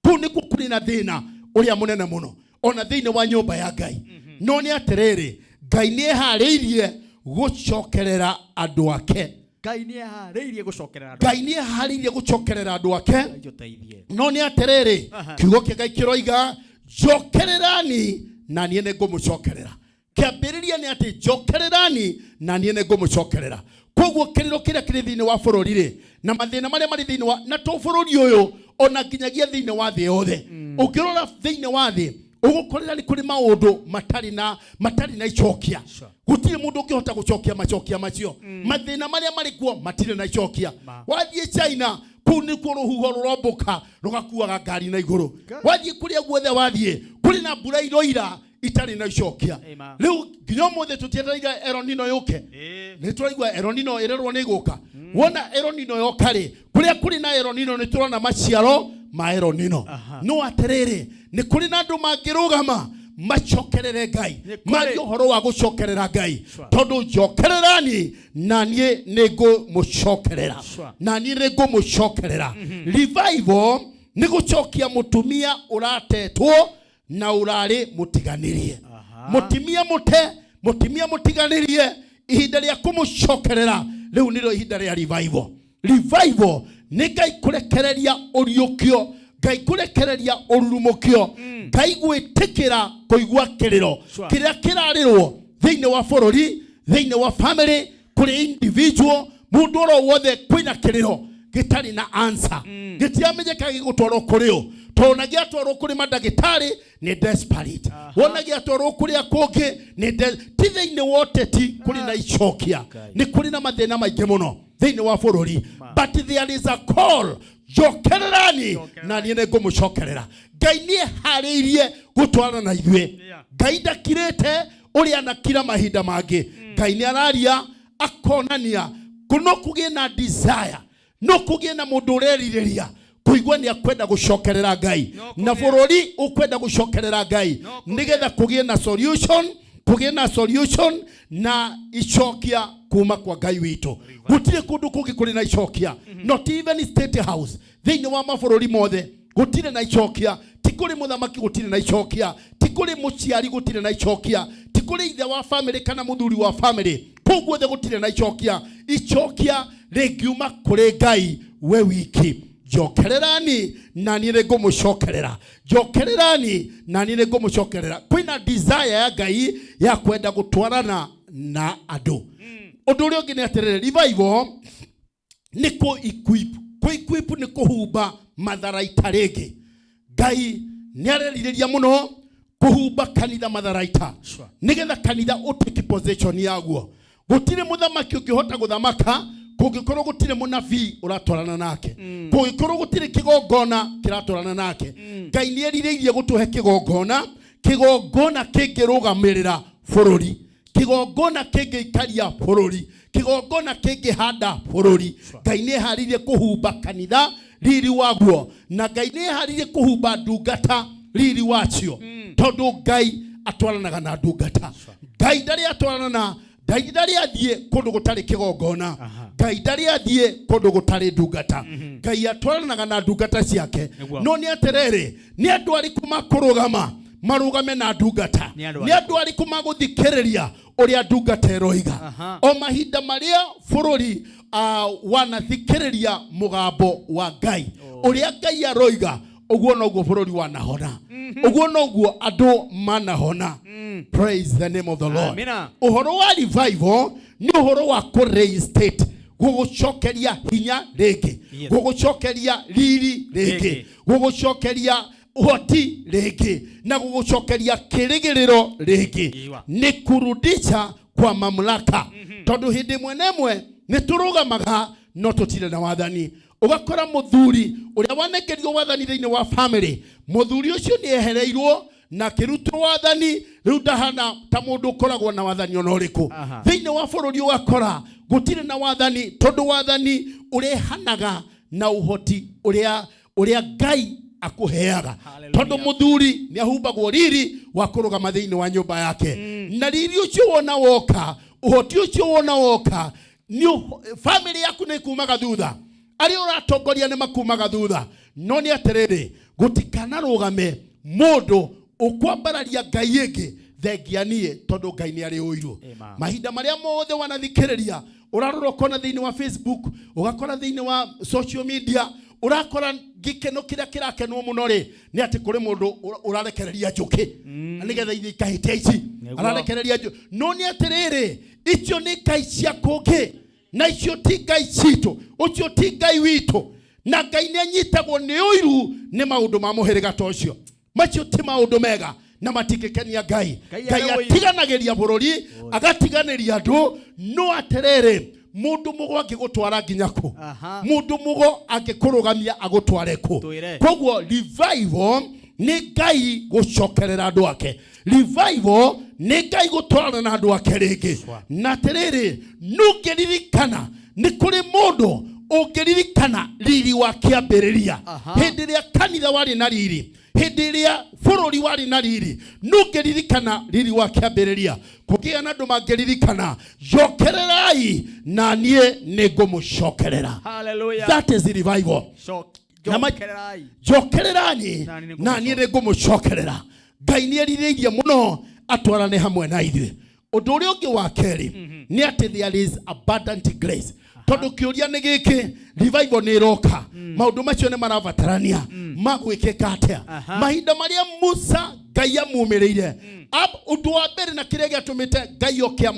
kuu nikuo kuri na thina uria munene muno ona thiini wa nyumba ya Ngai no ni atiriri Ngai ni hariirie gucokerera andu ake Ngai ni hariirie gucokerera andu ake no ni atiriri kiugo kia Ngai kiroiga jokererani na niĩ nĩ ngũmũcokerera kiambiriria ni ati jokererani na niĩ nĩ ngũmũcokerera. Koguo kĩrĩro kĩrĩa kĩrĩ thĩinĩ wa bũrũri rĩ na mathĩna marĩa marĩ thĩinĩ wa na to bũrũri ũyũ ona nginyagia thĩinĩ wa thĩ yothe ũngĩrora thĩinĩ wa thĩ ũgũkorera nĩ kũrĩ maũndũ matarĩ na icokia. Gũtirĩ mũndũ ũngĩhota gũcokia macokia macio. Mathĩna marĩa marĩ kuo matirĩ na icokia. Wathiĩ China kũu nĩkuo rũhuho rũromboka rũgakuaga ngari na igũrũ. Wathiĩ kũrĩa guothe wathiĩ kũrĩ na mbura iroira itari na icokia. Riu nginya ũmũthĩ tũtietereire El Nino yũke. Nĩ tũraigua El Nino ĩrerwo nĩ gũka. Wona El Nino yoka rĩ kũrĩa kũrĩ na El Nino nĩ tũrona maciaro ma El Nino. No atĩrĩrĩ nĩ kũrĩ na andũ mangĩrũgama macokerere Ngai. Mari ũhoro wa gũcokerera Ngai. Tondũ njokererani na niĩ nĩ ngũmũcokerera. Na niĩ nĩ ngũmũcokerera. Revival nĩ gũcokia mũtumia ũratetwo na urare mutiganirie. Mutimia mutiganirie ihinda rĩa kumucokerera riu niro ihinda rĩa revival. Revival nĩ Ngai kurekereria ũriũkio, Ngai kurekereria ũrurumũkio, Ngai gwĩtĩkĩra kũigua kĩrĩro kĩrĩa kĩrarĩrwo thĩinĩ wa bũrũri, thĩinĩ wa family, kũrĩ individual, mũndũ oro wothe kwĩna kĩrĩro gĩtarĩ na answer. Gĩtiamenyeka gĩgũtwarwo kũrĩo. Tonagia twarwo kuri madagitari ni desperate. Wonagia twarwo kuri akũngĩ ni ti thĩinĩ wote ti kuri na icokia. Ni kuri na mathĩna maingĩ mũno thĩinĩ wa bũrũri. But there is a call. Jokererani na niĩ nĩ ngũmũcokerera. Ngai nĩ harĩirie gũtwarana na ithuĩ. Ngai ndakirĩte ũrĩa anakira mahinda mangĩ. Ngai nĩ araria akonania no kũgĩe na desire, no kũgĩe na mũndũ ũrerirĩria kuigua ni akwenda gũcokerera Ngai na bũrũri ũkwenda gũcokerera Ngai nigetha kũgĩe na solution na icokia kuma kwa Ngai witũ. Gũtirĩ kũndũ kũngĩ kũrĩ na icokia. Not even State House thĩinĩ wa mabũrũri mothe gũtirĩ na icokia. Ti kũrĩ mũthamaki gũtirĩ na icokia. Ti kũrĩ mũciari gũtirĩ na icokia. Ti kũrĩ ithe wa family kana mũthuri wa family. Kũu guothe gũtirĩ na icokia. Icokia rĩngiuma kũrĩ Ngai we wiki. Jokererani na niĩ nĩ ngũmũcokerera. Jokererani na niĩ nĩ ngũmũcokerera. Kwĩna desire ya Ngai ya kwenda gũtwarana na andũ. Ũndũ ũrĩa ũngĩ nĩ atĩrĩrĩ, revival nĩ kũ-equip nĩ kũhumba matharaita rĩngĩ. Ngai nĩ arerirĩria mũno kũhumba kanitha matharaita nĩgetha kanitha ũtake position yaguo. Gũtirĩ mũthamaki ũngĩhota gũthamaka kũngĩkorwo gũtirĩ mũnabii ũratwarana nake. Kũngĩkorwo gũtirĩ kĩgongona kĩratwarana nake. Ngai nĩ erirĩirie gũtũhe kĩgongona kĩngĩrũgamĩrĩra bũrũri, kĩgongona kĩngĩikaria bũrũri, kĩgongona kĩngĩhanda bũrũri. Ngai nĩ eharĩirie kũhumba kanitha riri waguo, na Ngai nĩ eharĩirie kũhumba ndungata riri wacio, tondũ Ngai atwaranaga na ndungata. Ngai ndarĩ atwarana Ngai ndarĩ athiĩ kũndũ gũtarĩ kĩgongona. Ngai ndarĩ athiĩ kũndũ gũtarĩ ndungata. Ngai atwaranaga na ndungata ciake. No nĩ atĩrĩrĩ, nĩ andũ arĩkũ makũrũgama marũgame na ndungata? Nĩ andũ arĩkũ magũthikĩrĩria ũrĩa ndungata ĩroiga? O mahinda marĩa bũrũri wanathikĩrĩria mũgambo wa Ngai, ũrĩa Ngai aroiga, ũguo noguo bũrũri wanahona. Ũguo noguo andũ manahona. Praise the name of the Lord. Ũhoro wa revival ni ũhoro wa reinstate, gũgũcokeria hinya rĩngĩ, gũgũcokeria riri rĩngĩ, gũgũcokeria uhoti rĩngĩ, na gũgũcokeria kĩrĩgĩrĩro rĩngĩ. Ni kurudisha kwa mamlaka. Tondũ hĩndĩ mwenemwe nĩ tũrũgamaga no tũtirĩ na wathani. Ugakora mũthuri ũrĩa wanekerio wathani thĩinĩ wa family, mũthuri ũcio nĩ ehereirwo na kĩrutwo wathani, rĩu ndahana ta mũndũ ũkoragwo na wathani ona ũrĩkũ. Thĩinĩ wa bũrũri ũgakora gũtirĩ na wathani, tondũ wathani ũrehanaga na uhoti ũrĩa Ngai akũheaga. Tondũ mũthuri nĩ ahumbagwo riri wa kũrũgama thĩinĩ wa nyũmba yake, na riri ũcio wona woka, uhoti ũcio wona woka, family yaku nĩ kumaga thutha, arĩa ũratongoria nĩ makumaga thutha. No nĩ atĩrĩrĩ, gũtikanarũgame mũndũ ũkwambararia Ngai ĩngĩ thengianie, tondũ Ngai nĩ arĩ ũiru. Mahinda marĩa mothe wanathikĩrĩria, ũrarora ũkona thĩinĩ wa Facebook, ũgakora thĩinĩ wa social media, urakora gĩkeno kĩrĩa kĩrakenwo mũno rĩ nĩ atĩ kũrĩ mũndũ ũrarekereria njũkĩ nĩgetha ithiĩ ikahĩtia ici. ararekereria no ni atiriri icio ni ngai cia kungi na icio ti ngai citu ucio ti ngai witu na ngai ni anyitagwo ni uiru ni maundu ma muhiriga tocio macio ti maundu mega na matikikenia ngai atiganagiria bururi agatiganiria andu no atiriri mundu mugo angigutwara nginya ku mundu mugo angikurugamia agutware ku koguo revival ni ngai gucokerera andu ake revival ni ngai gutwara na andu ake ringi na tiriri nungiririkana ni kuri mundu ungiririkana riri wa kiambiriria hindi ria kanitha wari na riri hindi ria bururi wari na riri nungiririkana riri wa kiambiriria kugia na andu mangiririkana jokererai na nie ningumucokerera. Hallelujah. That is the revival. Jokererani na nie ningumucokerera. Ngai ni eririirie muno atwarane hamwe na ithuĩ. Ũndũ ũrĩa ũngĩ wa kerĩ ni ati there is abundant grace. Tondu kiuria ni giki revival ni roka maundu macio ni marabatarania magwikika atia mahinda maria Musa Ngai amumirire undu wa mbere na kiria giatumite Ngai oke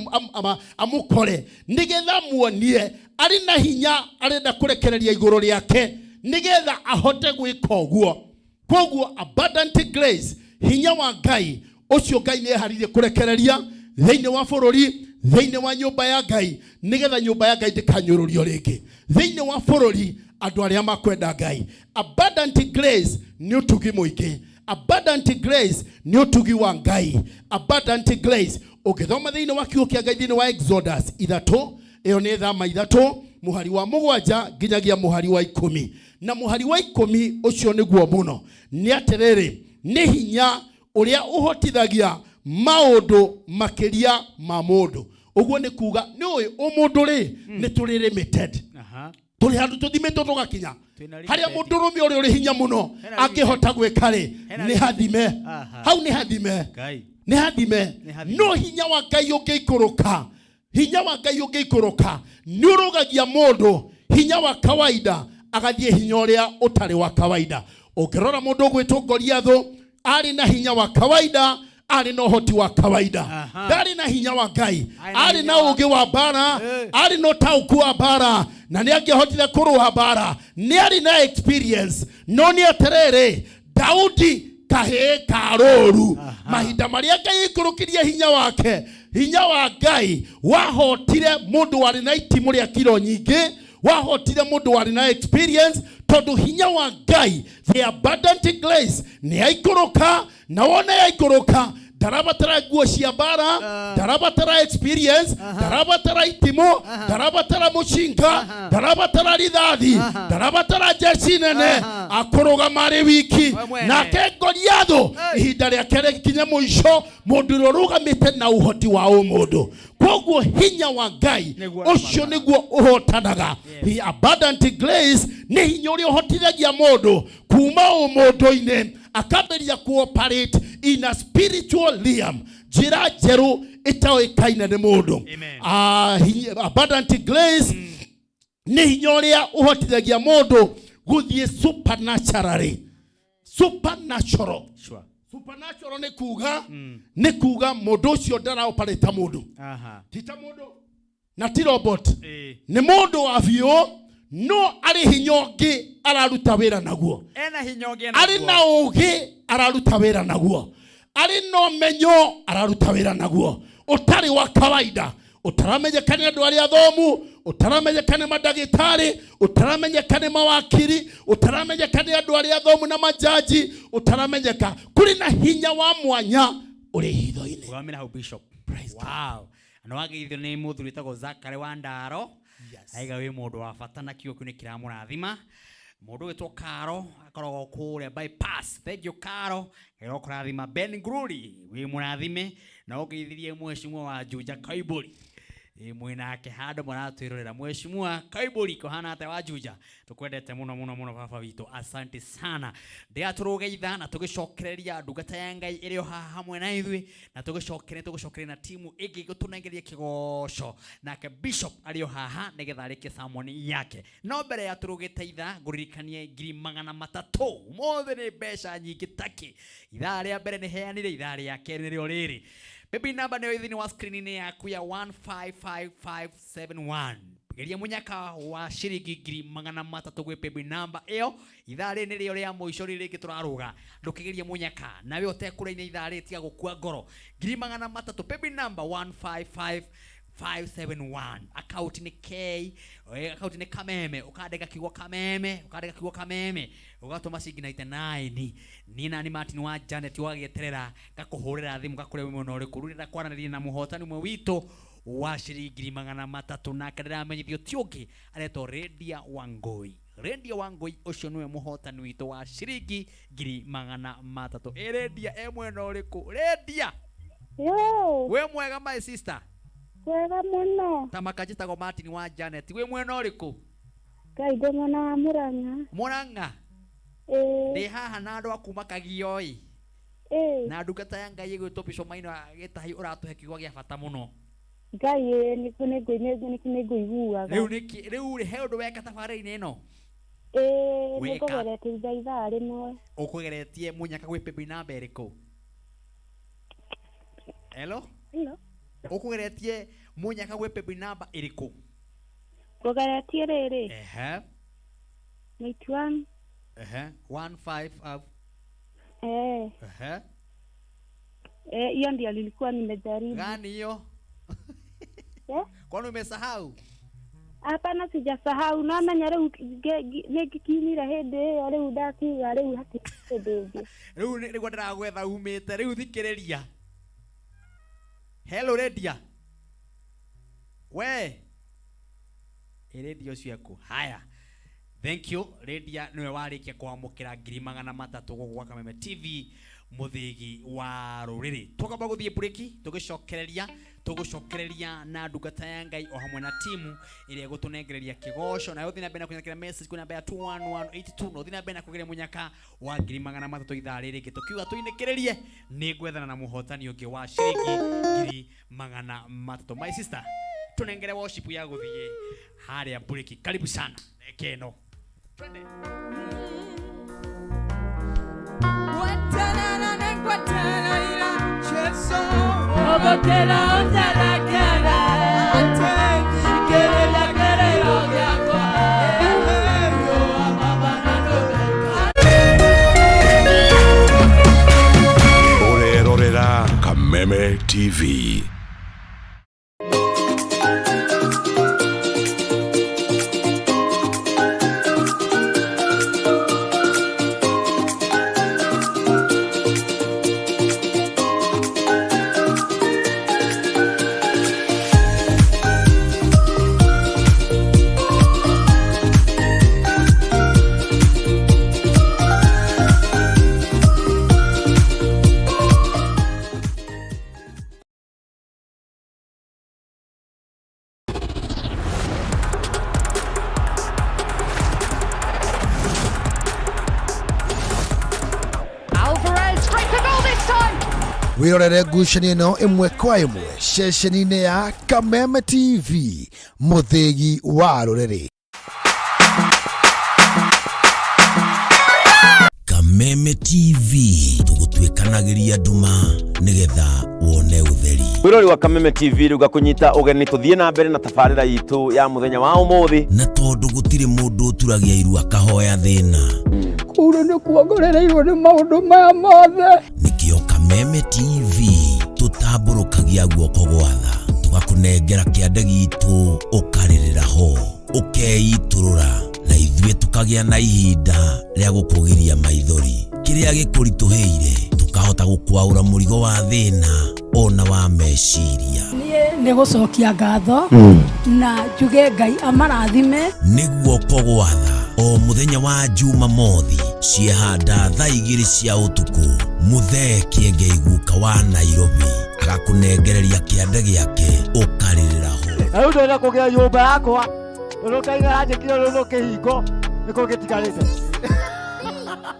amukore nigetha muonie ari na hinya arenda kurekereria iguru riake nigetha ahote gwika uguo koguo abundant grace hinya wa Ngai ucio Ngai ni eharirie kurekereria thiini wa bururi thiini wa nyumba ya Ngai nigetha nyumba ya Ngai ndikanyururio ringi thiini wa bururi andu aria makwenda Ngai. Abundant grace ni utugi muingi, abundant grace ni utugi wa Ngai, abundant grace ukithoma thiini wa kiugo kia Ngai thiini wa Exodus 3 iyo ni thama 3 muhari wa 7 nginyagia muhari wa 10 na muhari wa 10 ucio niguo muno ni atiriri ni hinya uria uhotithagia maundu makiria ma mundu uguo ni kuga ni umundu ri ni turi limited turi handu tuthimetwo tugakinya haria mundu rume uri hinya muno angihota gwika ri ni hathime hau ni hathime ni hathime no hinya wa Ngai ungiikuruka hinya wa Ngai ungiikuruka ni urugagia mundu hinya wa kawaida agathie hinya uria utari wa kawaida ukirora mundu gwitongorĩa thu ari na hinya wa kawaida ari no hoti wa kawaida dari na hinya wa Ngai ari na ugi wa bara ari no tauku wa bara na ni angihotire kuruha bara ni ari na experience no ni aterere Daudi kahe karoru mahinda maria Ngai ikurukirie hinya wake hinya wa Ngai wahotire mundu wari na itimu ria kiro nyingi wahotire mundu wari na experience tondu hinya wa Ngai the abundant grace ni aikuruka na wona yaikuruka darabatara guo cia bara darabatara experience darabatara itimo darabatara mushinga darabatara rithathi darabatara jeshi nene akuruga mari wiki na kengoriatho ihinda ria kere kinya muico mundu rugamite na uhoti wa umundu koguo hinya wa Ngai ucio niguo uhotanaga the abundant grace ni hinya uria uhotithagia mundu kuma umundu-ini akaberia cooperate in a spiritual realm jira jeru itaoikaine ni mundu abundant grace ni hinya uria uhotithagia mundu guthie supernaturally supernatural supernatural ni kuga mundu ucio ndara operate mundu tita mundu na ti robot ni mundu wa biu no ari hinyongi araruta wira naguo ari na ugi araruta wira naguo ari no menyo araruta wira naguo utari wa kawaida utaramenyekana andu aria athomu utaramenyekana madagitari utaramenyekana mawakiri utaramenyekana andu aria athomu na majaji utaramenyeka kuri na hinya wa mwanya uri hitho-ini wamena how bishop wow ano agithio ni muthuri tago Zakari wa Ndaro aiga wi mundu wa bata na kiugo ni kiramurathima mundu witwo Karo akoragwo kuria bypass thank you Karo ero kurathima Ben Gruri wi murathime na ugithirie mweshimwa wa Juja Kaiburi mwinake handu muratwirorera mweshimwa Kaiburi kohana ate wa Juja tukwendete muno baba witu asante sana ndia turugeitha na tugicokereria ndungata ya Ngai irio haha hamwe na ithui na tugicokereria na timu ingi gutunengeria kigoco nake bishop ario haha nigetha rike sermoni yake no mbere ya turugeteitha nguririkanie 300 mothe ni mbeca nyingi taki ithaa ria mbere ni heanire ithaa ria keri rio riri Baby number nĩ thĩinĩ wa screen yaku ya 155571. Geria munyaka wa shiringi 300 gwĩ baby number ĩyo. Ithaa rĩ nĩrĩo rĩa mũico rĩrĩ tũraruga. Ndũkĩgeria munyaka nawe ũtekũraina ithaa rĩ tiga gũkua ngoro. 300 baby number 155571. Account ni K, account ni Kameme. Ukandika kiugo Kameme, ugatũma ciringi 99. Nina ni Martin wa Janet wagĩeterera gakuhũrĩra thimu gakũrĩa mũno ũrĩkũ. Rĩu nĩnda kwaranĩria na mũhotani ũmwe witũ wa shiringi 300 na kandĩramenyithio ti ũngĩ aretwo Redia Wangui. Redia Wangui ũcio nĩwe mũhotani witũ wa shiringi 300. Redia mwena ũrĩkũ? Redia. Yo. We mwega my sister. Wega mũno. Tamakajitagwo Martin wa Janet. We mwena ũrĩkũ? Kaide mwena wa Murang'a. Murang'a. Ndi haha na andũ akuma Kagio ĩ. Na ndungata ya Ngai ĩgwĩtwo Bishop Maina Gĩtahi ũratũhe kiugo gĩa bata mũno. Ngai nĩ ngũiguaga. Rĩu he ũndũ weka tabarĩra-inĩ ĩno. Nĩ kũgeretie ithaa rĩmwe. Ũkũgeretie munyaka gwĩ baby number ĩrĩkũ? Hello? Hello. Ũkũgeretie munyaka gwĩ baby number ĩrĩkũ? Kũgeretie rĩrĩ. 91. 15 hiyo ndio nilikuwa nimejaribu. Gani hiyo? Kwani umesahau? Hapana, sijasahau. Namenya rĩu nĩkikinire hĩndĩ ĩyo rĩu ndakiuga rĩu hatirĩ ndĩngĩ. Rĩu nĩguo ndĩragwetha umĩte rĩu thikĩrĩria. Hello Redia. We. Redia ciaku. Haya. Thank you. Redia niwe warĩkia kwamũkĩra 300 gũkũ Kameme TV mũthĩgi wa rũrĩrĩ. Tũkamba gũthiĩ breaki, tũgũcokereria na ndungata ya Ngai o hamwe na timu ĩrĩa gũtũnengereria kĩgoco. Na ũthĩ na mbere na kunyakĩra message kwa namba ya 21182. Na ũthĩ na mbere na kũgeria munyaka wa 300 ithaa rĩrĩ rĩngĩ tũkiuga tũinĩkĩrĩrie nĩ gwethana na mũhotani ũngĩ wa shiringi 300. My sister, tunengere worship ya gũthiĩ harĩa breaki. Karibu sana. Ekeno. Orerorera Kameme TV. Wirorere ngucanio ĩno ĩmwe kwa ĩmwe ceceni-inĩ ya Kameme TV mũthĩgi wa rũrĩrĩ. Kameme TV tũgũtuĩkanagĩria nduma nĩgetha wone ũtheri. Wirori wa Kameme TV rĩu gakunyita ũgeni tũthiĩ na mbere na tabarĩra itũ ya mũthenya wa ũmũthĩ. Na tondũ gũtirĩ mũndũ ũturagia iru akahoya thĩna. Kũrũ nĩ kuongerereirwo nĩ maũndũ maya mothe. Nĩkĩo Kameme TV tũtambũrũkagia guoko gwa tha tũgakũnengera kĩande gitũ ũkarĩrĩra ho ũkeitũrũra na ithuĩ tũkagĩa na ihinda rĩa gũkũgiria maithori. Kĩrĩa gĩkũritũhĩire tũkahota gũkwaũra mũrigo wa thĩna ona wa meciria. Nĩ gũcokia ngatho na njuge Ngai amarathime. Nĩguo kogwa tha o muthenya wa Jumamothi ciehanda thaa 2 cia ũtukũ Muthee Kĩengei guka wa Nairobi agakunengereria kĩande gĩake ũkarĩrĩra ho. Rĩu ndĩrenda kũgĩa nyũmba yakwa ũrũkaigara njĩkire rũrũ kĩhingo nĩkũ gĩtigarĩte.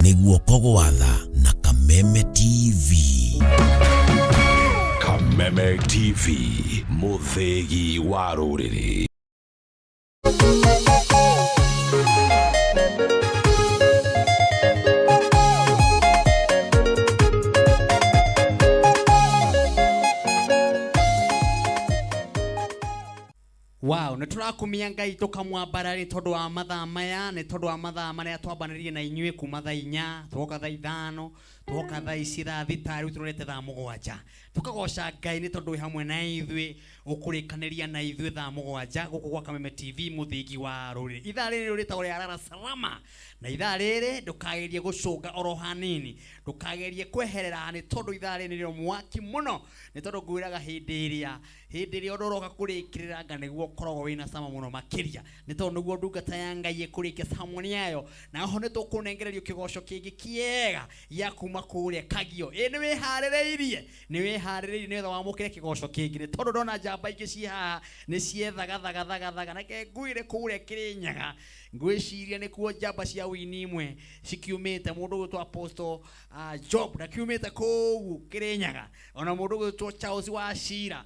Nĩguo kogwa tha na Kameme TV. Kameme TV mũthĩgi wa rũrĩrĩ. ne turakumia Ngai tukamwambara ni tondu wa mathaa maya ni tondu wa mathaa maria twambaniririe na inyuĩ kuma thaa 4 twoka thaa 5 twoka thaa ici thaa 6 riu turorete thaa 7 tukagoca Ngai ni tondu hamwe na ithuĩ ukurikanĩria na ithuĩ thaa 7 guku gwa Kameme TV muthingi wa rũrĩrĩ. Ithaa rĩrĩ rĩtagwo rĩa Rara Salama na ithaa rĩrĩ ndukagerie gucunga oro hanini, ndukagerie kweherera ni tondu ithaa rĩrĩ nĩrĩo mwaki muno, ni tondu ngwĩraga hĩndĩ ĩrĩa ũndũ kurikirira anga nĩguo koragwo wĩna cama muno makiria, ni tondu nĩguo ndungata ya Ngai ĩkũrĩkia samoni yayo, na ho nĩtũkũnengererio kĩgoco kĩngĩ kĩega gĩa kuma kũrĩa Kagio. Nĩ wĩharĩrĩirie nĩgetha wamũkĩre kĩgoco kĩngĩ, ni tondu ndona njamba ingĩ ciĩ haha nĩ ciethagathagathagathaga nake ngwĩre kũrĩa Kĩrĩnyaga ngwĩciria nĩkuo njamba cia wini imwe cikiumĩte, mũndũ gwĩtwo Apostle Job na kiumĩte kũu Kĩrĩnyaga, ona mũndũ gwĩtwo Charles wa Shira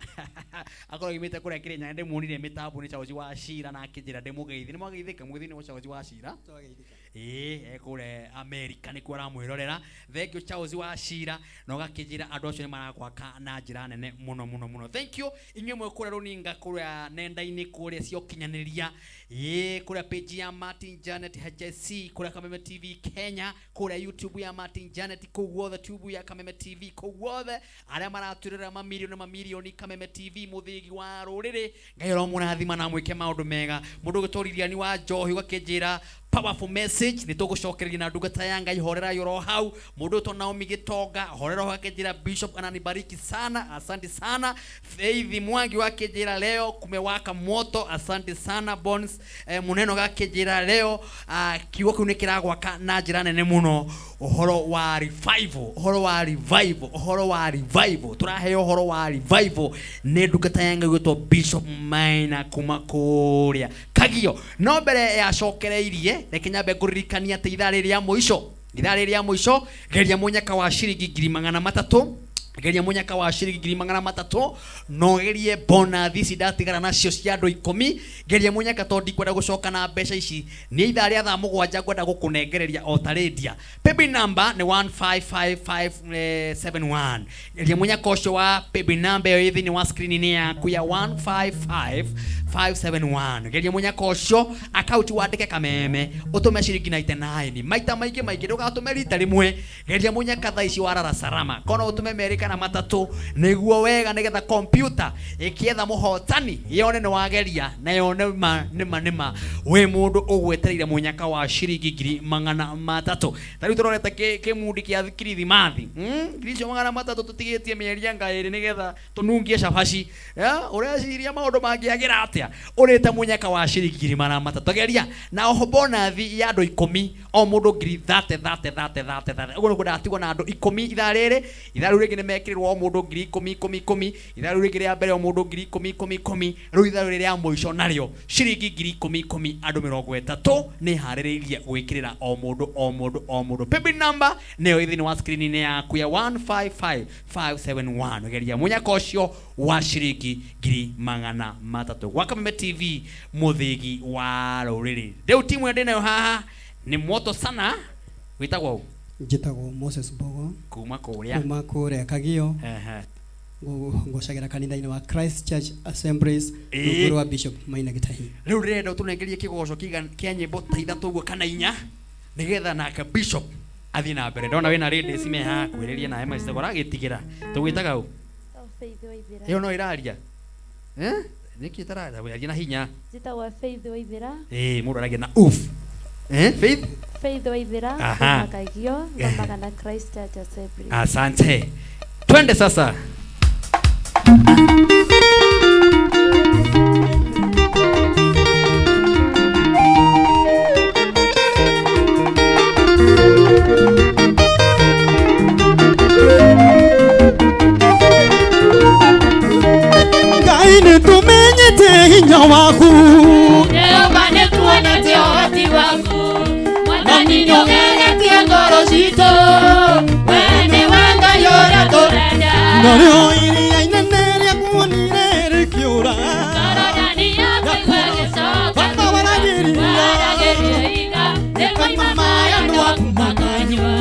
akorwo yumĩte kũrĩa Kĩrĩnyaga ndĩmuonire mĩtambo nĩ Charles wa Shira na akĩnjĩra ndĩmũgeithie. Nĩ mwageithĩka mwĩthĩ-inĩ wa Charles wa Shira? Kũrĩa America nĩkuo aramwĩrorera. Thank you Charles wa Shira, na ũgakĩnjĩra andũ acio nĩ marakwaka na njĩra nene mũno mũno mũno. Thank you inyuĩ mwe kũrĩa Runinga, kũrĩa nenda-inĩ, kũrĩa cia ũkinyanĩria, kũrĩa page ya Martin Janet HSC, kũrĩa Kameme TV Kenya, kũrĩa YouTube ya Martin Janet, kũu guothe YouTube ya Kameme TV, kũu guothe arĩa maratwĩrĩra mamirioni Kameme TV mũthĩgi wa rũrĩrĩ. Ngai aromũrathima na mwĩke maũndũ mega. Mũndũ gũtorithia ni wa Njohi ũgakĩnjĩra powerful message ni tugucokereria na ndungata ya Ngai horera yoro hau. Mundu to Naomi Gitonga horera wakejira Bishop ananibariki sana, asante sana. Faith Mwangi wakejira leo kumewaka moto, asante sana. Bones muneno gakejira leo kiugo kiu nikiragwaka na njira nene muno. Uhoro wa revival, uhoro wa revival, uhoro wa revival, turaheo uhoro wa revival ni ndungata ya Ngai gwitwo Bishop Maina kuma kuria Kagio. No mbere ya cokereirie reke nyambe kuririkania ati ithaa rĩrĩa mũico geria munyaka wa ciringi 300, geria munyaka wa ciringi 300, no gerie bonathi ici ndatigara nacio cia andũ 10, geria munyaka tondi kwenda gucoka na mbeca ici ni ithaa rĩa thaa 7 kwenda gukunengereria otaredia. Paybill number ni 155571. Geria munyaka ucio wa paybill number yo thĩinĩ wa screen ni yaku ya 155571. Geria munyaka ucio account wandike Kameme utume ciringi 99. Maita maingĩ ndugatume rita rimwe. Geria munyaka thaa ici wa Rara Salama kono utume merika na matatu niguo wega nigetha computer ikietha muhotani yone ni wageria na yone nima we mundu ugwetereire munyaka wa ciringi 300. Tari turorete kimudi kia thikirithi mathi ngirisho 300 tutigitie mĩeri anga ĩrĩ nigetha tunungie cabaci ureciria maundu mangiagira atia urite munyaka wa ciringi 300 geria na oho bonathi ya andũ 10 o mundu 30 uguo ndatigwo na andũ 10 ithaa rĩrĩ rĩngĩ nĩmekĩrĩrwo o mundu 10,000 ithaa rĩngĩ rĩa mbere o mundu 10,000 rĩu ithaa rĩrĩ rĩa mũico narĩo ciringi 10,000 andũ 30 nĩ harĩrĩirie gwĩkĩrĩra o mundu. Paybill number nĩyo thĩinĩ wa screen ni yaku ya 155571. geria munyaka ũcio wa ciringi 300 gwa Kameme TV mũthĩgi wa rũrĩrĩ. Rĩu timu ndĩ nayo haha ni moto sana. Wĩtagwo njĩtagwo Moses Bogo kuma kũrĩa Kagio. Ngocagira kanitha-inĩ wa Christ Church Assemblies ruguru wa Bishop Maina Gitahi. Rĩu rĩrenda ũtũnengerie kĩgoco kĩa nyĩmbo ta 3 ũguo kana 4 nigetha nake Bishop athiĩ na mbere. Ndona wĩna ladies me haha kwĩrĩria nawe macitagora gĩtigĩra tũgwĩtaga ũũ ĩyo no ĩraria nĩkĩ ĩtararia wĩaria na hinya njĩtagwo Faith Waithĩra. Mũndũ aragia na Faith Waithĩra kuma Kagio thamaga na Christ Church Assemblies. Asante, twende sasa. Ngai tumenyete hinya waku, Jehova nĩtuonete ũhoti waku, Mwathani nĩũgeretie ngoro citũ, we nĩwe Ngai ũrĩa tũrenda. Narĩo iria inene rĩakuonire rĩkĩũra, Jorodani yaku ĩgĩcoka thutha, waragĩria iga rĩkoima maaĩ andũ aku makanyua,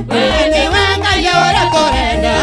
we nĩwe Ngai ũrĩa tũrenda.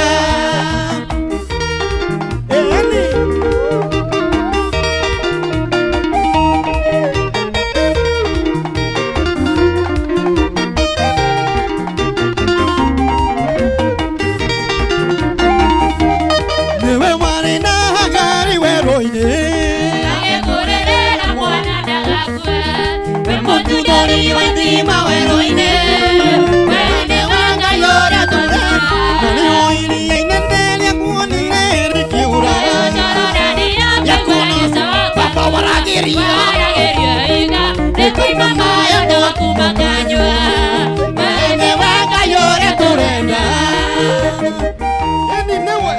yani newe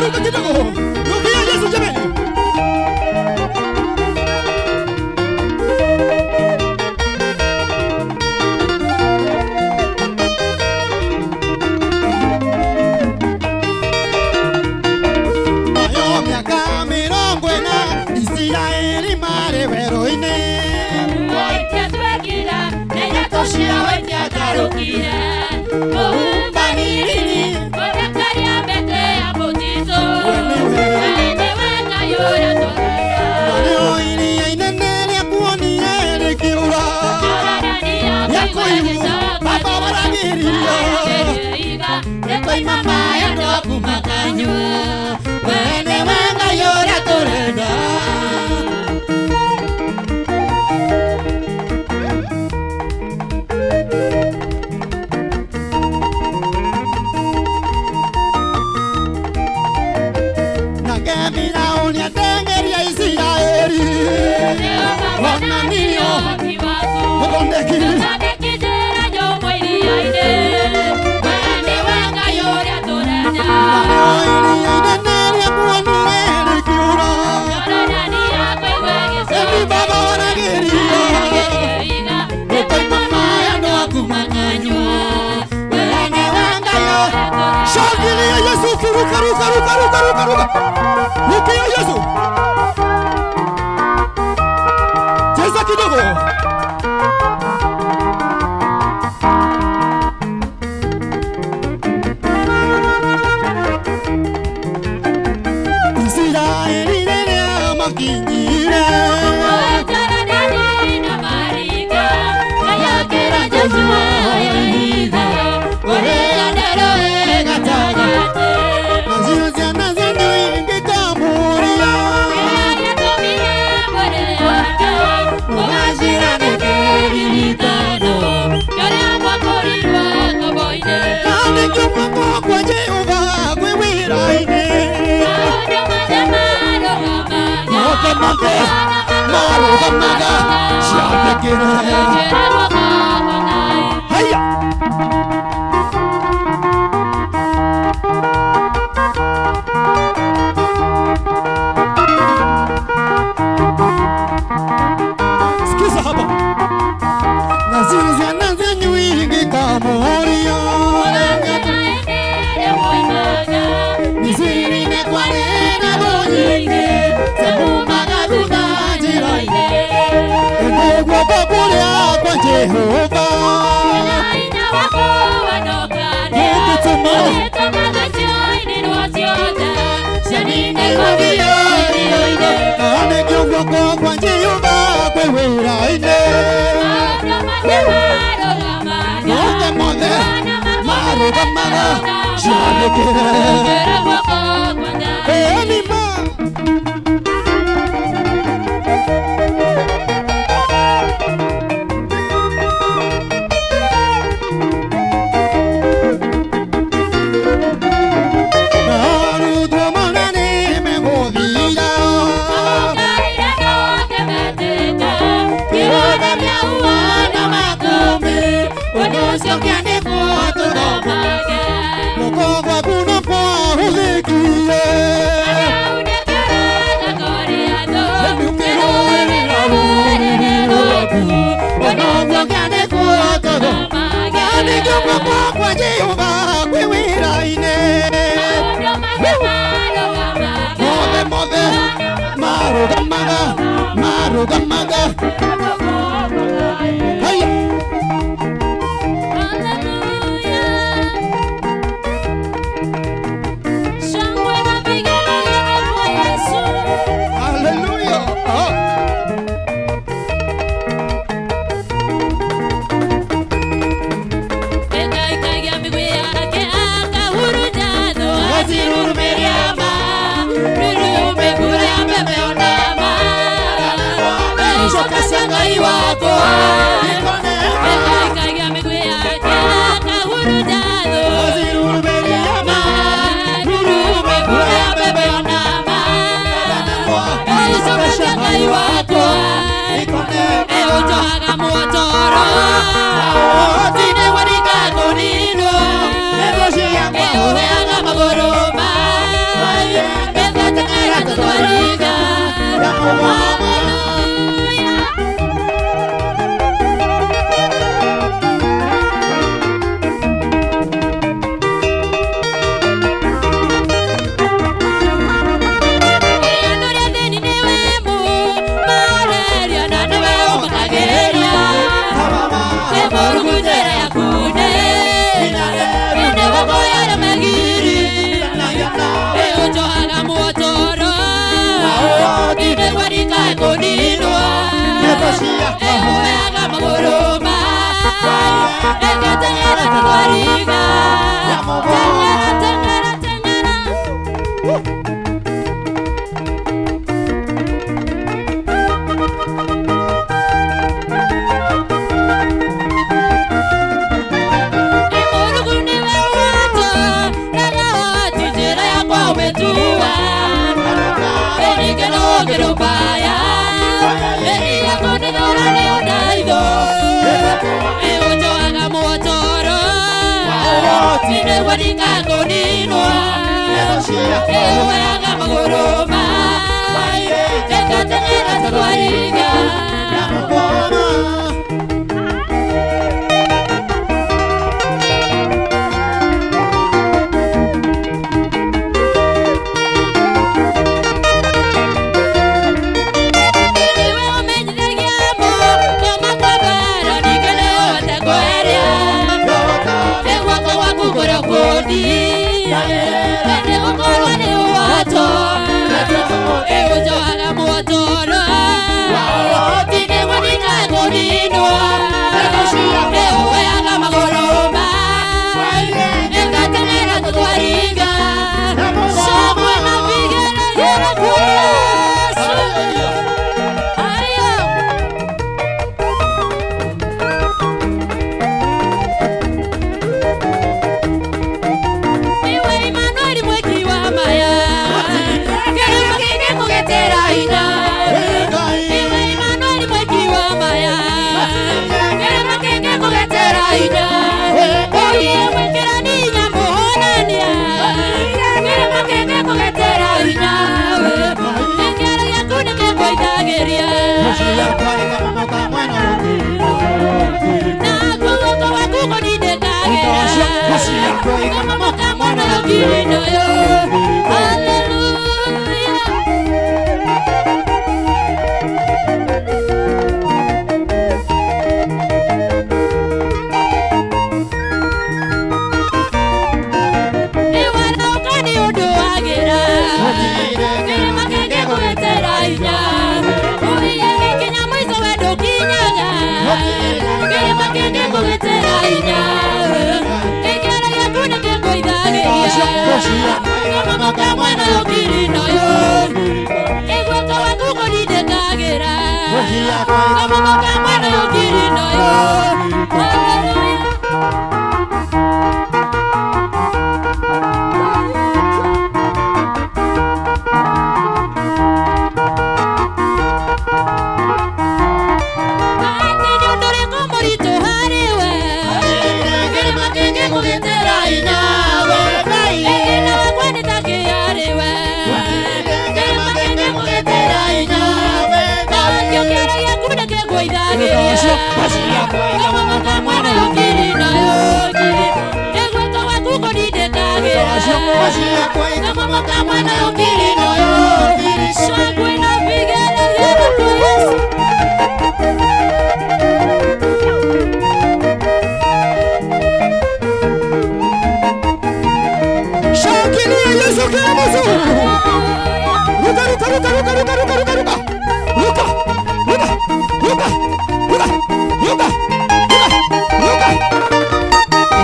Ruka kidogo. Rukia Yesu jamani. Mayo miaka mirongo ina Israeli mare weroine. Waitia twekira nenya toshira waitia tarukira. Umbanini odakaria bete ya potito. Wene wenga yora toraya. Naleo ini ya inenele ya kuoni ya elikiura. Yako imu baba waragiria. Yako imama ya ndoa kumakanywa. Wene wenga yora torega. Shangilia Yesu, ruka ruka ruka ruka ruka ruka. Rukia Yesu. Cheza kidogo. Israeli nene amakinyire. Otarani na marika. Kaya kera Joshua yahiga. Korea dero egataga. Nazio jana zendu ingi kamuria. Kaya tomia bore waka. Ogashira nekeri nitano. Kaya mwakorirwa kaboine. Kane kyumwa kwa Jehova kwewiraine. Maruga maga, shabekere. Haya. Sikiza hapa. Nazizwa naze nyuingi kamoria. Niziri ne kwarena bonyinge. Sebumaga dudajiroine. Endegwa bakulia kwa Jehova. Ina wako wanokane. Etoma zechoine nwasioda. Shanine kwa viyoine. Ane kyongwa kwa Jehova kwewiraine. Maruga maga. Maruga maga. Shabekere. Elima. Kwa Jehova kwewiraine. Mothe mothe. Maruga maga. Maruga maga. Haya. Shangwe na vigele kwa Yesu. Miriama, Nurume Gura Bebe Onama, Shoka Sangai Wako, Kaya Miguya, Kahuru Dado, Miriama, Nurume Gura Bebe Onama, Shoka Sangai Wako, Eojo Hagamotoro, Tine Warika Tonino, Eojo Hagamagoroma, Ega Tangara Tuariga,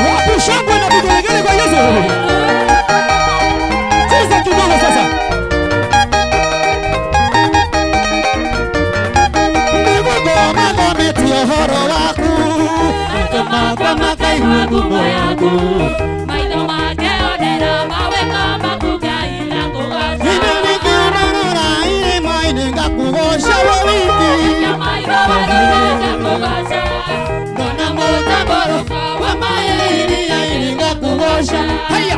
Wapi shangwe na vigelegele kwa Yesu. makwa makaigua ngumo yaku maitho make onera maweka makugaira kũgoca ina nĩkĩonarora irĩma-inĩ ngakũgoca we wiki enya maitho warũire ngakũgoca ngona mũtambũrũko wa maĩ iria-inĩ ngakũgoca haya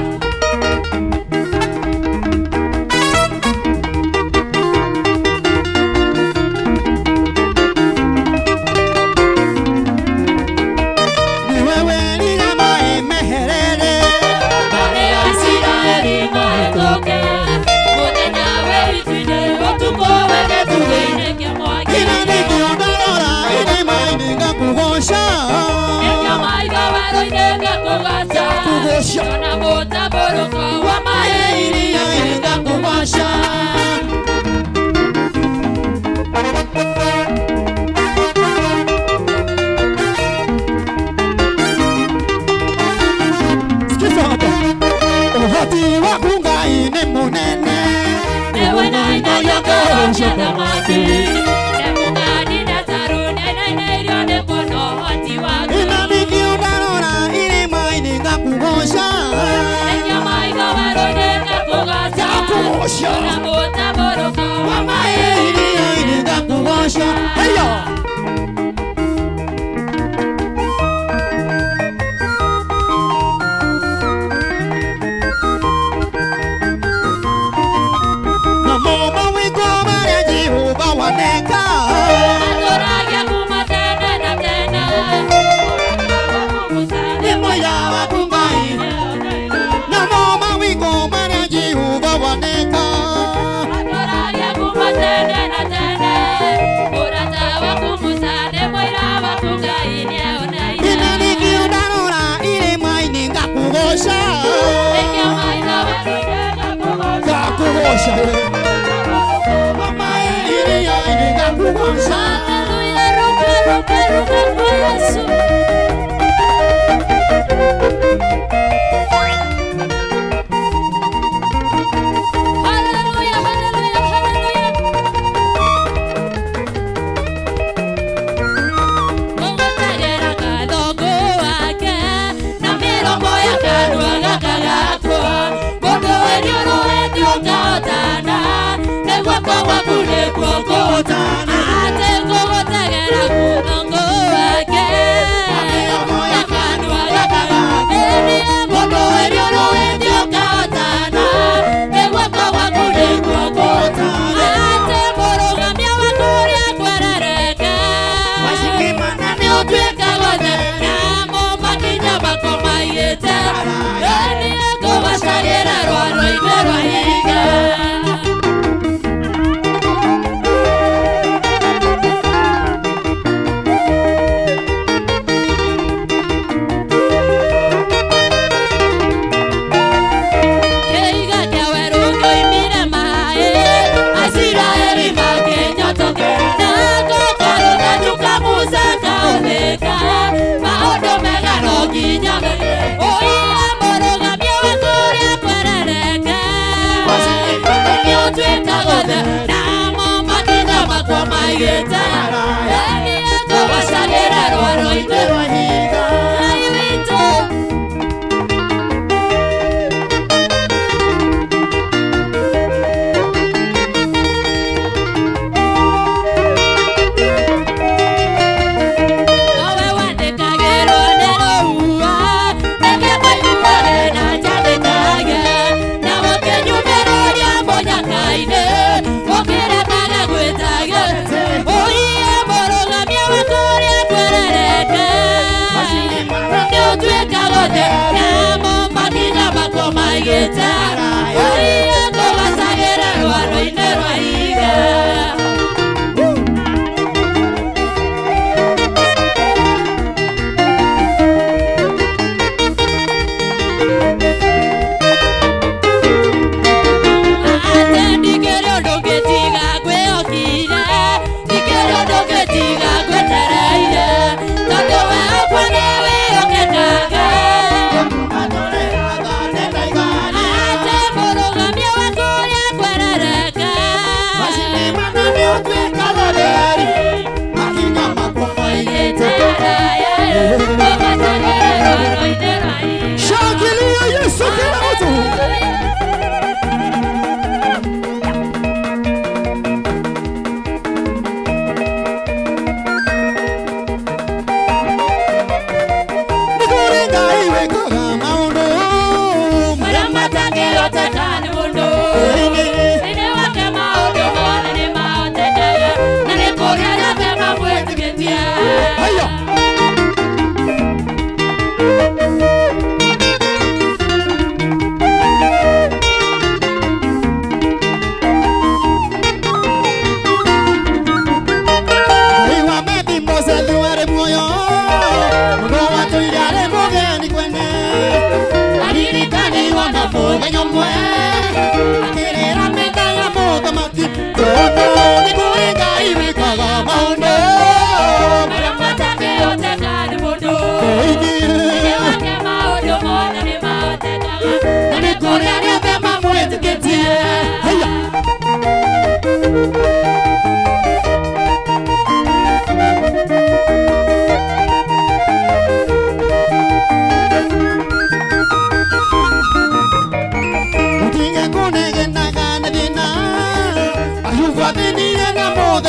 Ona mũtambũrũko wa maĩ iria-inĩ ngakũgoca sikiza hapa ũhoti waku Ngai nĩ mũnene ewe na inayogocia thamaki nemugani na saruni nainerio nĩ kuona ũhoti waku ina nĩkĩonarora irĩma-inĩ ngakũgoca enya maitho warũire ngakũgoca ona mũtambũrũko wa maĩ iria-inĩ ngakũgoca heya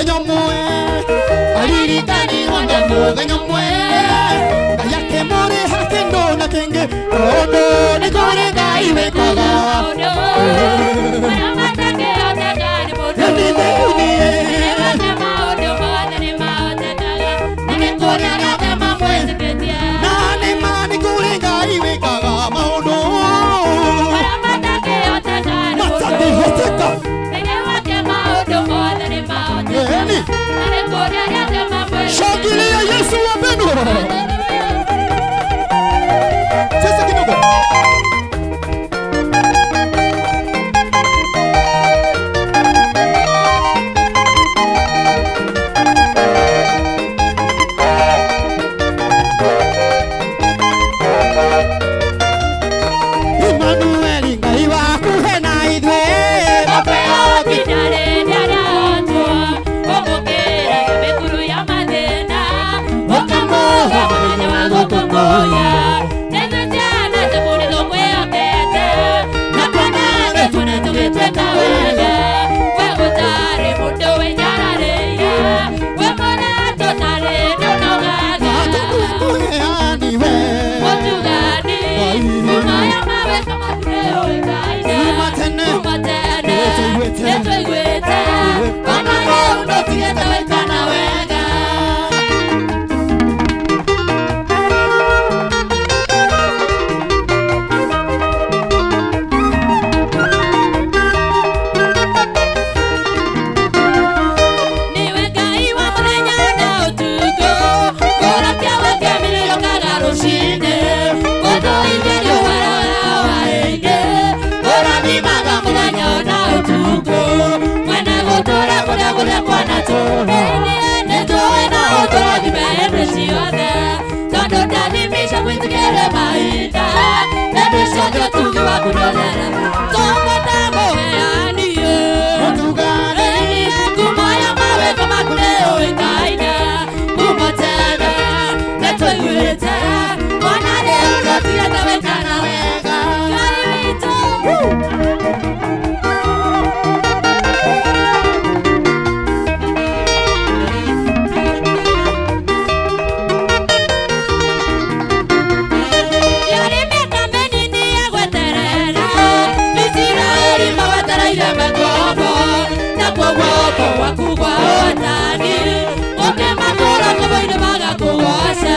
muthenya umwe aririkanirwo na muthenya umwe Ngai akĩmũrĩha kĩndũ na kĩngĩ ũndũ nĩ kũrĩ Ngai wĩkaga Shangilia Yesu wapendwa. Sasa kidogo. Emmanuel Ngai wakuhe na ithuĩ mapeo kinare ndaratua omokera mekuru ya mathĩna ũkamuga mũthenya wa gũkũngũya nĩthu ciana tũbũrĩrwo kwĩhokete na kwanage tuone tũgĩtuĩka wega we gũtarĩ mũndũ wĩnyararĩire we mũna tũtarĩ ndũnogaga mũtugani ũmoya mawĩka makurĩo ĩkaina umatene nĩtũiguĩte ona rĩu ndũtigĩte wĩkana wega niwe Ngai wa mũthenya na ũtukũ kũrakia wekemĩrĩrio kaga rũcinĩ gũthũithĩrio waraga waĩngĩ ũrathimaga mũthenya na ũtukũ mwene gũtũra kũrĩa kũrĩa kwanatũrĩirie nĩtũĩ no ũtũrathime hĩndĩ ciothe tondũ ndathimisha gwĩtigĩre mahinda hĩndĩ ciothe ũtugi waku ndũthere tũngũta mũheanie ngumoya mawĩko maku nĩũĩkaine kuma tene nĩtũiguĩte ona rĩu ndũtigĩte wĩkana wega Ngai witũ yarĩ mĩaka mĩnini ya gweterera Isiraeli mawetereire makombo nakuo guoko gwaku gwa ũhotani ũkĩmakũra kũbũ-inĩ magakũgoca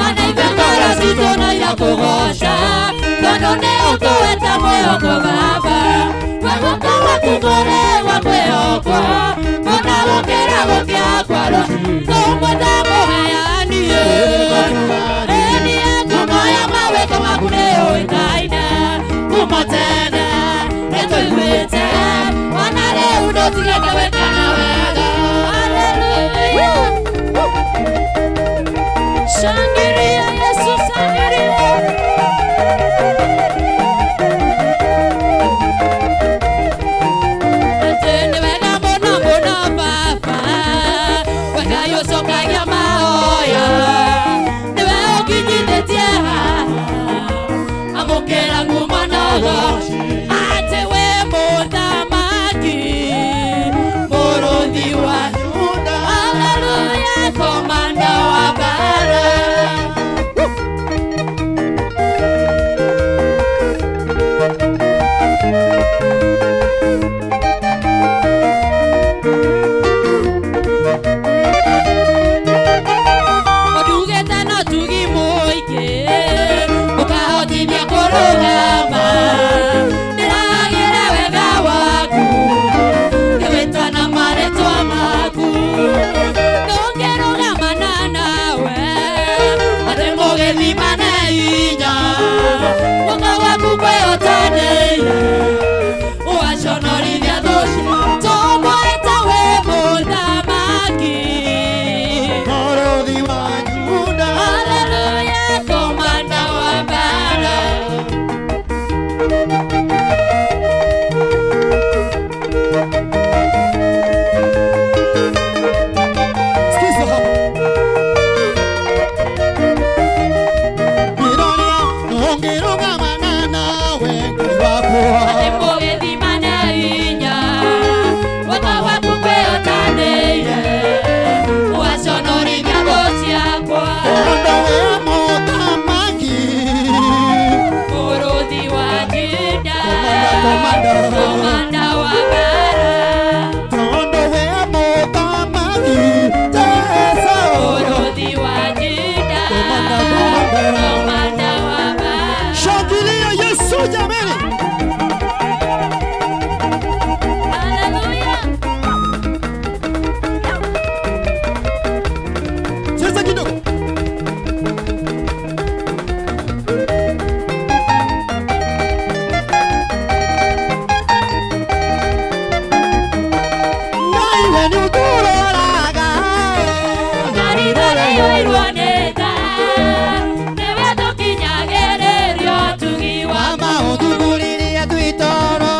ona ithuĩ ngoro citũ no irakũgoca tondũ nĩ ũtũĩte mwĩhoko Baba we guoko gwaku kũrĩ gwa kwĩhokwo mũna gũkĩra gũkĩakwa tũngũta mũheanie ngumoya mawĩko maku nĩũĩkaine kuma tene nĩtũiguĩte ona rĩu ndũtigĩte wĩkana wega Haleluya Shangilia Yesu shangilia Atende wega mũno mũno Baba wega yũcokagia mahoya niwe ũkinyithĩtie haha amũkĩra kuma na ũgoci nyuturoraga Naridole yoirwaneta Newe tukinyagererio tugiwa Mautuguriria tuitoro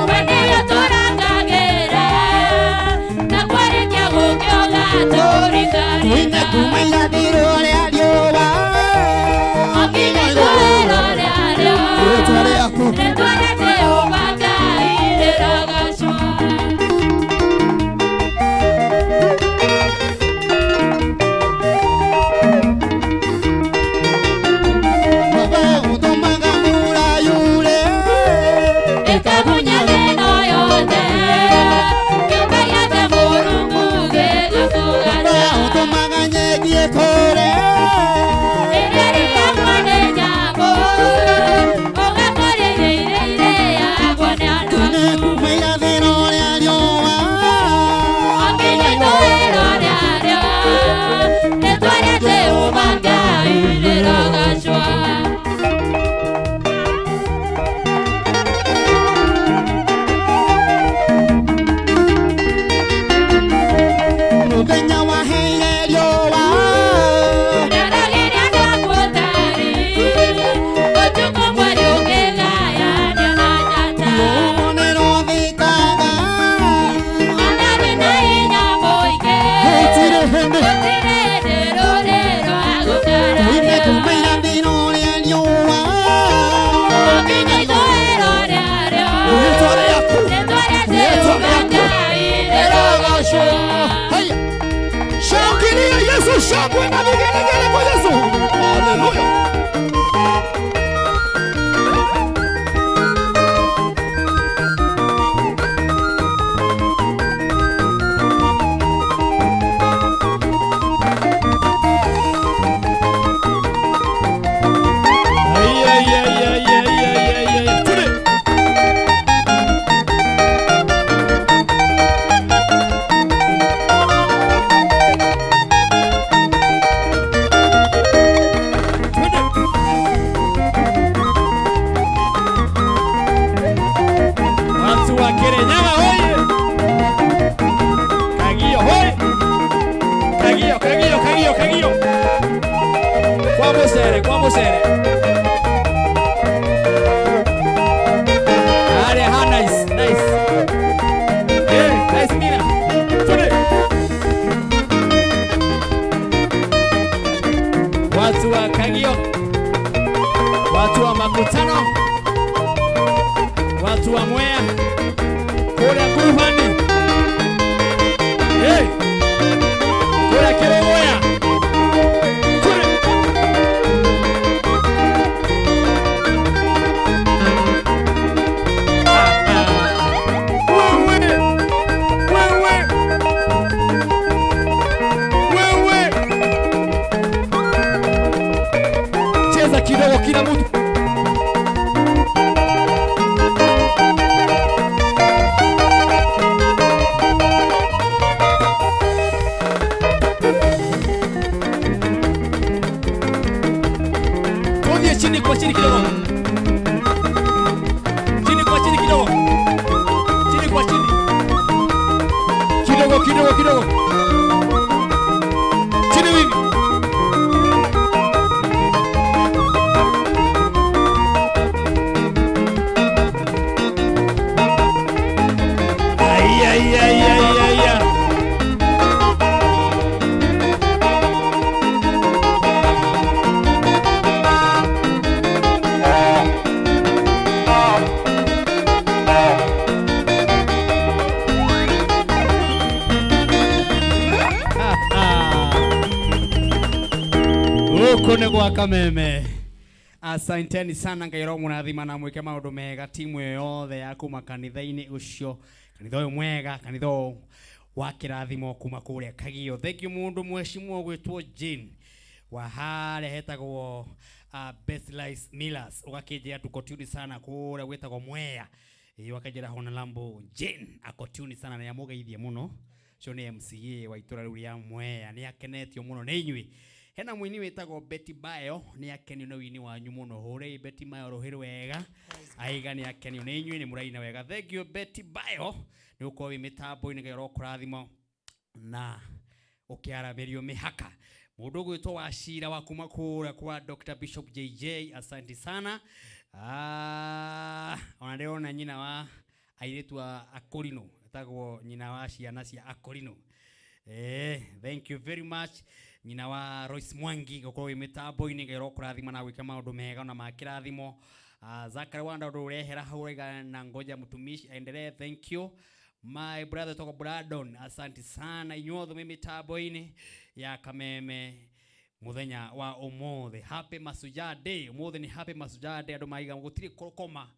Weneo torangagera Na kwarekia gukioga torikari Tuine kumaira dirore aliowa Okine torere aliowa Netware aku Netware teobanga ileragashwa Shangwe na vigelegele kwa Yesu. Haleluya. Watu wa Kagio, watu wa Makutano, watu wa Mwea, kule Kurubani, kule Kilogoya, kule cheza kidogo kila mtu. Tuone chini kwa chini kidogo. Chini kwa chini kidogo. Chini kwa chini. Kidogo kidogo kidogo. Chini hivi. Kone kwa Kameme. Asanteni sana Ngai mũrathima na mwĩke maũndũ mega timu yothe ya kuma kanitha-inĩ ũcio. Kanitha ũyũ mwega, kanitha wa kĩrathimo kuma kũrĩa Kagio. Thank you mũndũ mweshimwo gwĩtwo Jane. Wa harĩa hetagwo Best Life Millers. Ũgakĩnjĩra tukotuni sana kũrĩa gwĩtagwo Mwea. Wakajĩra hona Lambo Jane akotuni sana na yamũgeithie mũno. Cio nĩ MCA wa itũra rĩu rĩa Mwea. Nĩ akenetio mũno nĩ inyuĩ. hena mwini wetagwo Betty Bayo ni akenio na wini wanyu muno hore Betty Bayo rohero wega aiga ni akenio ni inyui ni muraina wega thank you Betty Bayo ni uko wi mitambo ni gero kurathimo na ukiaramirio mihaka mundu gwitwo wa shira wa kuma kura kwa Dr. Bishop JJ asante sana ona leo na nyina wa airetu akorino etagwo nyina wa ciana cia akorino thank you very much nyina wa Royce Mwangi gukoro wi mitambo ini gero kurathima na gwika maundu mega na makirathimo Zakari wanda urehera haurega na ngoja mtumishi aendelee thank you my brother toko Bradon asante sana inyothe mimi tabo ini ya Kameme muthenya wa umothe happy masuja day umothe ni happy masuja day andu maiga gutiri koma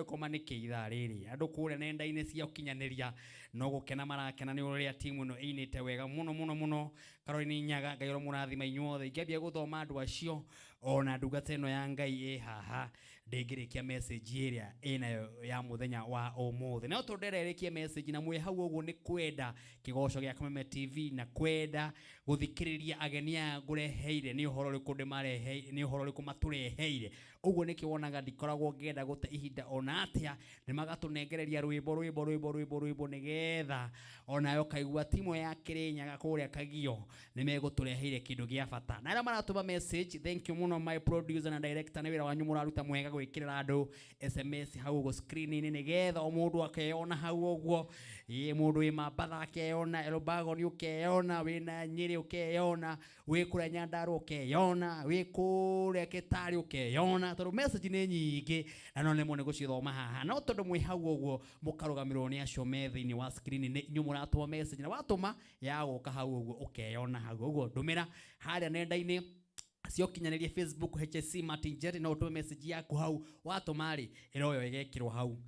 koma ni kiitha riri andu kure nenda-ini cia ukinyaniria no gukena marakena ni uria timu no inite wega muno Caroline Nyaga gairo murathima inyothe ingabia guthoma andu acio ona ndungata ino ya Ngai haha ndingirikia message iria inayo ya muthenya wa umothe no tundererekie message na mwe hau uguo ni kwenda kigoco gia Kameme TV na kwenda guthikiriria agenia ngureheire ni uhoro riku ndimareheire ni uhoro riku matureheire uguo ni kiwonaga ndikoragwo ngenda gute ihinda ona atia ni magatunengereria rwimbo nigetha ona yo kaigua timu ya Kirinyaga kuria Kagio ni megutureheire kindu gia bata na ara maratuma message thank you muno my producer na director ni wira wanyu muraruta mwega gwikirira andu SMS hau go screen ni nigetha o mundu akeyona hau uguo mundu wi mabatha akeyona Elbago ni ukeyona wina Nyeri ukeyona wi kuria Nyandarua ukeyona wi kuria Kitari ukeyona tondu message ni nyingi na no nemo ni gucithoma haha no tondu mwi hau uguo mukarugamirwo ni acio metha-ini wa screen ni nyu muratuma message na watuma ya guka hau uguo ukeyona hau uguo ndumira haria nenda-ini cio kinyaniria Facebook HSC Martin Jerry no utume message yaku hau watuma ri iroyo igekirwo hau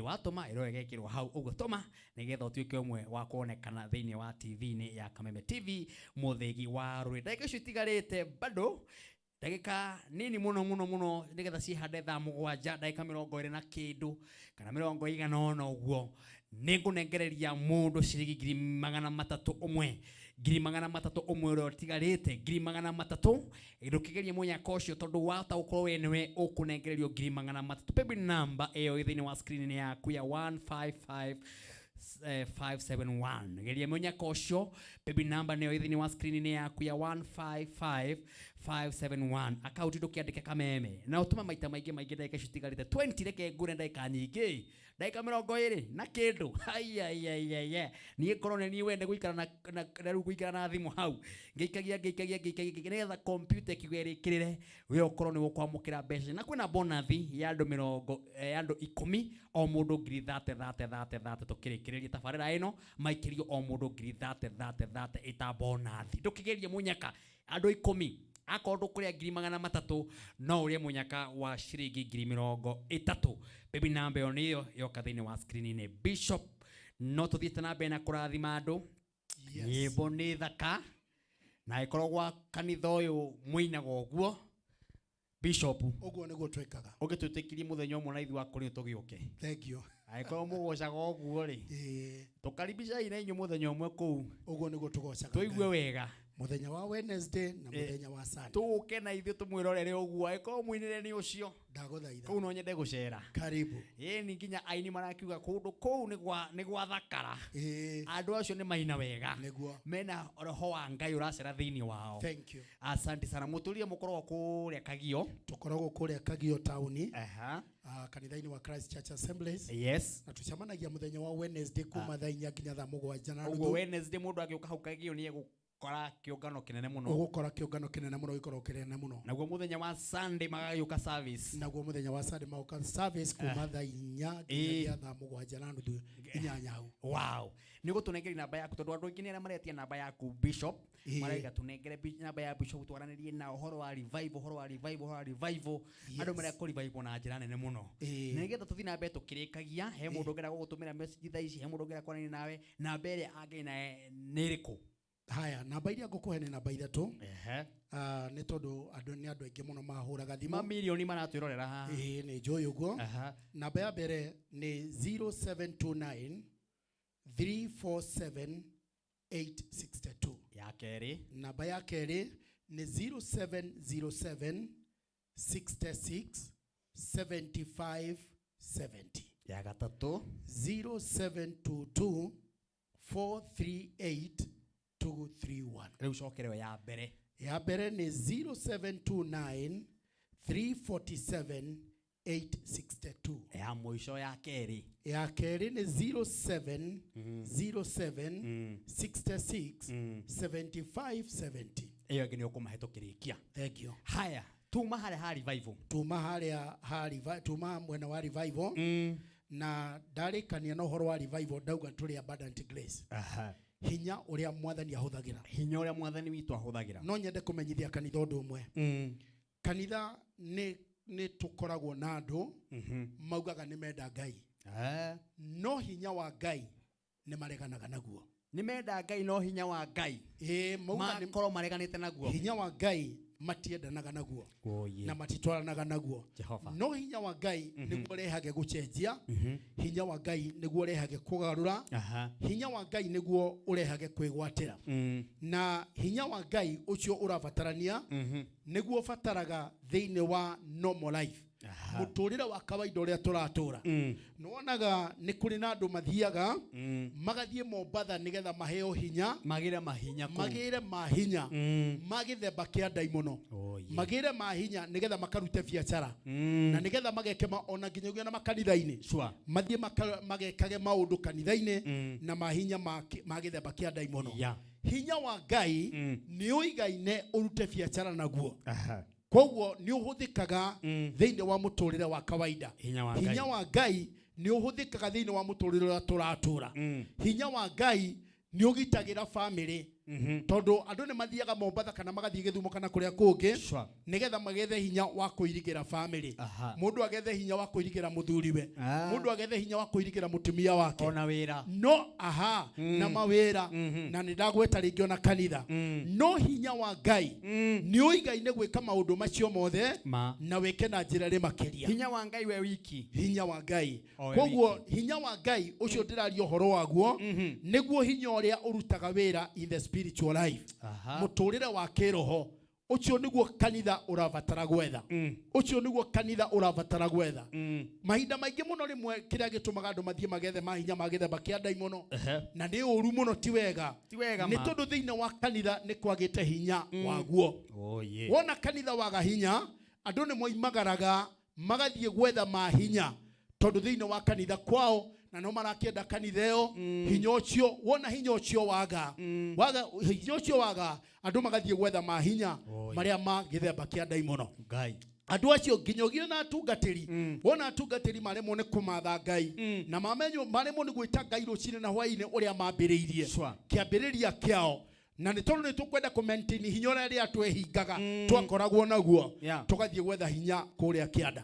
watuma iroyo igekirwo hau uguo tuma nigetha utuike umwe wa kuonekana thiini wa TV ni ya Kameme TV muthegi wa ruri ndagika icio itigarite bado ndagika nini muno nigetha cihande thaa 7 ndagika 20 na kindu kana 100 uguo ningunengereria mundu ciringi 300 umwe 300 umwe ro tigarite 300 ndukigeria munyaka ucio tondu wata ukorwo we niwe ukunengererio 300 pebi number eyo ithini wa screen yaku ya 155 571 geria munyaka ucio pebi number neyo ithini wa screen yaku ya 155 571 account ndukiandike Kameme na utuma maita maige ndagika citigarite 20 reke ngure ndagika nyingi ndagika 20 na kindu ai ni korone ni wende guikara na guikara na thimu hau ngeikagia nigetha computer kigweri kirire we ukorwo ni gukwamukira mbeca na kwina bonus ya andu 10 o mundu 30 tukirikiriria tabarira ino maikirio o mundu 30 ita bonus ndukigeria munyaka andu 10 akordo kuria 300 no uria munyaka wa shiringi 30 baby number oniyo yoka thini wa screen ni Bishop no tuthiete na mbere na kurathima andu nyimbo ni thaka na ikoragwa kanitha uyu muinaga uguo Bishop uguo niguo twekaga ugitutikirie muthenya umwe na ithu akuri tugiuke thank you aikorwo mugocaga uguo ri tukaribisha ina inyu muthenya umwe kuu uguo niguo tugocaga tuigue wega muthenya wa Wednesday na muthenya wa Sunday tuke na ithu tumwirorere uguo aikorwo mwinire ni ucio ndaguthaitha kuu no nyende gucera karibu ni nginya aini marakiuga kundu kuu ni gwa thakara andu acio ni maina wega mena roho wa Ngai uracera thiini wao thank you asante sana mutulie mukorwo kuria Kagio tukoragwo kuria Kagio town kanitha-ini wa Christ Church Assemblies yes na tucemanagia muthenya wa Wednesday kuma thaa 4 nginya thaa 7 na uguo Wednesday mundu agiuka hau Kagio ni kora kiungano kinene muno ugukora kiungano kinene muno ikoro kinene muno naguo muthenya wa Sunday magayuka service naguo muthenya wa Sunday magayuka service kuma thaa 4 nginya thaa 7 na nuthu inyanya hau wow nigo tunengeri namba yaku tondu andu aingi nira maretia namba yaku Bishop maraiga tunengere namba ya Bishop twaranirie na uhoro wa revival andu maria ku revival na njira nene muno nigetha tuthi na mbere tukirikagia he mundu ngera gugutumira message thaa ici he mundu ngera kwanani nawe na mbere age na niriku haya namba iria ngukuhe ni namba 3 ni tondu andu ni andu aingi muno mahuraga thimu mamilioni maratwirorera haha ni njui uguo namba ya mbere ni 0729 347 862 ya keri namba ya keri ni 0707 66 75 70. Ya gatatu 0722 438 231. Rĩu cokereo ya mbere. Ya mbere ni 0729 347 862. Ya mwisho ya keri. Ya keri ni 07 07 66 75 70. Iyo ngine ukumahĩtũkĩrĩkia. Thank you. Haya, tuma harĩa revival. Tuma mwena wa revival. Na ndarĩkania na ũhoro wa revival ndauga tũrĩ abundant grace. Hinya ũrĩa mwathani ahũthagĩra. Hinya ũrĩa mwathani witũ ahũthagĩra. No nyende kũmenyithia kanitha ũndũ ũmwe. Kanitha nĩ tũkoragwo na andũ maugaga nĩ menda Ngai. No hinya wa Ngai nĩ mareganaga naguo. Nĩ menda Ngai no hinya wa Ngai. Makorwo mareganĩte naguo. Hinya wa Ngai matiendanaga naguo. Na matitwaranaga naguo. No hinya wa Ngai nĩguo rehage gũcenjia. Hinya wa Ngai nĩguo rehage kũgarũra. Hinya wa Ngai nĩguo ũrehage kwĩgwatĩra. Na hinya wa Ngai ũcio ũrabatarania nĩguo bataraga thĩinĩ wa normal life. Mũtũrĩre wa kawaida ũrĩa tũratũra. Nĩwonaga nĩ kũrĩ na andũ mathiaga magathiĩ Mombatha nĩgetha maheo hinya. Magĩre mahinya kũu. Magĩre mahinya. Magĩthemba kĩa ndaimono. Magĩre mahinya nĩgetha makarute biacara. Na nĩgetha mageke ona nginyagia na makanitha-inĩ. Mathiĩ magekage maũndũ kanitha-inĩ na mahinya magĩthemba kĩa ndaimono. Hinya wa Ngai nĩ ũigaine ũrute biacara naguo. Koguo ni ũhũthĩkaga thĩinĩ wa mũtũrĩre wa kawaida. Hinya wa Ngai ni ũhũthĩkaga thĩinĩ wa mũtũrĩre ũrĩa tũratũra. Hinya wa Ngai ni ũgitagĩra family. Tondũ andũ nĩ mathiaga Mombatha kana magathiĩ Gĩthumo kana kũrĩa kũngĩ nĩgetha magethe hinya wa kũirigĩra family. Mũndũ agethe hinya wa kũirigĩra mũthuriwe. Mũndũ agethe hinya wa kũirigĩra mũtumia wake. Ona wĩra. No na mawĩra. Na nĩ ndagweta rĩngĩ ona kanitha. No hinya wa Ngai nĩ ũigaine gwĩka maũndũ macio mothe na wĩke na njĩra ĩrĩ makĩria. Hinya wa Ngai we wiki. Hinya wa Ngai. Koguo hinya wa Ngai ũcio ndĩraria ũhoro waguo nĩguo hinya ũrĩa ũrutaga wĩra in the spiritual life. Mũtũrĩre wa kĩroho ucio nĩguo kanitha ũrabatara gwetha. Ucio nĩguo kanitha ũrabatara gwetha. Mahinda maingĩ mũno rĩmwe kĩrĩa gĩtũmaga andũ mathiĩ magethe mahinya magethemba kĩa ndaimono na nĩ ũru mũno ti wega. Nĩ tondũ thĩinĩ wa kanitha nĩ kwagĩte hinya waguo. Wona kanitha waga hinya andũ nĩ moimagaraga magathiĩ gwetha mahinya tondũ thĩinĩ wa kanitha kwao na no marakĩenda kanitha ĩyo hinya ũcio. Wona hinya ũcio waga hinya ũcio waga andũ magathiĩ gwetha mahinya marĩa magĩthemba kĩa ndaimono. Andũ acio nginyagia na atungatĩri. Wona atungatĩri maremwo nĩ kũmatha Ngai na mamenyo maremwo nĩ gwĩta Ngai rũcinĩ na hwaĩ-inĩ ũrĩa mambĩrĩirie kĩambĩrĩria kĩao. Na nĩ tondũ nĩ tũkwenda kũ-maintain hinya ũrĩa twehingaga twakoragwo naguo tũgathiĩ gwetha hinya kũrĩa kĩanda.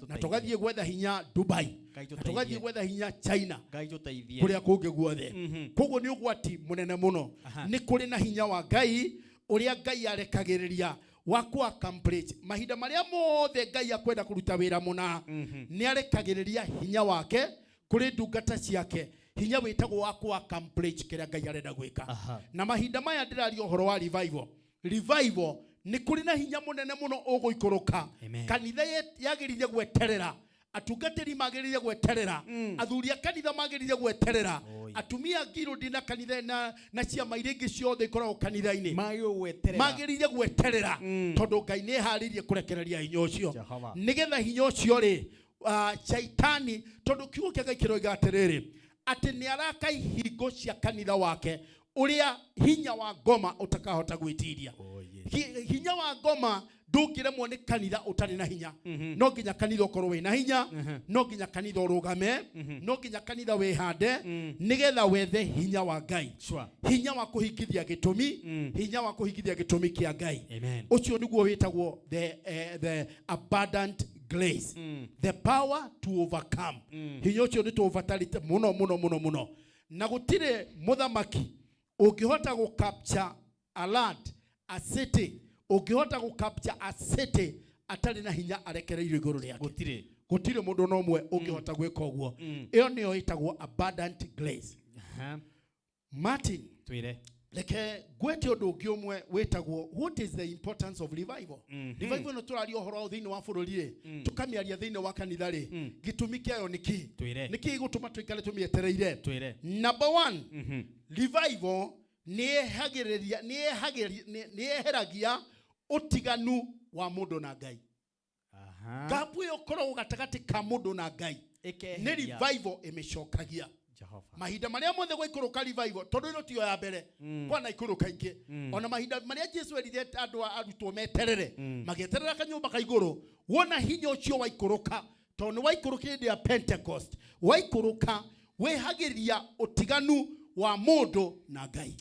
Na tũgathiĩ gwetha hinya Dubai. Na tũgathiĩ gwetha hinya China. Kũrĩa kũngĩ guothe. Koguo nĩ ũgwati mũnene mũno. Nĩ kũrĩ na hinya wa Ngai ũrĩa Ngai arekagĩrĩria wa ku accomplish mahinda marĩa mothe Ngai akwenda kũruta wĩra mũna. Nĩ arekagĩrĩria hinya wake kũrĩ ndungata ciake. Hinya wĩtagwo wa ku accomplish kĩrĩa Ngai arenda gwĩka. Na mahinda maya ndĩraria ũhoro wa revival. Revival nĩ kũrĩ na hinya mũnene mũno ũgũikũrũka. Kanitha yagĩrĩire gweterera. Atungatĩri magĩrĩire gweterera. Athuri a kanitha magĩrĩire gweterera. Atumia ngirũndi na kanitha na ciama iria ingĩ ciothe ikoragwo kanitha-inĩ magĩrĩire gweterera tondũ Ngai nĩ eharĩirie kũrekereria hinya ũcio. Nĩgetha hinya ũcio rĩ Shaitani tondũ kiugo kĩa Ngai kĩroiga atĩrĩrĩ atĩ nĩ araka ihingo cia kanitha wake ũrĩa hinya wa ngoma utakahota gwĩtiria. Hinya wa ngoma ndũngĩremwo nĩ kanitha ũtarĩ na hinya. No nginya kanitha ũkorwo wĩ na hinya. No nginya kanitha ũrũgame. No nginya kanitha wĩhande nĩgetha wethe hinya wa Ngai. Hinya wa kũhingithia gĩtũmi. Hinya wa kũhingithia gĩtũmi kĩa Ngai. Ũcio nĩguo wĩtagwo the abundant grace. The power to overcome. Hinya ũcio nĩ tũũbatarĩte mũno mũno mũno mũno. Na gũtirĩ mũthamaki ũngĩhota gũ-capture a land, a city, ũngĩhota gũ-capture a city atarĩ na hinya arekereirio igũrũ rĩake. Gũtirĩ mũndũ no ũmwe ũngĩhota gwĩka ũguo. Ĩyo nĩyo ĩtagwo abundant grace. Martin Leke gwete undu ungi umwe wetagwo what is the importance of revival. Revival no turari ohoro thiini wa bururi tukamiaria thiini wa kanitha ri gitumi kiayo niki gutuma tuikare tumietereire. Number 1 revival ni eheragia utiganu wa mundu na Ngai. Gapu yo korwo gatagati ka mundu na Ngai ni revival imecokagia mahinda maria mothe gwaikuruka revival tondu ino tiyo ya mbere kwana ikuruka ingi ona mahinda maria Jesu erire andu arutwo meterere magieterera kanyumba ka iguru wona hinya ucio waikuruka tondu waikuruka ndi ya Pentecost waikuruka wehagiria utiganu wa mundu na Ngai.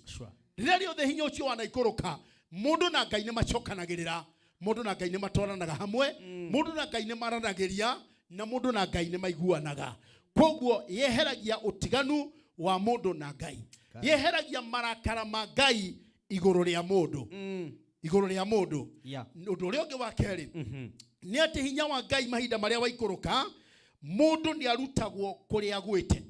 Riria riothe hinya ucio wanaikuruka mundu na Ngai ni macokanagirira, mundu na Ngai ni matwaranaga hamwe, mundu na Ngai ni maranagiria na mundu na Ngai ni maiguanaga. Koguo yeheragia utiganu wa mundu na Ngai. Yeheragia marakara ma Ngai iguru ria mundu. Iguru ria mundu. Undu uria ungi wa keri ni ati hinya wa Ngai mahinda maria waikuruka mundu ni arutagwo kuria gwite.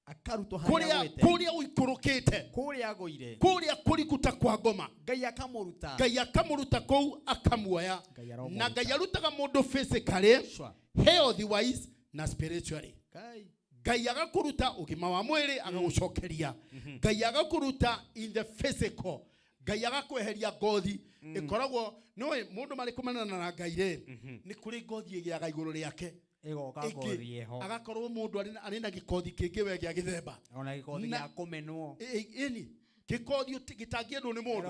Akaruto haria gwite. Kuria uikurukite. Kuria goire. Kuria kurikuta kwa ngoma. Ngai akamuruta. Ngai akamuruta kou akamuoya. Na Ngai arutaga mundu physically, health wise na spiritually. Ngai agakuruta ugima wa mwiri agagucokeria. Ngai agakuruta in the physical. Ngai agakweheria ngothi ikoragwo no mundu mari kumanana na Ngai ri ni kuri ngothi igiaga iguru riake egoka ngothi eho agakorwo mundu ari na gikothi kingi we gia githemba ona gikothi gia kumenwo ini gikothi gitangiendwo ni mundu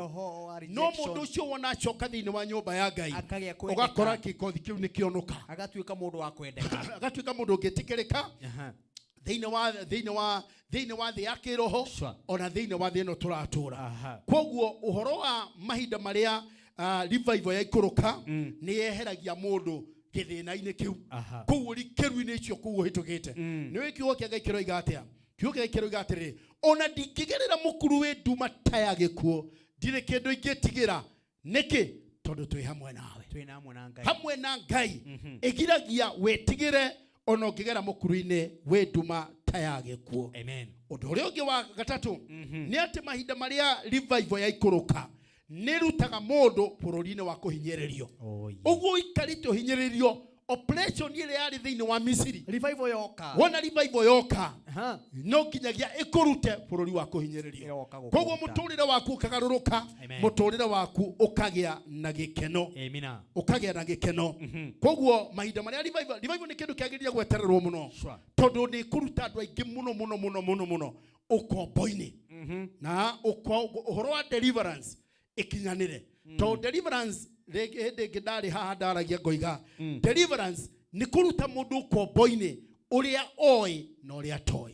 no mundu ucio wona acoka thiini wa nyumba ya Ngai ugakora gikothi kiu ni kionuka agatuika mundu wa kwendeka agatuika mundu ungitikirika thiini wa thi ya kiroho ona thiini wa thi no turatura. Koguo uhoro wa mahinda maria revival ya ikuruka ni yeheragia mundu githina-ini kiu kuu ri kiru-ini icio kuu hitukite ni wikiugo kia Ngai kiroiga atia kiugo kia kiroiga atiri ona ndingigerera mukuru wi nduma ta ya gikuo ndire kindu ingitigira niki tondu twi hamwe nawe twi hamwe na Ngai igiragia wetigire ono ngigera mukuru-ini wi nduma ta ya gikuo. Amen. Undu uria ungi wa gatatu ni ati mahinda maria revival ya ikuruka nirutaga mundu bururi-ini wa kuhinyiririo. Uguo ikarite uhinyiririo operation ile yari thiini wa Misiri revival yoka wona revival yoka no kinyagia ikurute bururi wa kuhinyiririo. Koguo muturire waku ukagaruruka muturire waku ukagia na gikeno. Amina. Ukagia na gikeno. Koguo mahinda maria revival ni kindu kiagiriria gwetererwo muno tondu ni kuruta andu aingi muno ukombo-ini na uhoro wa deliverance ikinyanire to deliverance rege ngidari haha ndaragia ngoiga deliverance ni kuruta mundu kombo-ini uria oi na uria toi.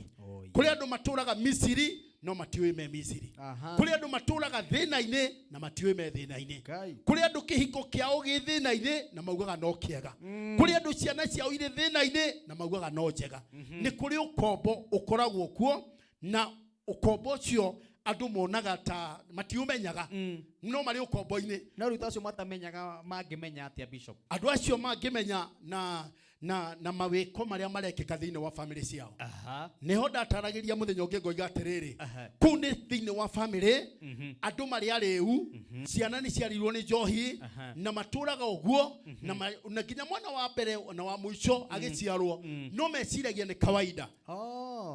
Kuri andu maturaga Misiri no matiwe me Misiri. Kuri andu maturaga thina-ini na matiwe me thina-ini. Kuri andu kihiko kiao gi thina-ini na maugaga no kiega. Kuri andu ciana ciao ire thina-ini na maugaga no njega. Ni kuri ukombo ukoragwo kuo na ukombo cio andu monaga ta matiumenyaga no mari ukombo-ini na ruta cio matamenyaga mangimenya atia bishop andu acio mangimenya na mawiko maria marekeka thiini wa family ciao. Niho ndataragiria muthenya ungi ngoiga atiriri kuu ni thiini wa family andu mari ariu ciana ni ciarirwo ni njohi na maturaga uguo na nginya mwana wa mbere na wa muico agiciarwo no meciragia ni kawaida.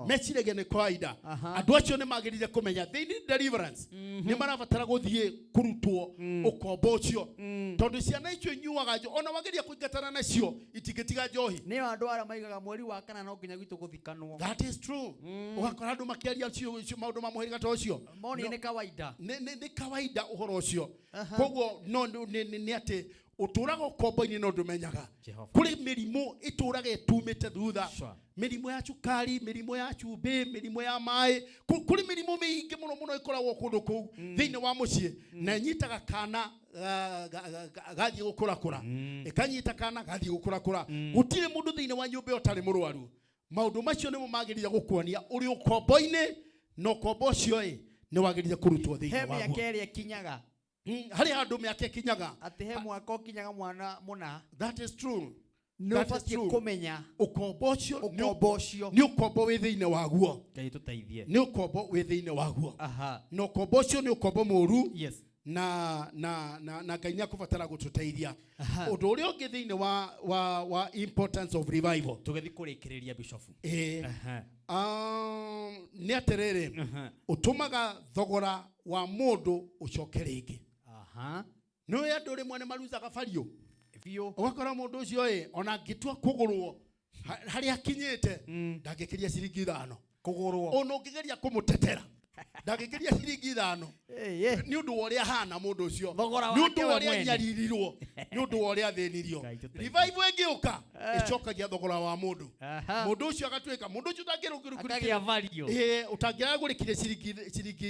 Meciragia ni kawaida. Andu acio ni magirire kumenya thiini deliverance ni marabatara guthie kurutwo ukombo ucio tondu ciana icio nyuaga ona wageria kuingatana nacio itigitiga njohi ni andu ara maigaga mweri wa kana no nginya gwitu guthikanwo. That is true. Ugakora andu makiaria cio maundu ma muhiriga ta ucio moni ni kawaida ni kawaida uhoro ucio. Koguo no ni ati uturaga ukombo-ini no ndumenyaga kuri mirimu ituraga itumite thutha mirimu ya cukari mirimu ya chumbi mirimu ya mai kuri mirimu mingi muno ikoragwo kundu kuu thiini wa mucii na nyitaga kana gathie gukurakura ikanyita kana gathie gukurakura gutire mundu thiini wa nyumba utari murwaru. Maundu macio nimo magirire gukuonia uri ukombo-ini no kombo cio ni wagirire kurutwo thiini waguo. He miaka iri kinyaga hari andu miaka kinyaga ati he mwaka kinyaga mwana muna. That is true. no facie kumenya ukombo cio ni ukombo wi thiine waguo Ngai tuteithie ni ukombo wi thiine waguo aha no ukombo cio ni ukombo muru yes na Ngai ni akubatara gututeithia undu uria ungi thiine wa importance of revival tugethi kurikiriria bishop ni atiriri utumaga thogora wa mundu ucoke ringi no ya nduri mwene maruzaga fario bio ugakora mundu ucio ona ngitua kugurwo hari akinyite ndagikiria ciringi 5 kugurwo ona ungigeria kumutetera ndagikiria ciringi 5 ni undu woria hana mundu ucio ni undu woria nyaririrwo ni undu woria thinirio revival ingiuka icokagia thogora wa mundu ucio agatuika mundu ucio akagia value utangiaga gurikiria ciringi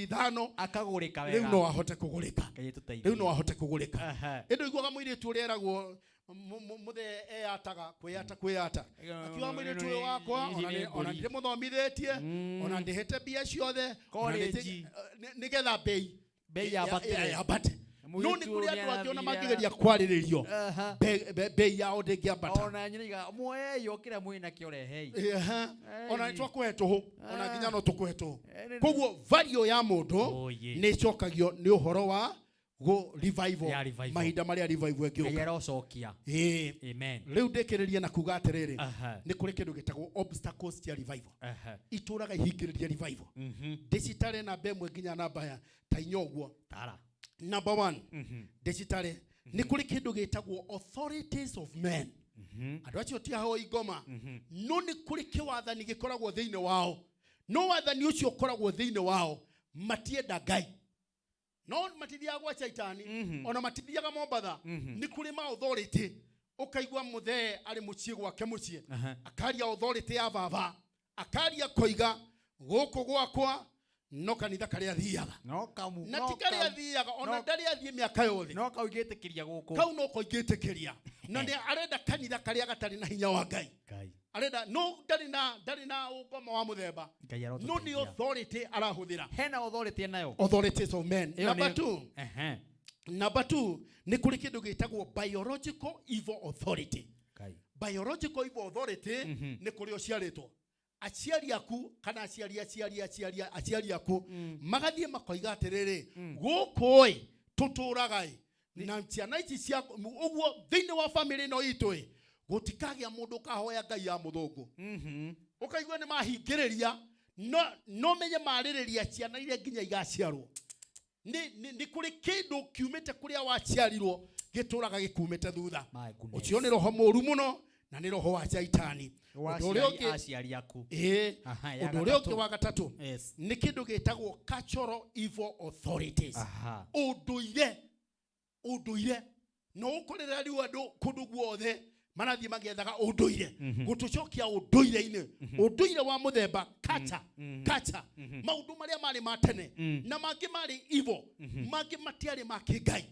5 akagurika wega riu no ahote kugurika riu no ahote kugurika endo igwaga mwiritu ureragwo muthe eyataga kwiyata akiwa mwiritu uyu wakwa ona ndi muthomithitie ona ndihete bia ciothe nigetha bei yambate no ni kuri andu angi ona mangigeria kwariririo bei yao ndingiambata ona nyiriga mwe yokira mwina kiorehei ona twakuhe tuhu ona nginya no tukuhe tuhu koguo value ya mundu ni cokagio ni uhoro wa go revival mahinda maria revival ngioka yerocokia amen riu ndikiriria na kuga atiriri ni kuri kindu gitagwo obstacles cia revival ituraga ihingiriria revival ndicitare na bemwe nginya namba ya tainyoguo tara number 1 ndicitare ni kuri kindu gitagwo authorities of men andu acio ti aho igoma no ni kuri kiwathani gikoragwo thiine wao no wathani ucio ukoragwo thiine wao matienda Ngai no matithiaga gwa shaitani ona matithiaga Mombatha ni kuri ma authority ukaigwa muthe ari mucie gwake mucie akaria authority ya baba akaria koiga guku gwakwa no kanitha karia thiaga no kamu na tikaria thiaga ona ndari athie miaka yothe no kaugitikiria guku kau no koigitikiria na ni arenda kanitha karia gatari na hinya wa Ngai arenda no ndari na ugoma wa muthemba no ni authority arahuthira hena authority nayo authorities of men number 2 ni kuri kindu gitagwo biological evil authority biological evil authority ni kuri ociaritwo aciari aku kana aciari aku magathie makoiga atiriri gukui tuturaga na ciana ici cia uguo thiine wa family no itwe gutikagia mundu kahoya Ngai ya muthungu ukaigwa ni mahingiriria no menye maririria ciana ile nginya igaciarwo ni kuri kindu kiumite kuria waciarirwo gituraga gikumite thutha ucio ni roho muru muno na ni roho wa shaitani aciari aku undu uria ungi wa gatatu ni kindu gitagwo cultural evil authorities unduire no ukorera riu andu kundu guothe manathie magethaga unduire gutucokia unduire-ini unduire wa muthemba kacha maundu maria mari matene na mangi mari evil mangi matiari ma kingai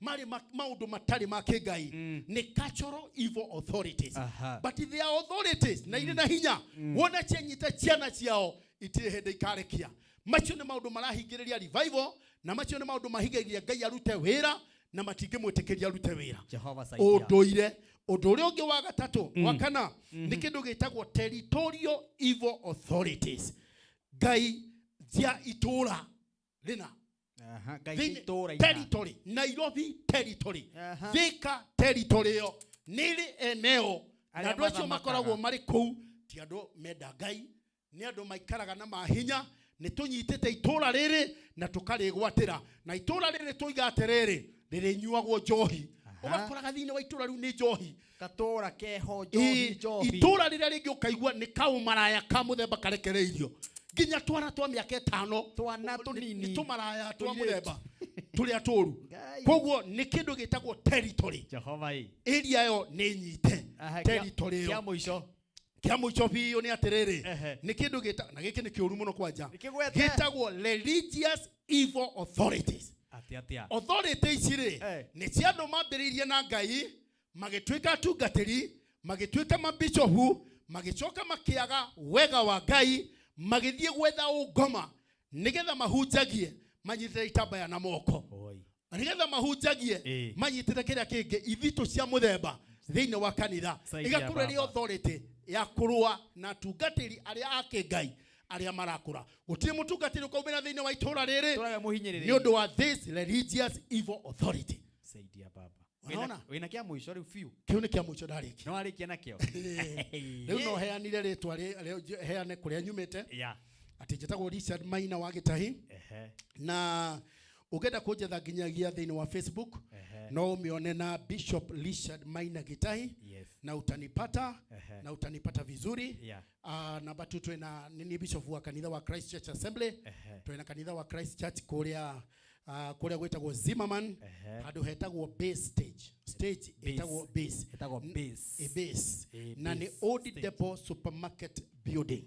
mari maundu matari ma kingai ni cultural evil authorities but they are authorities na ile na hinya wona chenyita ciana ciao itire hende ikarekia macio ni maundu marahingiriria revival na macio ni maundu mahingiriria Ngai arute wira na matingimwitikiria arute wira Jehova saidia unduire undu uria ungi wa gatatu wa kana ni kindu gitagwo territorial evil authorities Ngai cia itura rina territory Nairobi territory Thika territory yo nili eneo na andu acio makoragwo mari kou ti andu menda Ngai ni andu maikaraga na mahinya ni tunyitite itura riri na tukarigwatira na itura riri tuiga atiriri riri nyuagwo njohi ugakoraga thiine wa itura riu ni njohi gatura keho njohi itura riria ringi ukaigwa ni kaumaraya ka muthemba karekereirio nginya twana twa miaka 5 twana tunini tumaraya twa muthemba turi aturu koguo ni kindu gitagwo territory Jehova area yo ni nyite territory yo kia muico biyo ni atiriri ni kindu gita na giki ni kiuru muno kwanja gitagwo religious evil authorities authorities ri ni ciandu mambiririe na Ngai magitwika tungatiri magitwika mabishopu magicoka makiaga wega wa Ngai magithie gwetha ungoma nigetha mahunjagie manyitire itabaya na moko nigetha mahunjagie manyitire kiria kingi ithito cia muthemba thiini wa kanitha igakurwo ri authority ya kurua na tungatiri aria ake Ngai aria marakura gutire mutungatiri ukaumira thiini wa itura riri ni undu wa this religious evil authority. Saidia baba. Unaona? Wina kia muisho ri few. Kiu ni kia muisho dariki. No ariki na kio. Riu no heanire ritwa heane kuria nyumite. Yeah. Ati njitagwo Richard Maina wa Gitahi. Na ugenda kunjetha nginyagia thiini wa Facebook no umione na Bishop Richard Maina Gitahi. Na utanipata na utanipata vizuri. Namba 2 twina ni Bishop wa kanitha wa Christ Church Assembly. Twina kanitha wa Christ Church kuria kuria gwetagwo Zimmerman handu hetagwo base stage etagwo base na ni Old Depot Supermarket Building.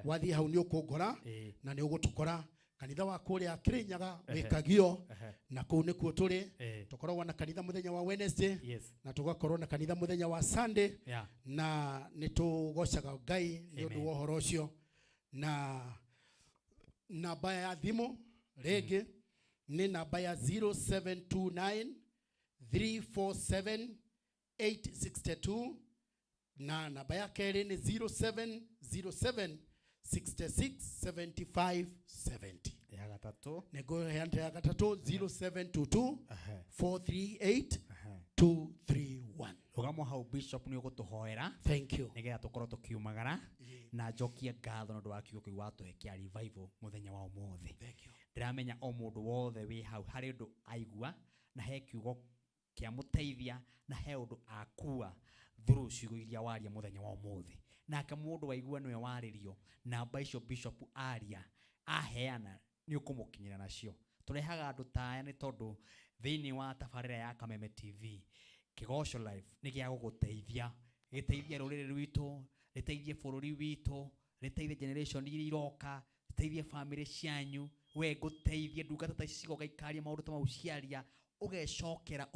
Wathi hau ni ukungora na ni ugutukora kanitha wa kuria Kirinyaga wikagio na kuu nikuo turi tukoragwo na kanitha muthenya wa Wednesday na tugakorwo na kanitha muthenya wa Sunday na nitugocaga Ngai ni undu wa uhoro ucio. Na namba ya thimu rege ni namba ya 0729 347 862 na namba ya keri ni 0707 66 75 70. Ya gatatu nego hande ya gatatu 0722 438 231. Ugamo hau Bishop ni ugutuhoera. Thank you. Nigetha tukorwo tukiumagara na njokia ngatho nondu wa kiugo kiu watuhekia revival muthenya wa umuthi. Thank you. Ndiramenya o mundu wothe wi hau hari undu aigua na he kiugo kia muteithia na he undu akua through ciugo iria waria muthenya wa umuthi. Na ka mundu waigua niwe waririo namba icio Bishop aria aheana ni ukumukinyira nacio. Turehaga andu taya ni tondu thiini wa tabarira ya Kameme TV Kigosho Live ni gia guguteithia giteithia ruriri rwitu riteithie bururi witu riteithie generation iria iroka riteithie family cianyu we guteithie ndungata ta ici gogaikaria maundu ta mauciaria ugecokera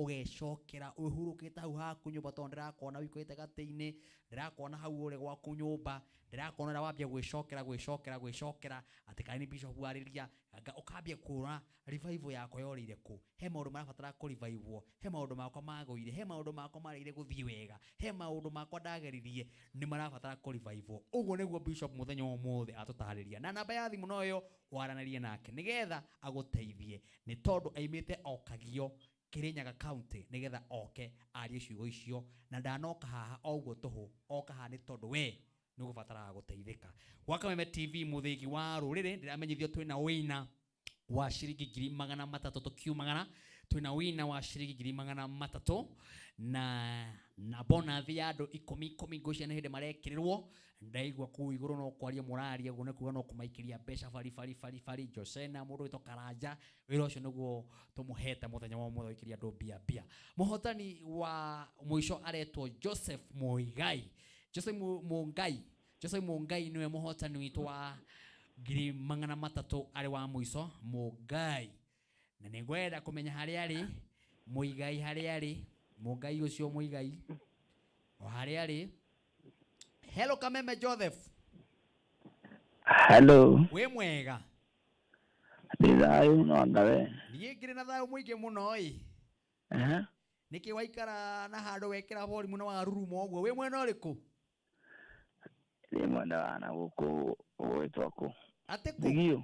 uhurukite hau haku nyumba tondu ndirakona wikoite gateini ndirakona hau uri gwaku nyumba ndirakona ra wambia gwicokera ati kaini Bishop wariria ukambia kura revival yako yorire ku he maundu marabatara ku revival he maundu makwa magoire he maundu makwa marire guthii wega he maundu makwa ndageririe ni marabatara ku revival uguo niguo Bishop muthenya wa umuthi atutariria na namba ya thimu noyo waranarie nake nigetha aguteithie ni tondu aimite okagio Kirinyaga County nigetha oke arie ciugo icio na ndanoka haha oguo tuhu oka haha ni tondu we nugubatara guteithika. Gwa Kameme TV muthigi wa ruriri ndiramenyithio twina wina wa shiringi 300 tukiumagana twina wina wa shiringi 300 na bona thia andu 10 ngocia ne hinde marekirirwo ndaigwa ku iguru no kwaria muraria gune kuga no kumaikiria besha fari Josena mundu wito Karanja wira ucio niguo tumuhete muthenya wa mutho ikiria andu bia muhotani wa muisho aretwo Joseph Muigai niwe muhotani witu wa 300 ari wa muico Muigai na ningwenda kumenya hari ari Muigai hari ari Muigai ucio Muigai o hari ari. Hello Kameme Joseph. Hello. We mwega. Ndithayo no ngawe. Niĩ ngire na thayo muingi muno ĩ. Niki waikara na handu wekira bori muno wa rurumo ũguo we mwena ũrĩkũ? Ni mwena wa na guku gwetwako. Ate ku? Thigio.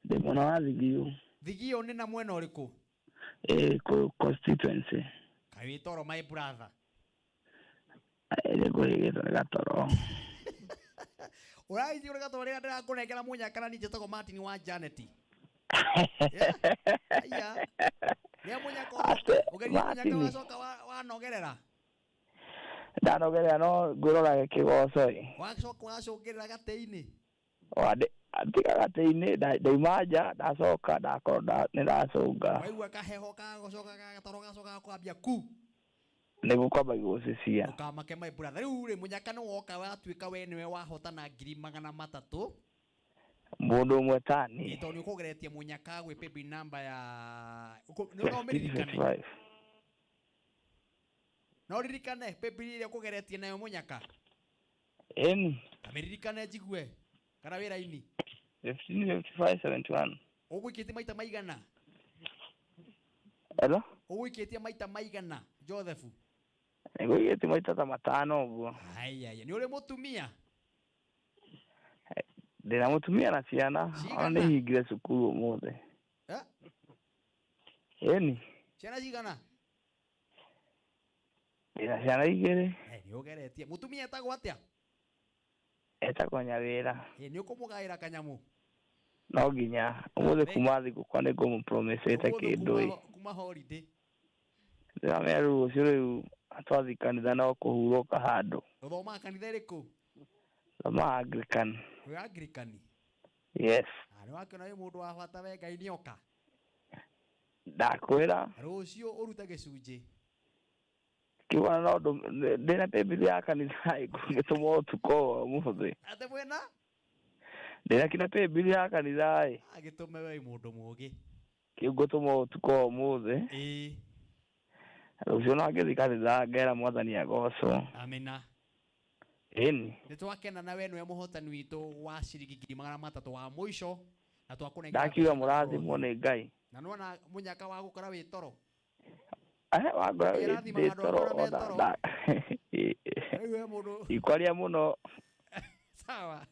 Ndi mwena wa Thigio. Thigio ni na mwena ũrĩkũ? Constituency. Kawitoro my brother. Ele gohigeta gatoro. Urai uri gatoro ria ndirakunengera munyakana ni jetako Martin wa Janet. Ya. Ni munyako. Ugeni munyaka wacoka wanogerera. Ndanogerera no ngurora kigoco ri. Wacoka wacokerera gateini. Wade atiga gateini ndaimaja ndacoka ndakorwo niracunga. Waigua kaheho gacoka gatoro gacoka kwambia ku. Niguo kwamba gucisia ukamake my brother riu ri munyaka no woka watuika we niwe wahotana 300 mundu umwe tani ito ni ukugeretie munyaka gwe paybill number ya no meririkane no ririkane paybill ile ukugeretie nayo munyaka meririkane jigue kana wira ini 155571 ugwikite maita maigana hello Uwikitie maita maigana Joseph? Niguikitie maita ta 5 uguo. Ai ni uri mutumia? Ndina mutumia na ciana, ona ni hingire cukuru umuthi. Eni. Ciana cigana? Ndina ciana 2. Ni ugeretie. Mutumia etagwo atia? Etagwo Nyawira. Ni ukumugaira kanyamu? No nginya umuthi kuma thiku kwa ni ngumupromisete kindu. Kuma holiday. Ndina meru ucio riu atwathi kanitha no kuhuruka handu. Uthoma kanitha iriku? Thoma Anglican. We Anglican? Yes. Ni wakiona wi mundu wa bata we Ngai nioka? Ndakwira. Rucio uruta gicunji. Kiwa no ndina Biblia ya kanitha ngituma utuko umuthi. Ate mwena? Ndina kina Biblia ya kanitha agitume we mundu mugi. Kigutuma utuko umuthi. Rucio no ngithi kanitha ngera mwathani agocwo. Amina. Eni. Nitwakena na we niwe muhotani witu wa ciringi 300 wa mwisho na twakunenga. Ndakiuga murathimwo ni Ngai. Na nona munyaka wa gukora wi toro. Wagora wi toro da. Ikwaria muno. Sawa.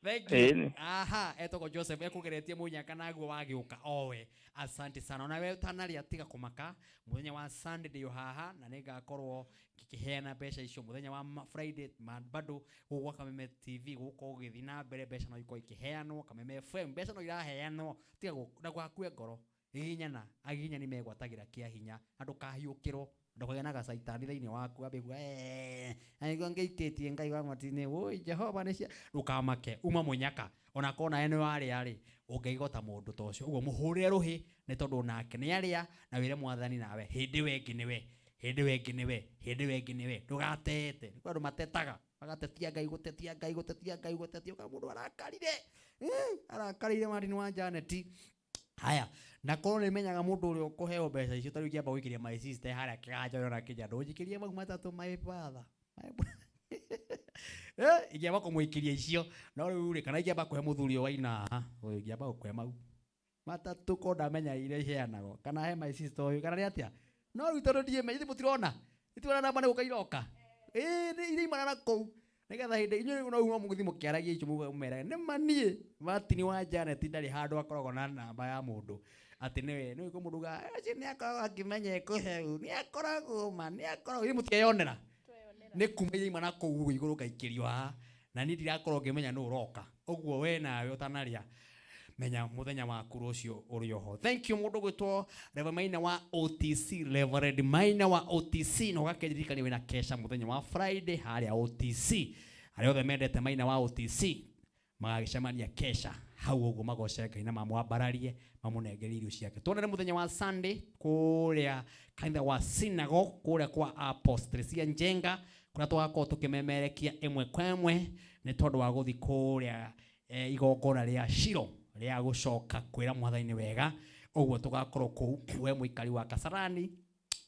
Thank you. Aha, etoko Joseph ekugeretie munyaka naguo wagiuka owe. Asante sana. Ona we utanari atiga kumaka. Muthenya wa Sunday ndio haha na nigakorwo kikiheana mbeca icio muthenya wa Friday bado gugwa Kameme TV guko githi na mbere mbeca no iko ikiheanwo Kameme FM mbeca no iraheanwo tiga na gwakue ngoro iginyana aginya ni megwatagira kia hinya andu kahiukiro ndokagena ga saitani thiini waku abigu aigo ngeiketie Ngai wa matine oi Jehova necia rukamake uma munyaka ona kona ene wari ari ungeigota mundu tocio ugo muhurire ruhi ni tondu nake ni aria na wire mwathani nawe hindi wengi niwe ndugatete ni kwandu matetaga magatetia Ngai gutetia uka mundu arakarire Martin wa Janeti. Haya, na kono nimenyaga mundu uri ukuheo mbeca icio tari kiamba gwikiria my sister haria kigajo yona kija ndujikirie mau matatu my father ikiamba kumwikiria icio no riu ri kana ikiamba kuhe muthuri waina uyu ikiamba kuhe mau matatu ko ndamenya ile heanago kana he my sister uyu kana ri atia no riu tondu ndie menyi mutirona namba ni gukairoka ni imana na kou nigetha hindi inyu no uma mugithi mukiaragia icio mumera ni manie Martin wa Janet ndari handu akoragwo na namba ya mundu ati niwe no iko munduga ni akoragwo akimenya kuheu ni akoragwo ni mutiyonera ni kuma imana kou iguru kaikirio ha na ni ndirakorwo ngimenya no uroka uguo we nawe utanaria menya muthenya waku rucio uri oho. Thank you mundu gwitwo Reverend Maina wa OTC, Reverend Maina wa OTC no gakeririkani wina KESHA muthenya wa Friday haria OTC. Haria othe mendete Maina wa OTC magagicemania KESHA hau uguo magoceka ina mamwambararie mamunengerie irio ciake. Tuonane muthenya wa Sunday kuria kanitha wa synagogue kuria kwa Apostle Njenga kuria twakorwo tukimemerekia imwe kwa imwe ni tondu wa guthi kuria igongona ria Shiro ria gucoka kwira mwathani wega uguo tugakorwo ku we muikari wa Kasarani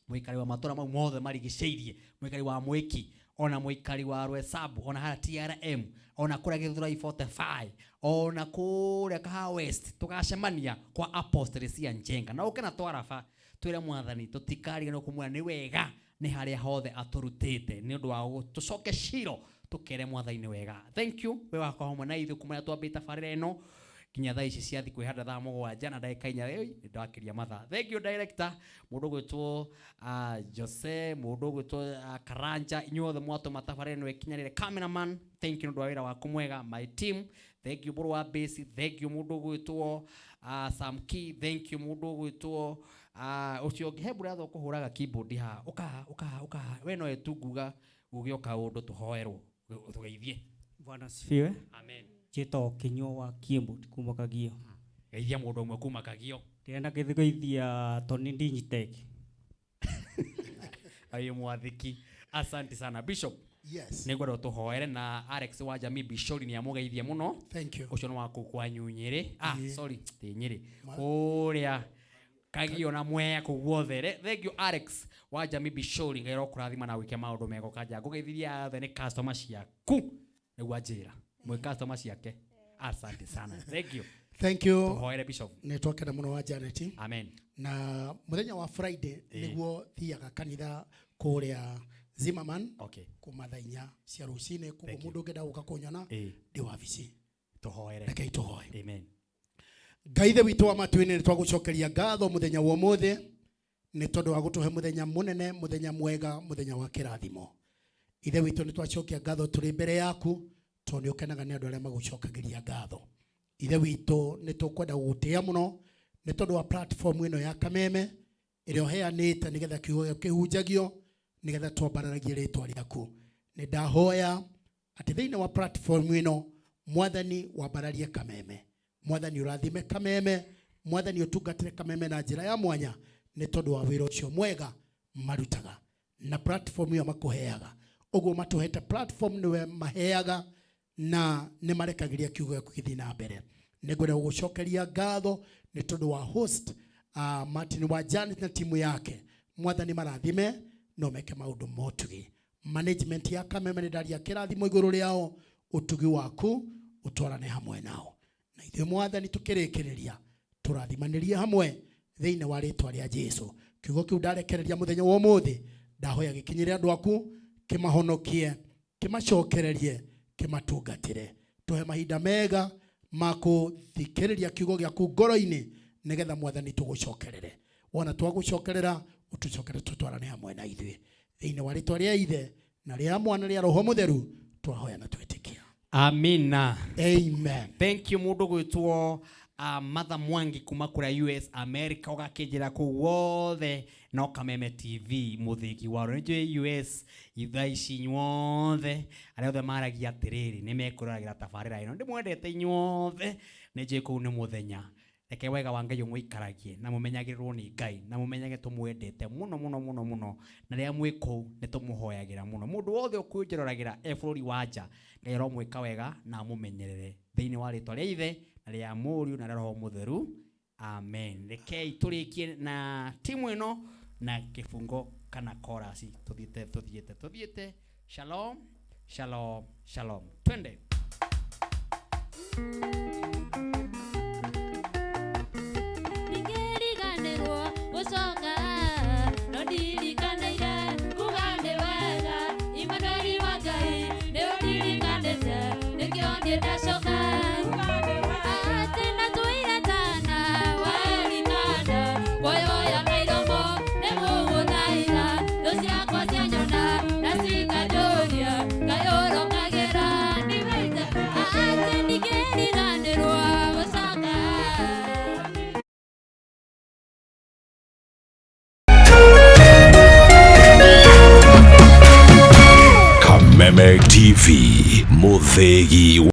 muikari wa matura mau mothe marigiceirie muikari wa Mwiki ona muikari wa Rwesabu ona hara TRM ona kuria Githurai 45 ona kuria Kaha West tugacemania kwa Apostle Njenga na ukena twarafa twire mwathani tutikari no kumwa ni wega ni haria hothe aturutite ni undu wa tucoke Shiro tukere mwathani wega. Thank you we wako hamwe na ithu kumana twambita farira ino kinya thaa ici cia thiku ihanda thaa mugwanja na ndagika inya riu ndakiria mathaa. Thank you director mundu gwitwo Jose mundu gwitwo Karanja inyuothe mwatu matafarira ino ikinyarire cameraman. Thank you ndu wira waku mwega my team. Thank you buru wa base. Thank you mundu gwitwo Samki. Thank you mundu gwitwo ucio ngihebura tho kuhuraga keyboard ha uka we no etunguga ugioka undu tuhoerwo tugeithie. Bwana sifiwe. Amen. Chito kinyo wa Kiembu kuma Kagio. Geithia mundu umwe kuma Kagio. Ndenda geithia Tony Digitek. Ayo mwathiki. Asante sana Bishop. Yes. Nigwenda tuhoere na Alex wa Jamii Bishop ni amugeithie muno. Thank you. Ucio no waku kwa Nyunyiri. Sorry, ti Nyiri. Kuria Kagio na Mwea kuguothere. Thank you Alex wa Jamii Bishop ngero kurathima na wike maundu mego kanja. Kugeithia the customer ciaku. Nigwa njira. Mwe customer ciake. Asante sana. Thank you. Thank you. Tuhoere Bishop. Nitwake na muno wa Janet. Amen. Na muthenya wa Friday niguo thiaga kanitha kuria Zimmerman. Okay. Kumathainya cia rucine kuko mundu ngenda guka kunyona ndi wabici. Tuhoere. Rekei tuhoe. Amen. Ngaithe witu wa matwini ni twagucokeria ngatho muthenya wa mothe ni tondu wa gutuhe muthenya munene, muthenya mwega, muthenya wa kirathimo. Ithe witu ni twacokia ngatho turi mbere yaku tondu ukenaga ni andu aria magucokagiria ngatho. Ithe witu ni tukwenda gugutia muno ni tondu wa platform ino ya Kameme iria uheanite nigetha kiugo kihunjagio nigetha twambararagie ritwa riaku. Ni ndahoya ati thiini wa platform ino Mwathani wambararie Kameme, Mwathani urathime Kameme, Mwathani utungatire Kameme na njira ya mwanya ni tondu wa wira ucio mwega marutaga na platform iyo makuheaga. Uguo matuhete platform niwe maheaga na ni marekagiria kiugo gĩaku gĩthiĩ na mbere. Nĩngwenda gũgũcokeria ngatho nĩ tondũ wa host Martin wa Janet na timu yake. Mwathani marathime no meke maũndũ motugi. Management ya Kameme nĩ ndaria kĩrathimo igũrũ rĩao, ũtugi waku ũtwarane hamwe nao. Na ithuĩ Mwathani tũkĩrĩkĩrĩria tũrathimanĩrie hamwe thĩinĩ wa rĩtwa rĩa Jesũ. Kiugo kĩu ndarekereria mũthenya wa ũmũthĩ ndahoya gĩkinyĩre andũ aku, kĩmahonokie, kĩmacokererie, kĩmatungatĩre. Tuhe mahinda mega makuthikĩrĩria kiugo gĩaku ngoro-inĩ nigetha Mwathani tũgũcokerere. Wona twagũcokerera ũtũcokere tũtwarane hamwe na ithuĩ thĩinĩ wa rĩtwa rĩa Ithe na rĩa Mwana rĩa Roho Mũtheru twahoya na twĩtĩkia. Amina. Amen. Thank you mundu gwitwo Mother Mwangi kuma kũrĩa US America ũgakĩnjĩra kũu wothe no Kameme TV mũthiki wa rũnjũ US ithaa ici inyuothe arĩa othe maragia atĩrĩrĩ nĩ mekũroragĩra tabarĩra ĩno ndĩmwendete inyuothe nĩ njũĩ kũu nĩ mũthenya reke wega wa Ngai mũikaragie na mũmenyagĩrĩrwo nĩ Ngai na mũmenyage tũmwendete mũno mũno mũno mũno na rĩrĩa mwĩ kũu nĩ tũmũhoyagĩra mũno mũndũ wothe ũkwĩnjororagĩra bũrũri wa nja Ngai aromwĩka wega na mũmenyerere thĩinĩ wa rĩtwa rĩa Ithe na rĩa Mũriũ na Roho Mũtheru. Amen. Rekei tũrĩkie na timu ĩno na kĩfungo kana chorus tuthiĩte. Shalom, shalom, shalom. Twende. Ningeriganĩrwo gũcoka no ndirikanĩire kugande wega Imanueli wa Ngai nĩ ũndirikanĩte nĩkĩo ndacoka Kameme TV Muthegi